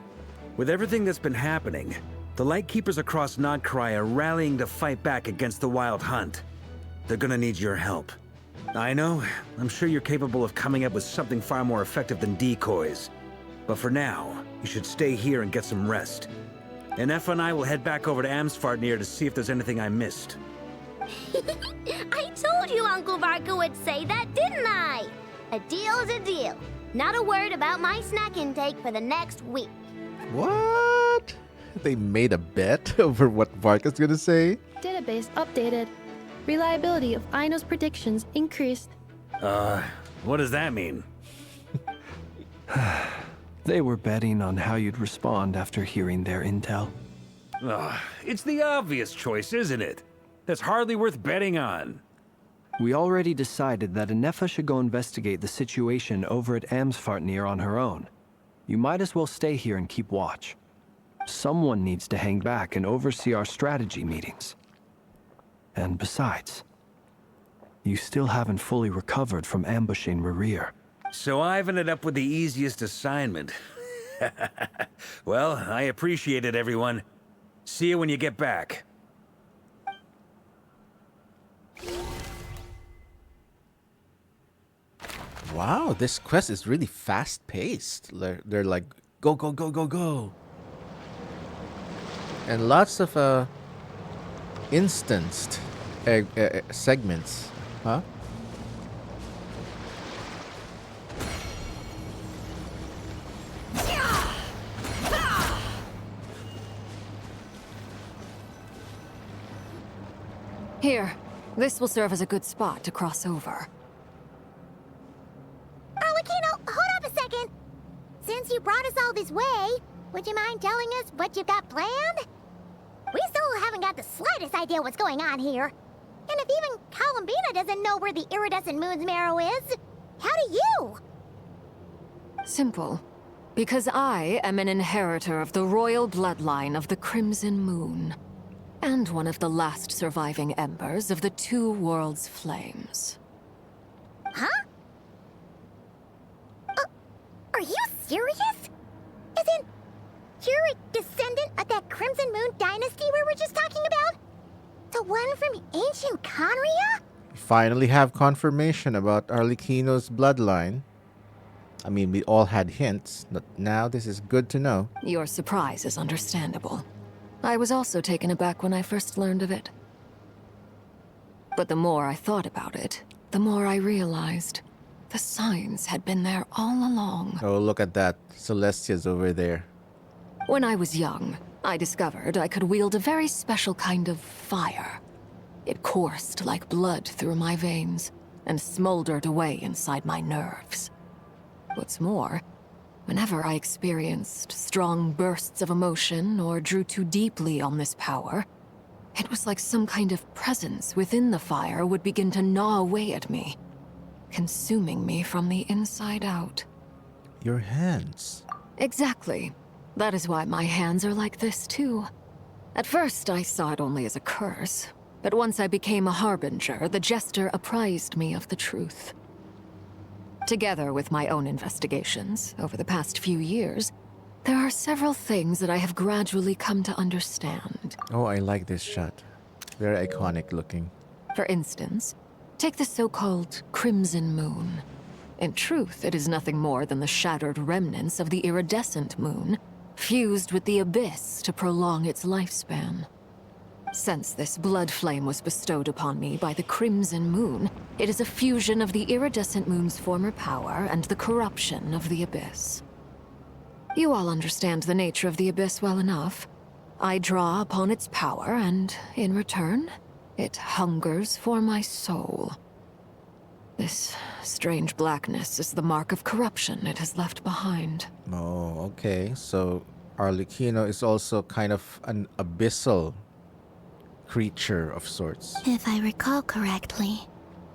with everything that's been happening, the Lightkeepers across Nod-Krai are rallying to fight back against the Wild Hunt. They're gonna need your help. I know, I'm sure you're capable of coming up with something far more effective than decoys. But for now, you should stay here and get some rest. Anefa and I will head back over to Amsvartnir to see if there's anything I missed.
I told you Uncle Varka would say that, didn't I? A deal's a deal. Not a word about my snack intake for the next week.
What? They made a bet over what Varka's gonna say?
Database updated. Reliability of Aino's predictions increased.
What does that mean?
They were betting on how you'd respond after hearing their intel.
It's the obvious choice, isn't it? That's hardly worth betting on.
We already decided that Anefa should go investigate the situation over at Amsvartnir on her own. You might as well stay here and keep watch. Someone needs to hang back and oversee our strategy meetings. And besides, you still haven't fully recovered from ambushing Rerir.
So I've ended up with the easiest assignment. Well, I appreciate it, everyone. See you when you get back.
Wow, this quest is really fast-paced. They're like, go, go, go, go, go. And lots of instanced segments. Huh?
Here, this will serve as a good spot to cross over.
Arlecchino, hold up a second. since you brought us all this way, would you mind telling us what you've got planned? We still haven't got the slightest idea what's going on here. And if even Columbina doesn't know where the iridescent moon's marrow is, how do you?
Simple. Because I am an inheritor of the royal bloodline of the Crimson Moon, and one of the last surviving embers of the Two Worlds' flames.
Huh? Are you serious? As in, you're a descendant of that Crimson Moon dynasty we were just talking about? The one from ancient Conria?
Finally have confirmation about Arlecchino's bloodline. I mean, we all had hints, but now this is good to know.
Your surprise is understandable. I was also taken aback when I first learned of it. But the more I thought about it, the more I realized the signs had been there all along.
Oh, look at that. Celestia's over there.
When I was young, I discovered I could wield a very special kind of fire. It coursed like blood through my veins and smoldered away inside my nerves. What's more, whenever I experienced strong bursts of emotion or drew too deeply on this power, it was like some kind of presence within the fire would begin to gnaw away at me, consuming me from the inside out.
Your hands.
Exactly. That is why my hands are like this too. At first, I saw it only as a curse, but once I became a harbinger, the jester apprised me of the truth. Together with my own investigations, over the past few years, there are several things that I have gradually come to understand.
Oh, I like this shot. Very iconic looking.
For instance, take the so-called Crimson Moon. In truth, it is nothing more than the shattered remnants of the iridescent moon, fused with the abyss to prolong its lifespan. Since this blood flame was bestowed upon me by the Crimson Moon, it is a fusion of the iridescent moon's former power and the corruption of the abyss. You all understand the nature of the abyss well enough. I draw upon its power, and in return, it hungers for my soul. This strange blackness is the mark of corruption it has left behind.
Oh, okay. So Arlecchino is also kind of an abyssal creature of sorts.
If I recall correctly,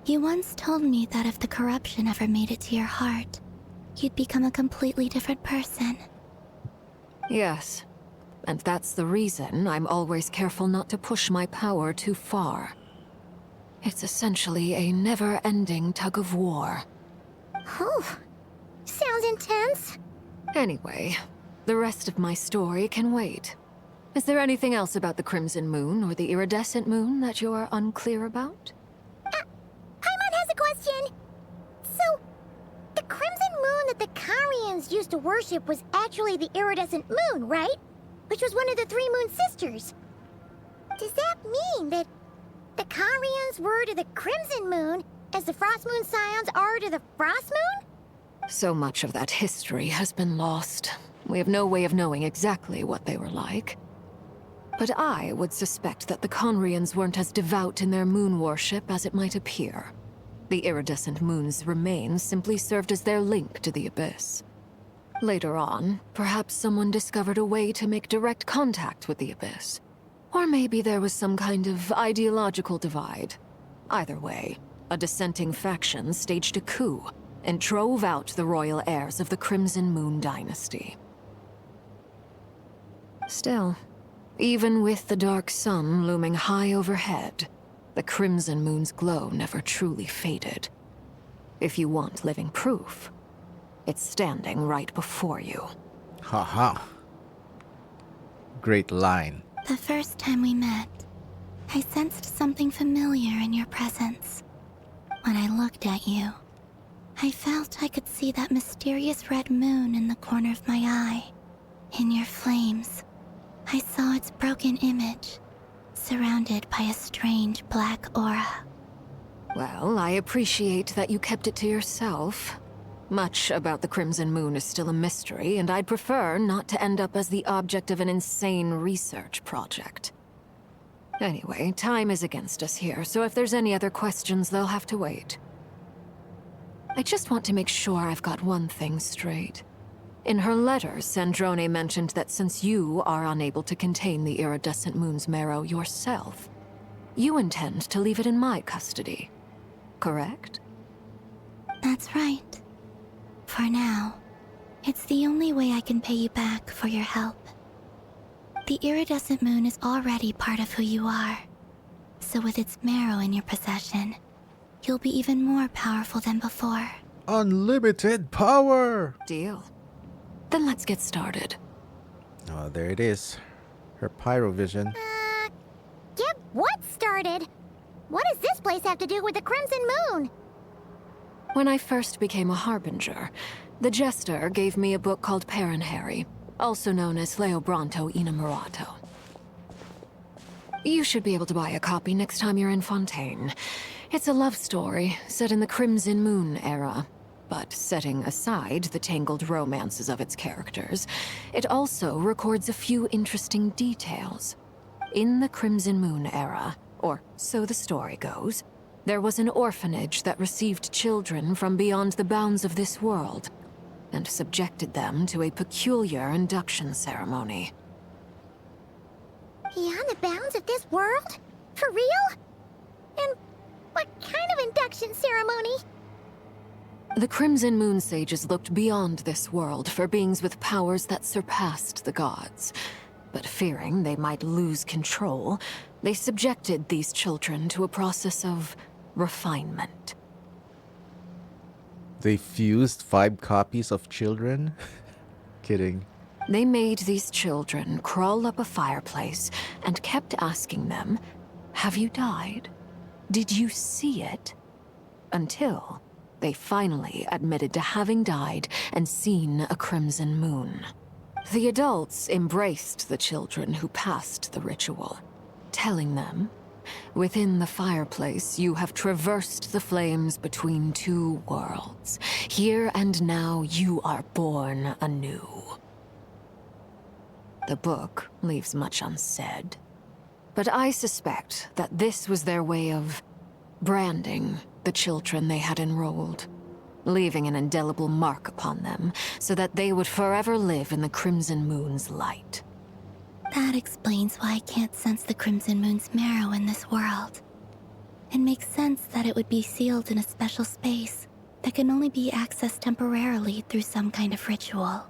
you once told me that if the corruption ever made it to your heart, you'd become a completely different person.
Yes, and that's the reason I'm always careful not to push my power too far. It's essentially a never-ending tug of war.
Whew. Sounds intense.
Anyway, the rest of my story can wait. Is there anything else about the Crimson Moon or the Iridescent Moon that you're unclear about?
Paimon has a question. So, the Crimson Moon that the Carians used to worship was actually the Iridescent Moon, right? Which was one of the three Moon Sisters. Does that mean that the Carians were to the Crimson Moon as the Frost Moon Scions are to the Frost Moon?
So much of that history has been lost. We have no way of knowing exactly what they were like. But I would suspect that the Conrians weren't as devout in their moon worship as it might appear. The iridescent moon's remains simply served as their link to the abyss. Later on, perhaps someone discovered a way to make direct contact with the abyss. Or maybe there was some kind of ideological divide. Either way, a dissenting faction staged a coup and drove out the royal heirs of the Crimson Moon dynasty. Still, even with the dark sun looming high overhead, the Crimson Moon's glow never truly faded. If you want living proof, it's standing right before you.
Haha. Great line.
The first time we met, I sensed something familiar in your presence. When I looked at you, I felt I could see that mysterious red moon in the corner of my eye. In your flames, I saw its broken image, surrounded by a strange black aura.
Well, I appreciate that you kept it to yourself. Much about the Crimson Moon is still a mystery, and I'd prefer not to end up as the object of an insane research project. Anyway, time is against us here, so if there's any other questions, they'll have to wait. I just want to make sure I've got one thing straight. In her letter, Sandrone mentioned that since you are unable to contain the iridescent moon's marrow yourself, you intend to leave it in my custody. Correct?
That's right. For now, it's the only way I can pay you back for your help. The iridescent moon is already part of who you are. So with its marrow in your possession, you'll be even more powerful than before.
Unlimited power!
Deal. Then let's get started.
Oh, there it is. Her pyrovision.
Get what started? What does this place have to do with the Crimson Moon?
When I first became a Harbinger, the Jester gave me a book called Paranhari, also known as Leobranto Innamorato. You should be able to buy a copy next time you're in Fontaine. It's a love story set in the Crimson Moon era, but setting aside the tangled romances of its characters, it also records a few interesting details. In the Crimson Moon era, or so the story goes, there was an orphanage that received children from beyond the bounds of this world, and subjected them to a peculiar induction ceremony.
Beyond the bounds of this world? For real? And what kind of induction ceremony?
The Crimson Moon sages looked beyond this world for beings with powers that surpassed the gods. But fearing they might lose control, they subjected these children to a process of refinement.
They fused 5 copies of children? Kidding.
They made these children crawl up a fireplace and kept asking them, "Have you died? Did you see it?" Until they finally admitted to having died and seen a crimson moon. The adults embraced the children who passed the ritual, telling them, "Within the fireplace, you have traversed the flames between 2 worlds. Here and now, you are born anew." The book leaves much unsaid, but I suspect that this was their way of branding the children they had enrolled, leaving an indelible mark upon them so that they would forever live in the Crimson Moon's light.
That explains why I can't sense the Crimson Moon's marrow in this world. It makes sense that it would be sealed in a special space that can only be accessed temporarily through some kind of ritual.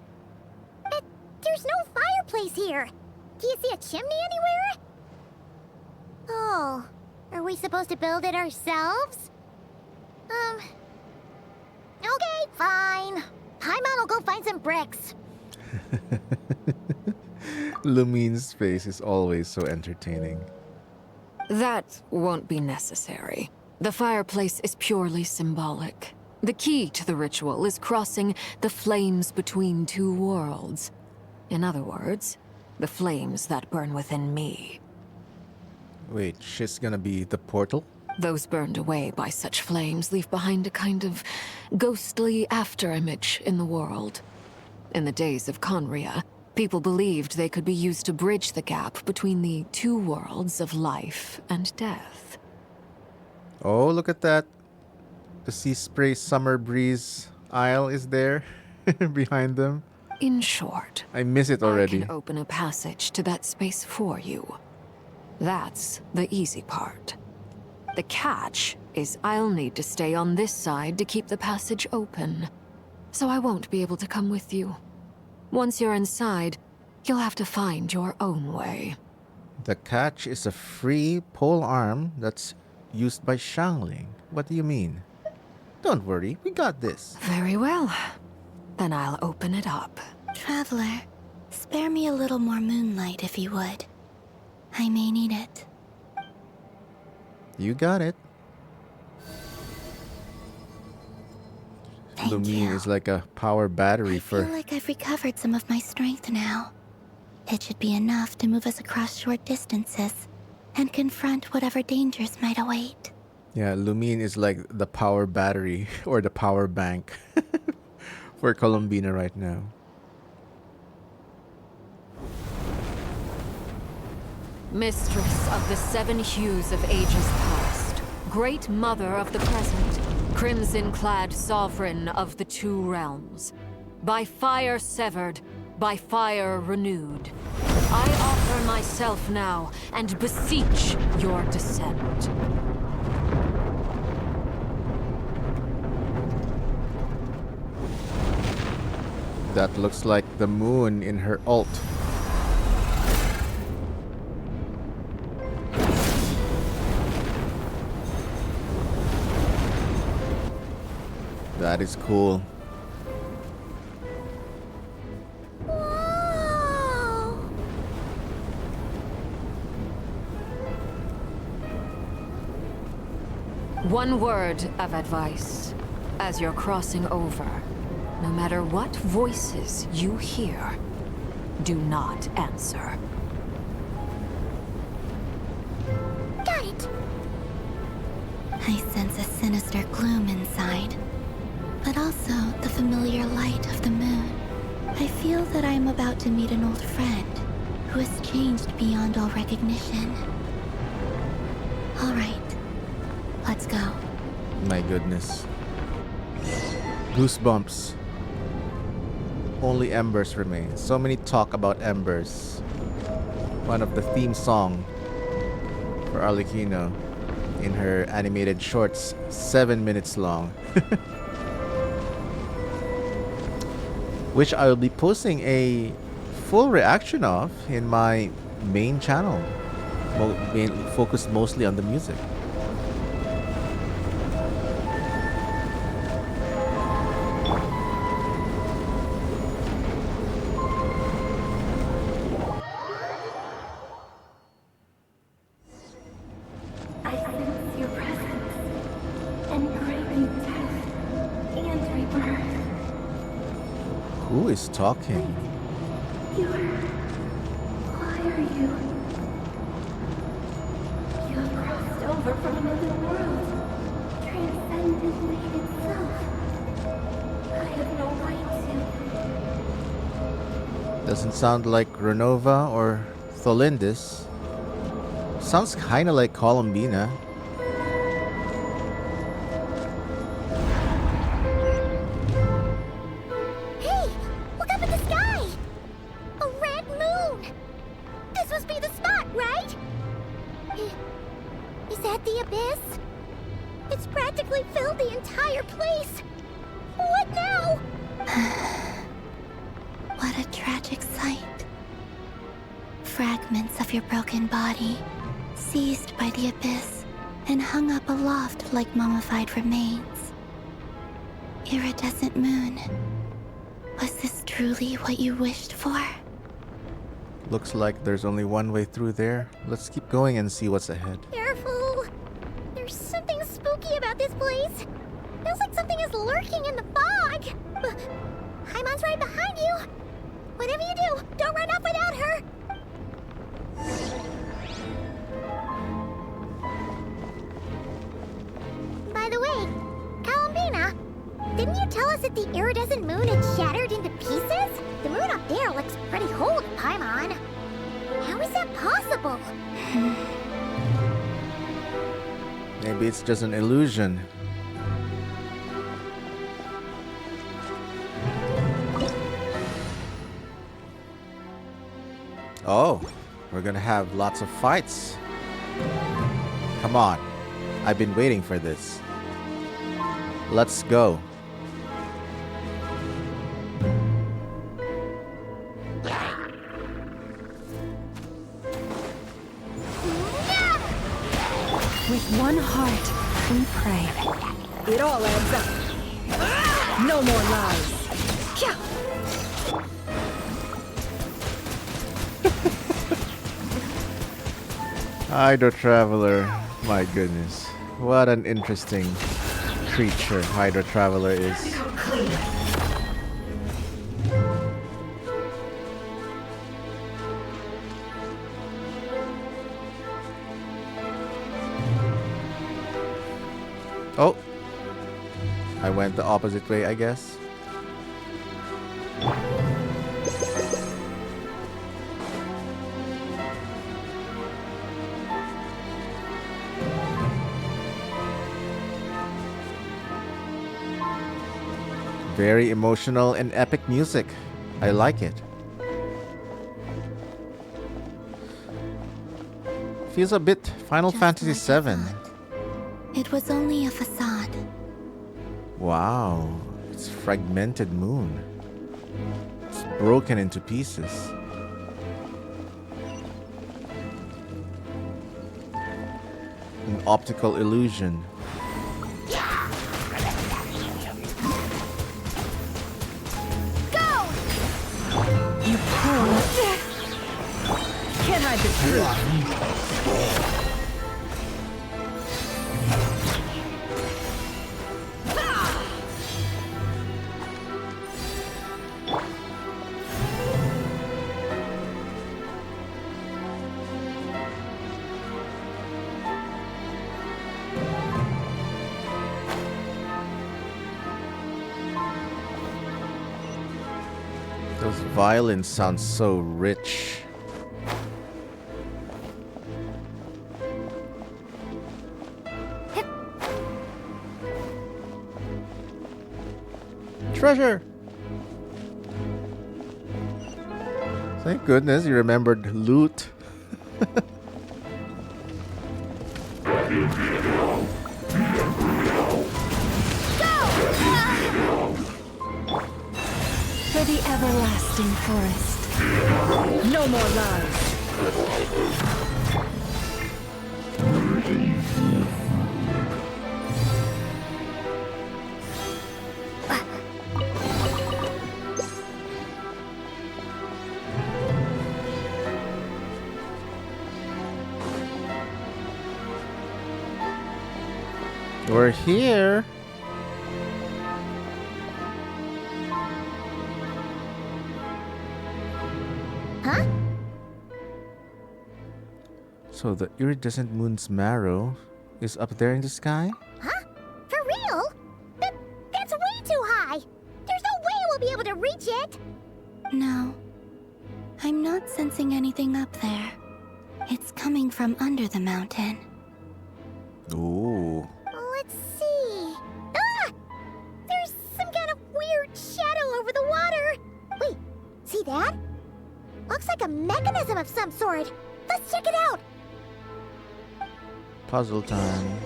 But there's no fireplace here. Do you see a chimney anywhere? Oh, are we supposed to build it ourselves? Okay, fine. Paimon will go find some bricks.
Lumine's face is always so entertaining.
That won't be necessary. The fireplace is purely symbolic. The key to the ritual is crossing the flames between 2 worlds. In other words, the flames that burn within me.
Wait, she's gonna be the portal?
Those burned away by such flames leave behind a kind of ghostly afterimage in the world. In the days of Conria, people believed they could be used to bridge the gap between the 2 worlds of life and death.
Oh, look at that. The Sea Spray Summer Breeze Isle is there behind them.
In short,
I miss it already.
I can open a passage to that space for you. That's the easy part. The catch is I'll need to stay on this side to keep the passage open, so I won't be able to come with you. Once you're inside, you'll have to find your own way.
The catch is a free pole arm that's used by Xiangling. What do you mean? Don't worry, we got this.
Very well. Then I'll open it up.
Traveler, spare me a little more moonlight if you would. I may need it.
You got it.
Thank
Lumine
you.
is like a power battery
I
for...
feel like I've recovered some of my strength now. It should be enough to move us across short distances and confront whatever dangers might await.
Yeah, Lumine is like the power battery or the power bank for Columbina right now.
Mistress of the 7 hues of ages past, great mother of the present, crimson-clad sovereign of the 2 realms. By fire severed, by fire renewed. I offer myself now and beseech your descent.
That looks like the moon in her ult. That is cool.
One word of advice. As you're crossing over, no matter what voices you hear, do not answer.
Got it! I sense a sinister gloom inside, but also the familiar light of the moon. I feel that I am about to meet an old friend who has changed beyond all recognition. All right, let's go.
My goodness. Goosebumps. Only embers remain. So many talk about embers. One of the theme song for Arlecchino in her animated shorts, 7 minutes long. Which I will be posting a full reaction of in my main channel. Focused mostly on the music. Who is talking?
Why are you? You have crossed over from another world, transcended fate itself. I have no right to.
Doesn't sound like Renova or Tholindis. Sounds kinda like Columbina.
Like mummified remains. Iridescent moon. Was this truly what you wished for?
Looks like there's only one way through there. Let's keep going and see what's ahead.
Careful! There's something spooky about this place. Feels like something is lurking in the fog. Paimon's right behind you. Whatever you do, don't run off without her. By the way, Columbina, didn't you tell us that the iridescent moon had shattered into pieces? The moon up there looks pretty whole to Paimon. How is that possible?
Maybe it's just an illusion. Oh, we're gonna have lots of fights. Come on. I've been waiting for this. Let's go.
With one heart, we pray.
It all adds up. No more lies.
Hydro Traveler. My goodness. What an interesting creature Hydro Traveler is. Oh. I went the opposite way, I guess. Very emotional and epic music. I like it. Feels a bit Final Fantasy VII.
It was only a facade.
Wow, it's fragmented moon. It's broken into pieces. An optical illusion.
You poor... Can't hide the truth.
Those violins sound so rich. Treasure! Thank goodness you remembered loot.
For the everlasting forest.
No more lies.
We're here.
Huh?
So the iridescent moon's marrow is up there in the sky?
Huh? For real? That's way too high! There's no way we'll be able to reach it!
No. I'm not sensing anything up there. It's coming from under the mountain.
Ooh.
Let's see. Ah! There's some kind of weird shadow over the water. Wait, see that? Looks like a mechanism of some sort. Let's check it out.
Puzzle time.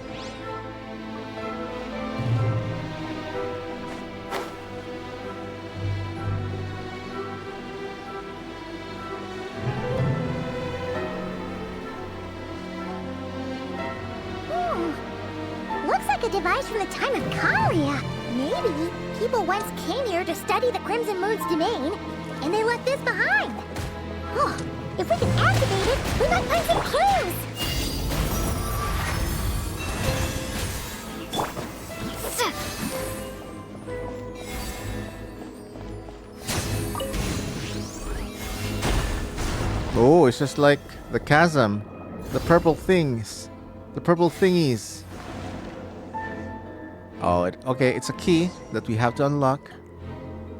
Looks like a device from the time of Karia. Maybe people once came here to study the Crimson Moon's domain, and they left this behind. Oh, if we can activate it, we might find some clues.
Oh, it's just like the chasm. The purple things. The purple thingies. Oh, okay, it's a key that we have to unlock.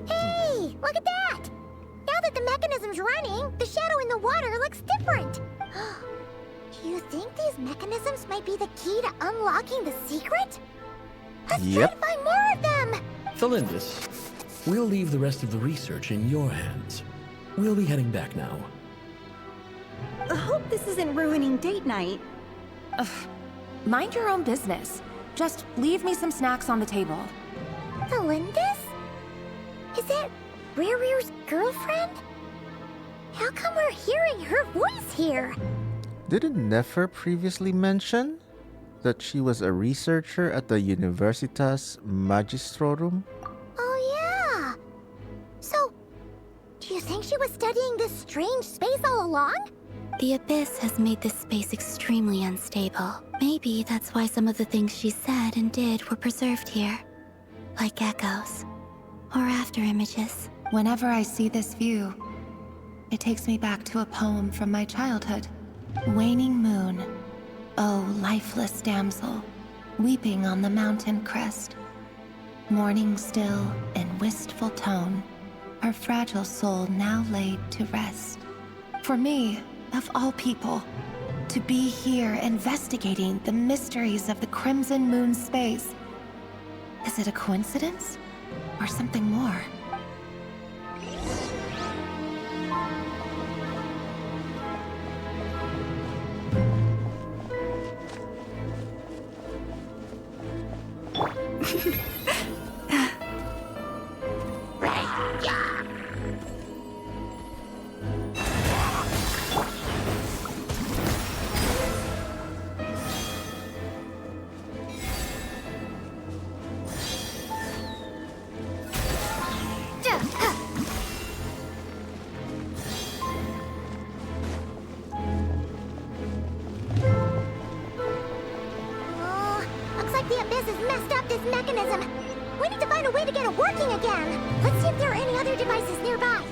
Hey, look at that! Now that the mechanism's running, the shadow in the water looks different. Do you think these mechanisms might be the key to unlocking the secret? Let's try to find more of them!
Felindis, we'll leave the rest of the research in your hands. We'll be heading back now.
I hope this isn't ruining date night.
Ugh. Mind your own business. Just leave me some snacks on the table.
Felindis? Is that Rerir's girlfriend? How come we're hearing her voice here?
Didn't Nefer previously mention that she was a researcher at the Universitas Magistrorum?
Oh yeah! So, do you think she was studying this strange space all along?
The Abyss has made this space extremely unstable. Maybe that's why some of the things she said and did were preserved here. Like echoes. Or after images.
Whenever I see this view, it takes me back to a poem from my childhood. Waning moon, oh lifeless damsel, weeping on the mountain crest. Mourning still in wistful tone, her fragile soul now laid to rest. For me, of all people, to be here investigating the mysteries of the Crimson Moon space. Is it a coincidence? Or something more?
Looks like the Abyss has messed up this mechanism. We need to find a way to get it working again. Let's see if there are any other devices nearby.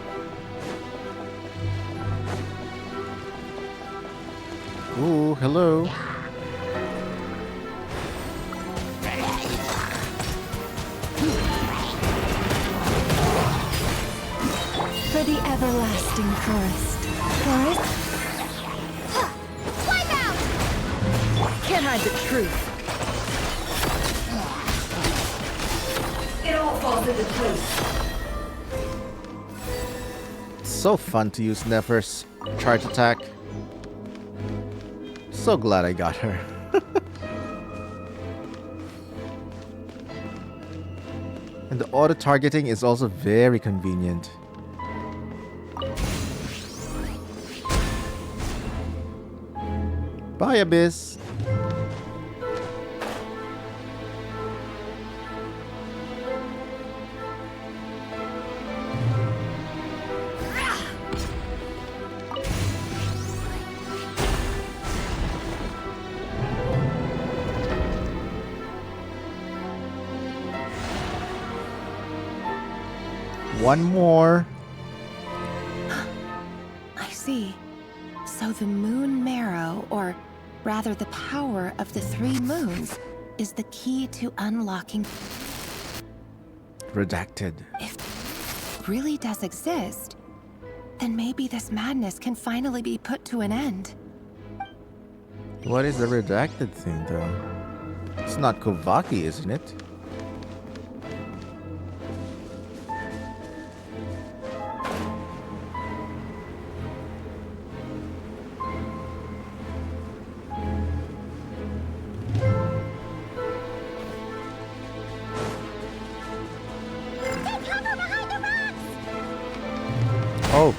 Ooh, hello.
For the everlasting forest.
Wipe out!
Can't hide the truth. It all falls into place.
So fun to use Nefer's charge attack. So glad I got her. And the auto targeting is also very convenient. Bye, Abyss. One more.
I see. So the moon marrow, or rather the power of the 3 moons, is the key to unlocking.
Redacted.
If it really does exist, then maybe this madness can finally be put to an end.
What is the redacted thing, though? It's not Kovaki, isn't it? Oh.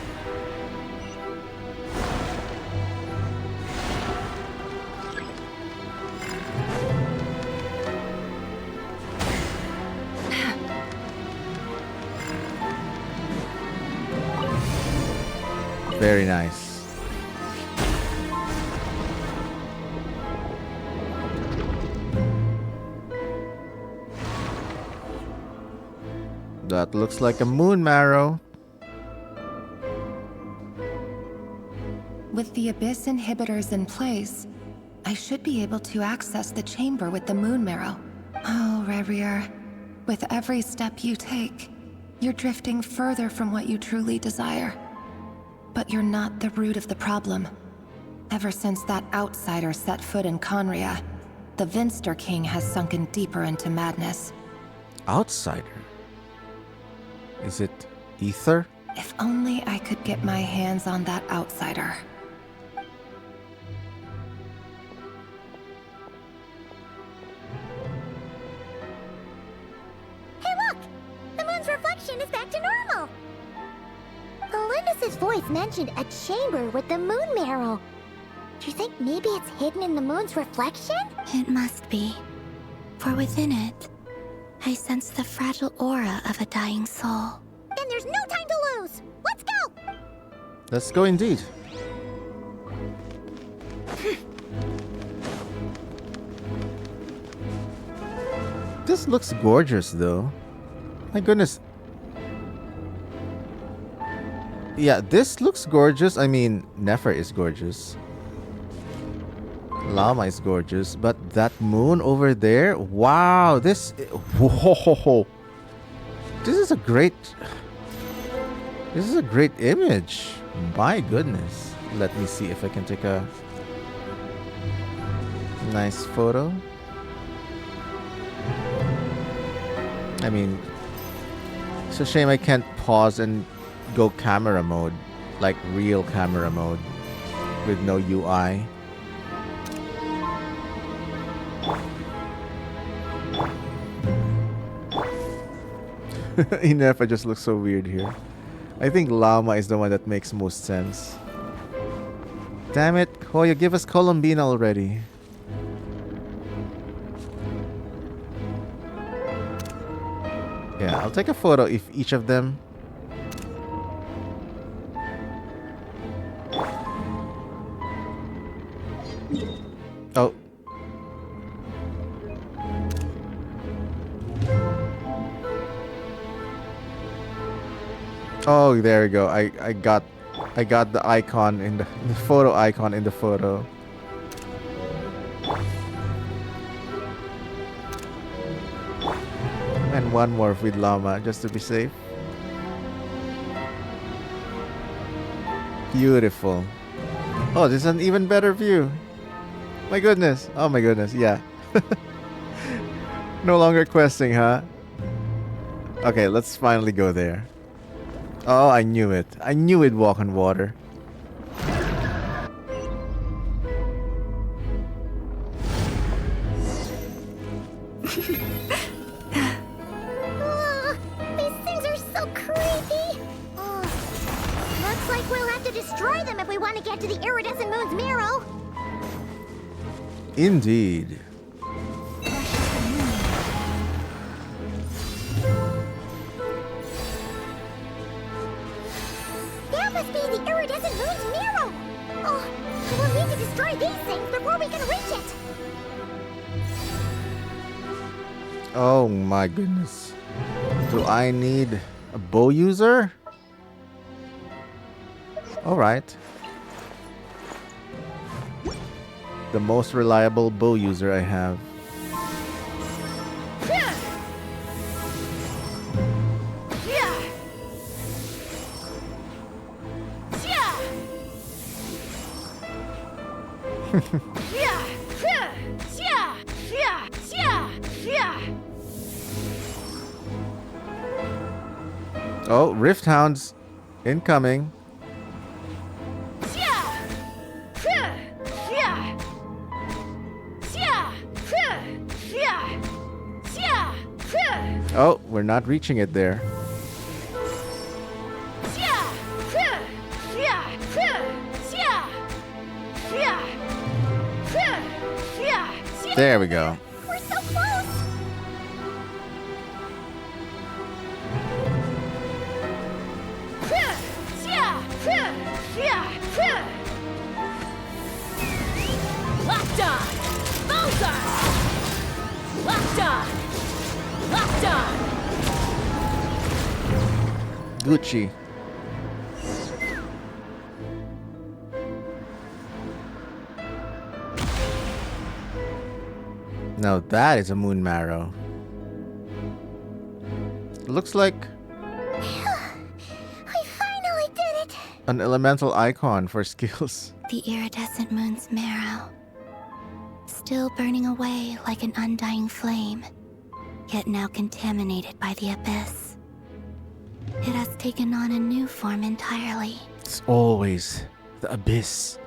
Very nice. That looks like a moon marrow.
With the Abyss inhibitors in place, I should be able to access the chamber with the moon marrow. Oh, Rerir, with every step you take, you're drifting further from what you truly desire. But you're not the root of the problem. Ever since that outsider set foot in Conria, the Vinster King has sunken deeper into madness.
Outsider? Is it Ether?
If only I could get my hands on that outsider.
Hey, look! The moon's reflection is back to normal! Melindis' voice mentioned a chamber with the moon marrow. Do you think maybe it's hidden in the moon's reflection?
It must be. For within it, I sense the fragile aura of a dying soul.
Then there's no time to lose! Let's go!
Let's go indeed. This looks gorgeous though. My goodness. Yeah, this looks gorgeous. I mean, Nefer is gorgeous. Llama is gorgeous. But that moon over there? Wow, this... Whoa. This is a great... This is a great image. My goodness. Let me see if I can take a nice photo. I mean, It's a shame I can't pause and go camera mode, like real camera mode, with no UI. Inefa just looks so weird here. I think Llama is the one that makes most sense. Damn it, Hoya, give us Columbine already. Yeah, I'll take a photo if each of them. Oh. Oh, there we go. I got the icon in the photo icon in the photo. And one more with Llama just to be safe. Beautiful. Oh, this is an even better view. My goodness. Oh my goodness. Yeah. No longer questing, huh? Okay, let's finally go there. Oh, I knew it. I knew we'd walk on water.
These things are so creepy. Looks like we'll have to destroy them if we want to get to the iridescent moon's marrow.
Indeed.
That must be the iridescent moon's marrow. Oh, we'll need to destroy these things before we can reach it.
Oh my goodness. Do I need a bow user? Alright. The most reliable bow user I have. Oh, Rift Hounds incoming. Oh, we're not reaching it there. There we go.
We're so close.
Locked on! Bullseye! Locked on! Locked on!
Gucci. Now that is a moon marrow. Looks like
I finally did it.
an elemental icon for skills.
The iridescent moon's marrow, still burning away like an undying flame, yet now contaminated by the abyss. It has taken on a new form entirely.
It's always the abyss.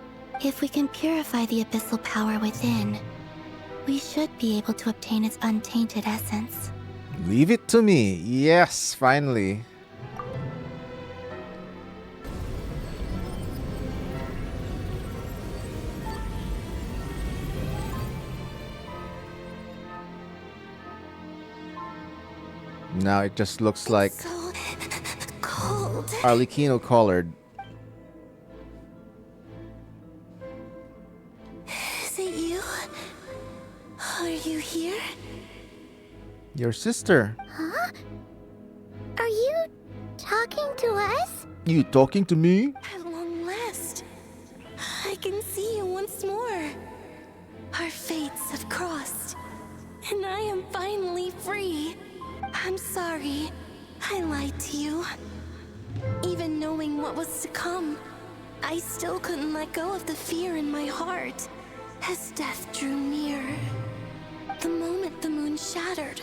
If we can purify the abyssal power within, we should be able to obtain its untainted essence.
Leave it to me. Yes, finally. Now it just looks like
So cold.
Arlecchino colored.
Is it you? Are you here?
Your sister.
Huh? Are you talking to us?
You talking to me?
At long last, I can see you once more. Our fates have crossed, and I am finally free. I'm sorry, I lied to you. Even knowing what was to come, I still couldn't let go of the fear in my heart as death drew near. The moment the moon shattered,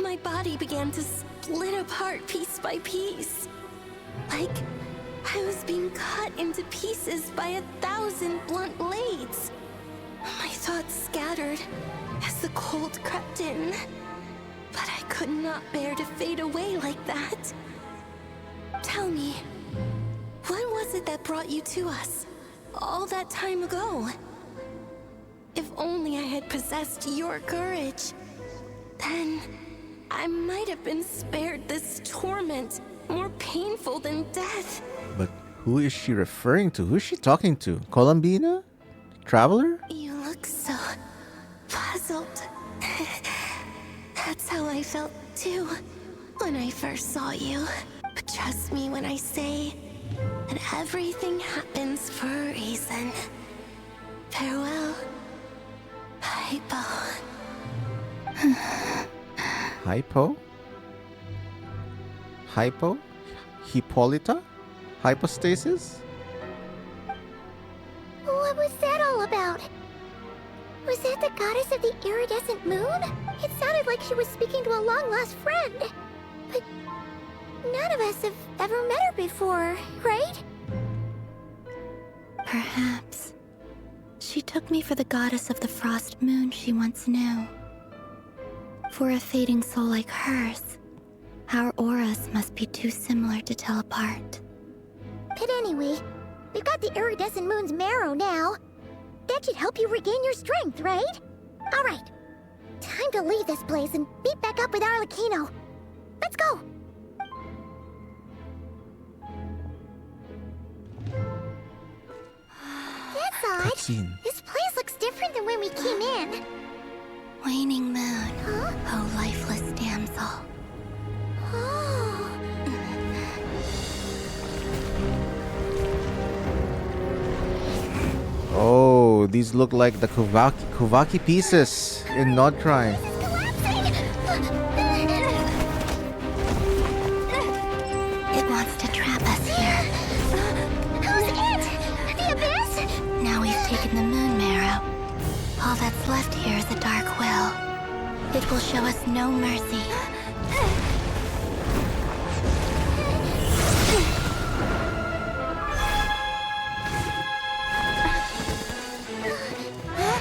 my body body began to split apart piece by piece. Like I was being cut into pieces by 1,000 blunt blades. My thoughts scattered as the cold crept in. But I could not bear to fade away like that. Tell me, what was it that brought you to us all that time ago? If only I had possessed your courage, then I might have been spared this torment more painful than death.
But who is she referring to? Who is she talking to? Columbina? Traveler?
You look so puzzled. That's how I felt too when I first saw you. But trust me when I say that everything happens for a reason. Farewell, Hypo.
Hypo? Hypo? Hippolyta? Hypostasis?
What was that all about? Was that the goddess of the iridescent moon? It sounded like she was speaking to a long-lost friend. But none of us have ever met her before, right?
Perhaps. She took me for the goddess of the frost moon she once knew. For a fading soul like hers, our auras must be too similar to tell apart.
But anyway, we've got the iridescent moon's marrow now. That should help you regain your strength, right? Alright, time to leave this place and meet back up with Arlecchino. Let's go! That's odd.
Cutscene.
This place looks different than when we came in.
Waning moon, oh lifeless damsel.
Oh.
Oh, these look like the Kuvaki pieces in Nod-Krai.
It wants to trap us here.
Who's it? The Abyss?
Now we've taken the moon marrow. All that's left here is a dark will. It will show us no mercy.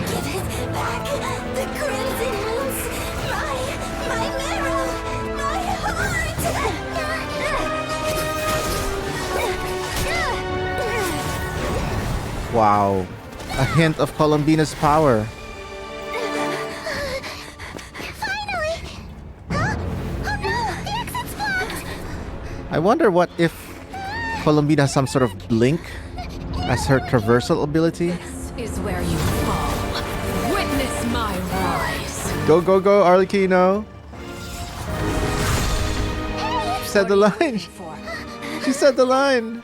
Give it back! The crimson moons! My marrow! My heart!
Wow. A hint of Columbina's power.
Finally! Huh? Oh no! The exit's blocked!
I wonder what if Columbina has some sort of blink as her traversal ability.
This is where you fall. Witness my rise.
Go, go, go, Arlecchino. She said the line. She said the line.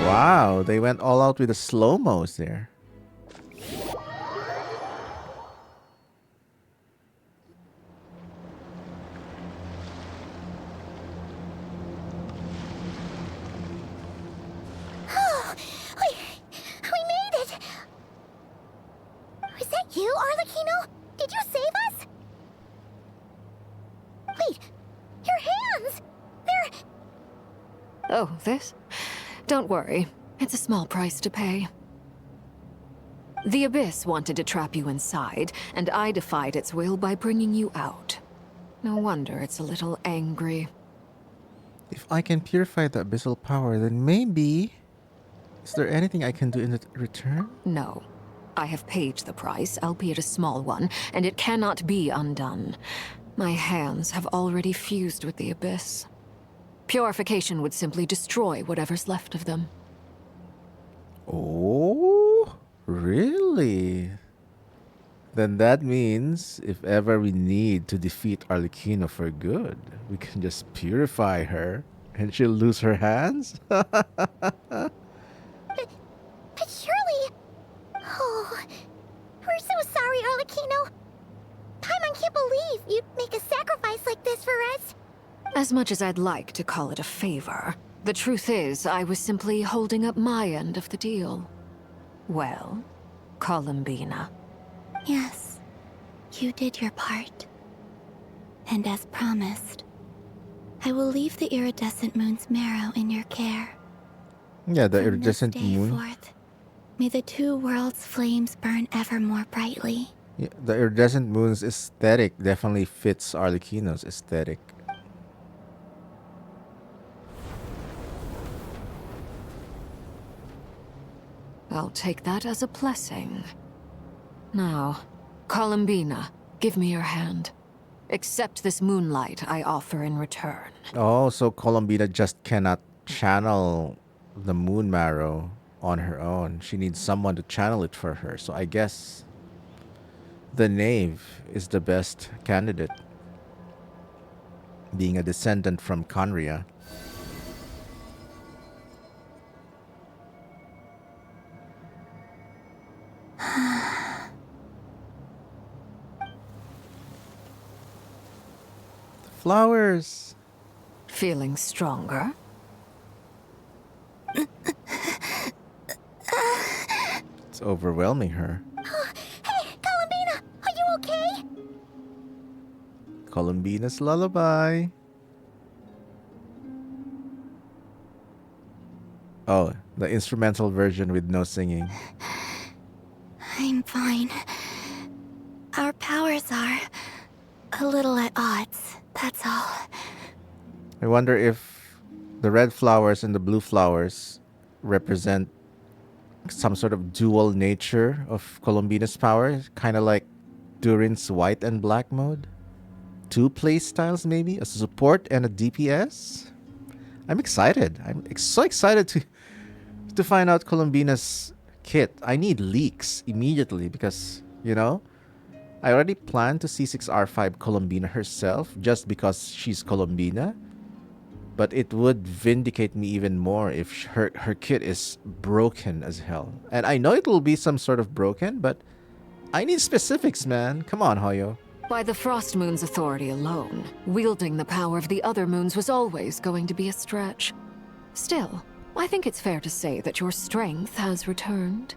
Wow, they went all out with the slow-mos there.
Oh, we made it! Was that you, Arlecchino? Did you save us? Wait, your hands! They're...
Oh, this? Don't worry. It's a small price to pay. The Abyss wanted to trap you inside, and I defied its will by bringing you out. No wonder it's a little angry.
If I can purify the abyssal power, then maybe... Is there anything I can do in return?
No. I have paid the price, albeit a small one, and it cannot be undone. My hands have already fused with the Abyss. Purification would simply destroy whatever's left of them.
Oh, really? Then that means if ever we need to defeat Arlecchino for good, we can just purify her and she'll lose her hands?
But surely... Oh, we're so sorry, Arlecchino. Paimon can't believe you'd make a sacrifice like this for us.
As much as I'd like to call it a favor, The truth is, I was simply holding up my end of the deal. Well, Columbina.
Yes, you did your part. And as promised, I will leave the iridescent moon's marrow in your care.
Yeah, the
From this
iridescent
day
moon.
forth, may the two worlds' flames burn ever more brightly.
Yeah, the iridescent moon's aesthetic definitely fits Arlecchino's aesthetic.
I'll take that as a blessing. Now, Columbina, give me your hand. Accept this moonlight I offer in return.
Oh, so Columbina just cannot channel the moon marrow on her own. She needs someone to channel it for her. So I guess the knave is the best candidate, being a descendant from Conria. Flowers.
Feeling stronger?
It's overwhelming her.
Hey, Columbina, are you okay?
Columbina's lullaby. Oh, the instrumental version with no singing.
I'm fine. Our powers are a little at odds, that's all.
I wonder if the red flowers and the blue flowers represent some sort of dual nature of Columbina's power, kind of like Durin's white and black mode. Two play styles, maybe a support and a DPS. I'm excited. So excited to find out Columbina's kit. I need leaks immediately because, you know, I already planned to C6R5 Columbina herself just because she's Columbina. But it would vindicate me even more if her kit is broken as hell. And I know it will be some sort of broken, but I need specifics, man. Come on, Hoyo.
By the Frost Moon's authority alone, wielding the power of the other moons was always going to be a stretch. Still, I think it's fair to say that your strength has returned,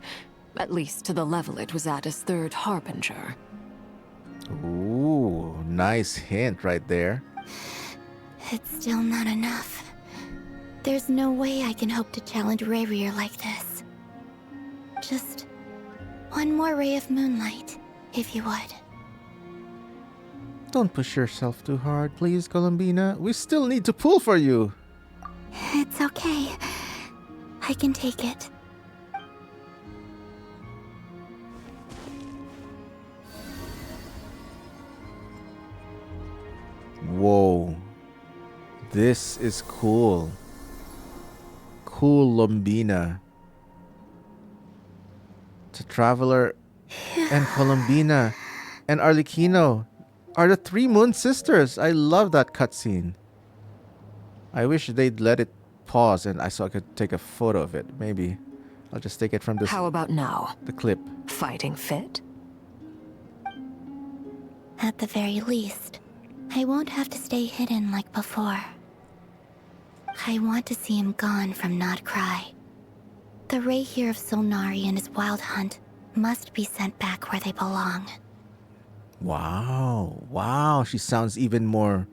at least to the level it was at as Third Harbinger.
Ooh, nice hint right there.
It's still not enough. There's no way I can hope to challenge Rerir like this. Just one more ray of moonlight, if you would.
Don't push yourself too hard, please, Columbina. We still need to pull for you.
It's okay. I can take it.
Whoa. This is cool. Cool Columbina. The Traveler and Columbina and Arlecchino are the three Moon Sisters. I love that cutscene. I wish they'd let it pause and so I could take a photo of it. Maybe I'll just take it from this.
How about now?
The clip.
Fighting fit?
At the very least, I won't have to stay hidden like before. I want to see him gone from Nod-Krai. The Rerir of Solnari and his wild hunt must be sent back where they belong.
Wow. Wow. She sounds even more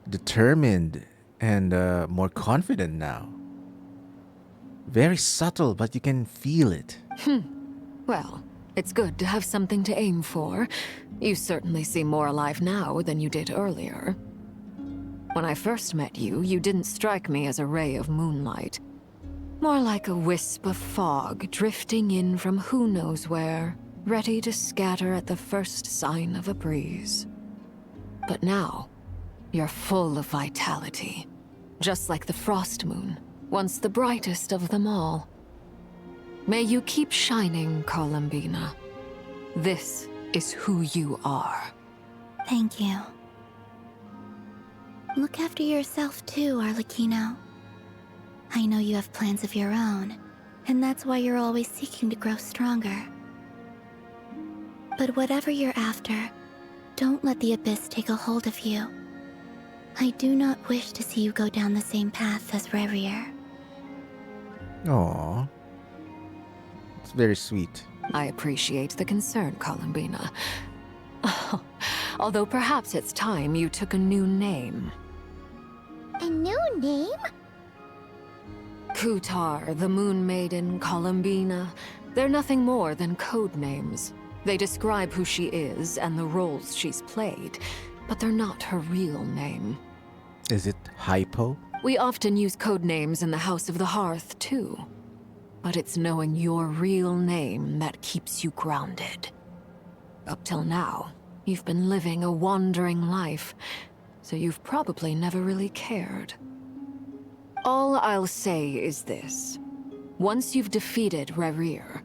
determined and more confident now. Very subtle, but you can feel it.
Well, it's good to have something to aim for. You certainly seem more alive now than you did earlier. When I first met you, you didn't strike me as a ray of moonlight. More like a wisp of fog drifting in from who knows where, ready to scatter at the first sign of a breeze. But now, you're full of vitality. Just like the Frost Moon, once the brightest of them all. May you keep shining, Columbina. This is who you are.
Thank you. Look after yourself too, Arlecchino. I know you have plans of your own, and that's why you're always seeking to grow stronger. But whatever you're after, don't let the Abyss take a hold of you. I do not wish to see you go down the same path as Rerir.
Aww. It's very sweet.
I appreciate the concern, Columbina. Although perhaps it's time you took a new name.
A new name?
Kutar, the Moon Maiden, Columbina. They're nothing more than code names. They describe who she is and the roles she's played, but they're not her real name.
Is it Hypo?
We often use code names in the House of the Hearth, too. But it's knowing your real name that keeps you grounded. Up till now, you've been living a wandering life, so you've probably never really cared. All I'll say is this. Once you've defeated Rerir,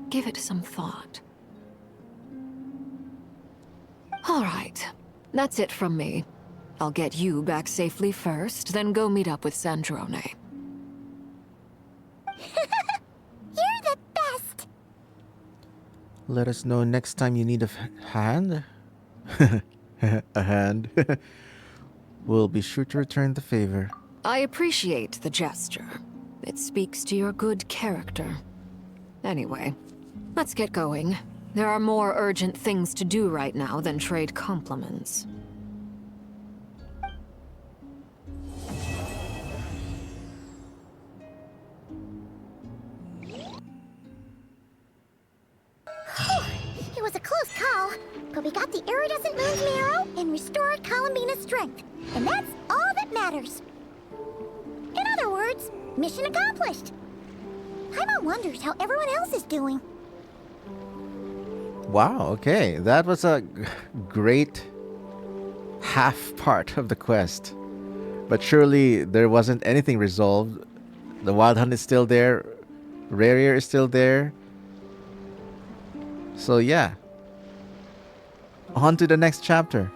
give it some thought. All right, that's it from me. I'll get you back safely first, then go meet up with Sandrone.
You're the best!
Let us know next time you need a hand. A hand. We'll be sure to return the favor.
I appreciate the gesture. It speaks to your good character. Anyway, let's get going. There are more urgent things to do right now than trade compliments.
It was a close call, but we got the iridescent moon's marrow and restored Columbina's strength. And that's all that matters. In other words, mission accomplished. Paimon wonders how everyone else is doing.
Wow, okay. That was a great half part of the quest. But surely there wasn't anything resolved. The Wild Hunt is still there. Rerir is still there. So yeah. On to the next chapter.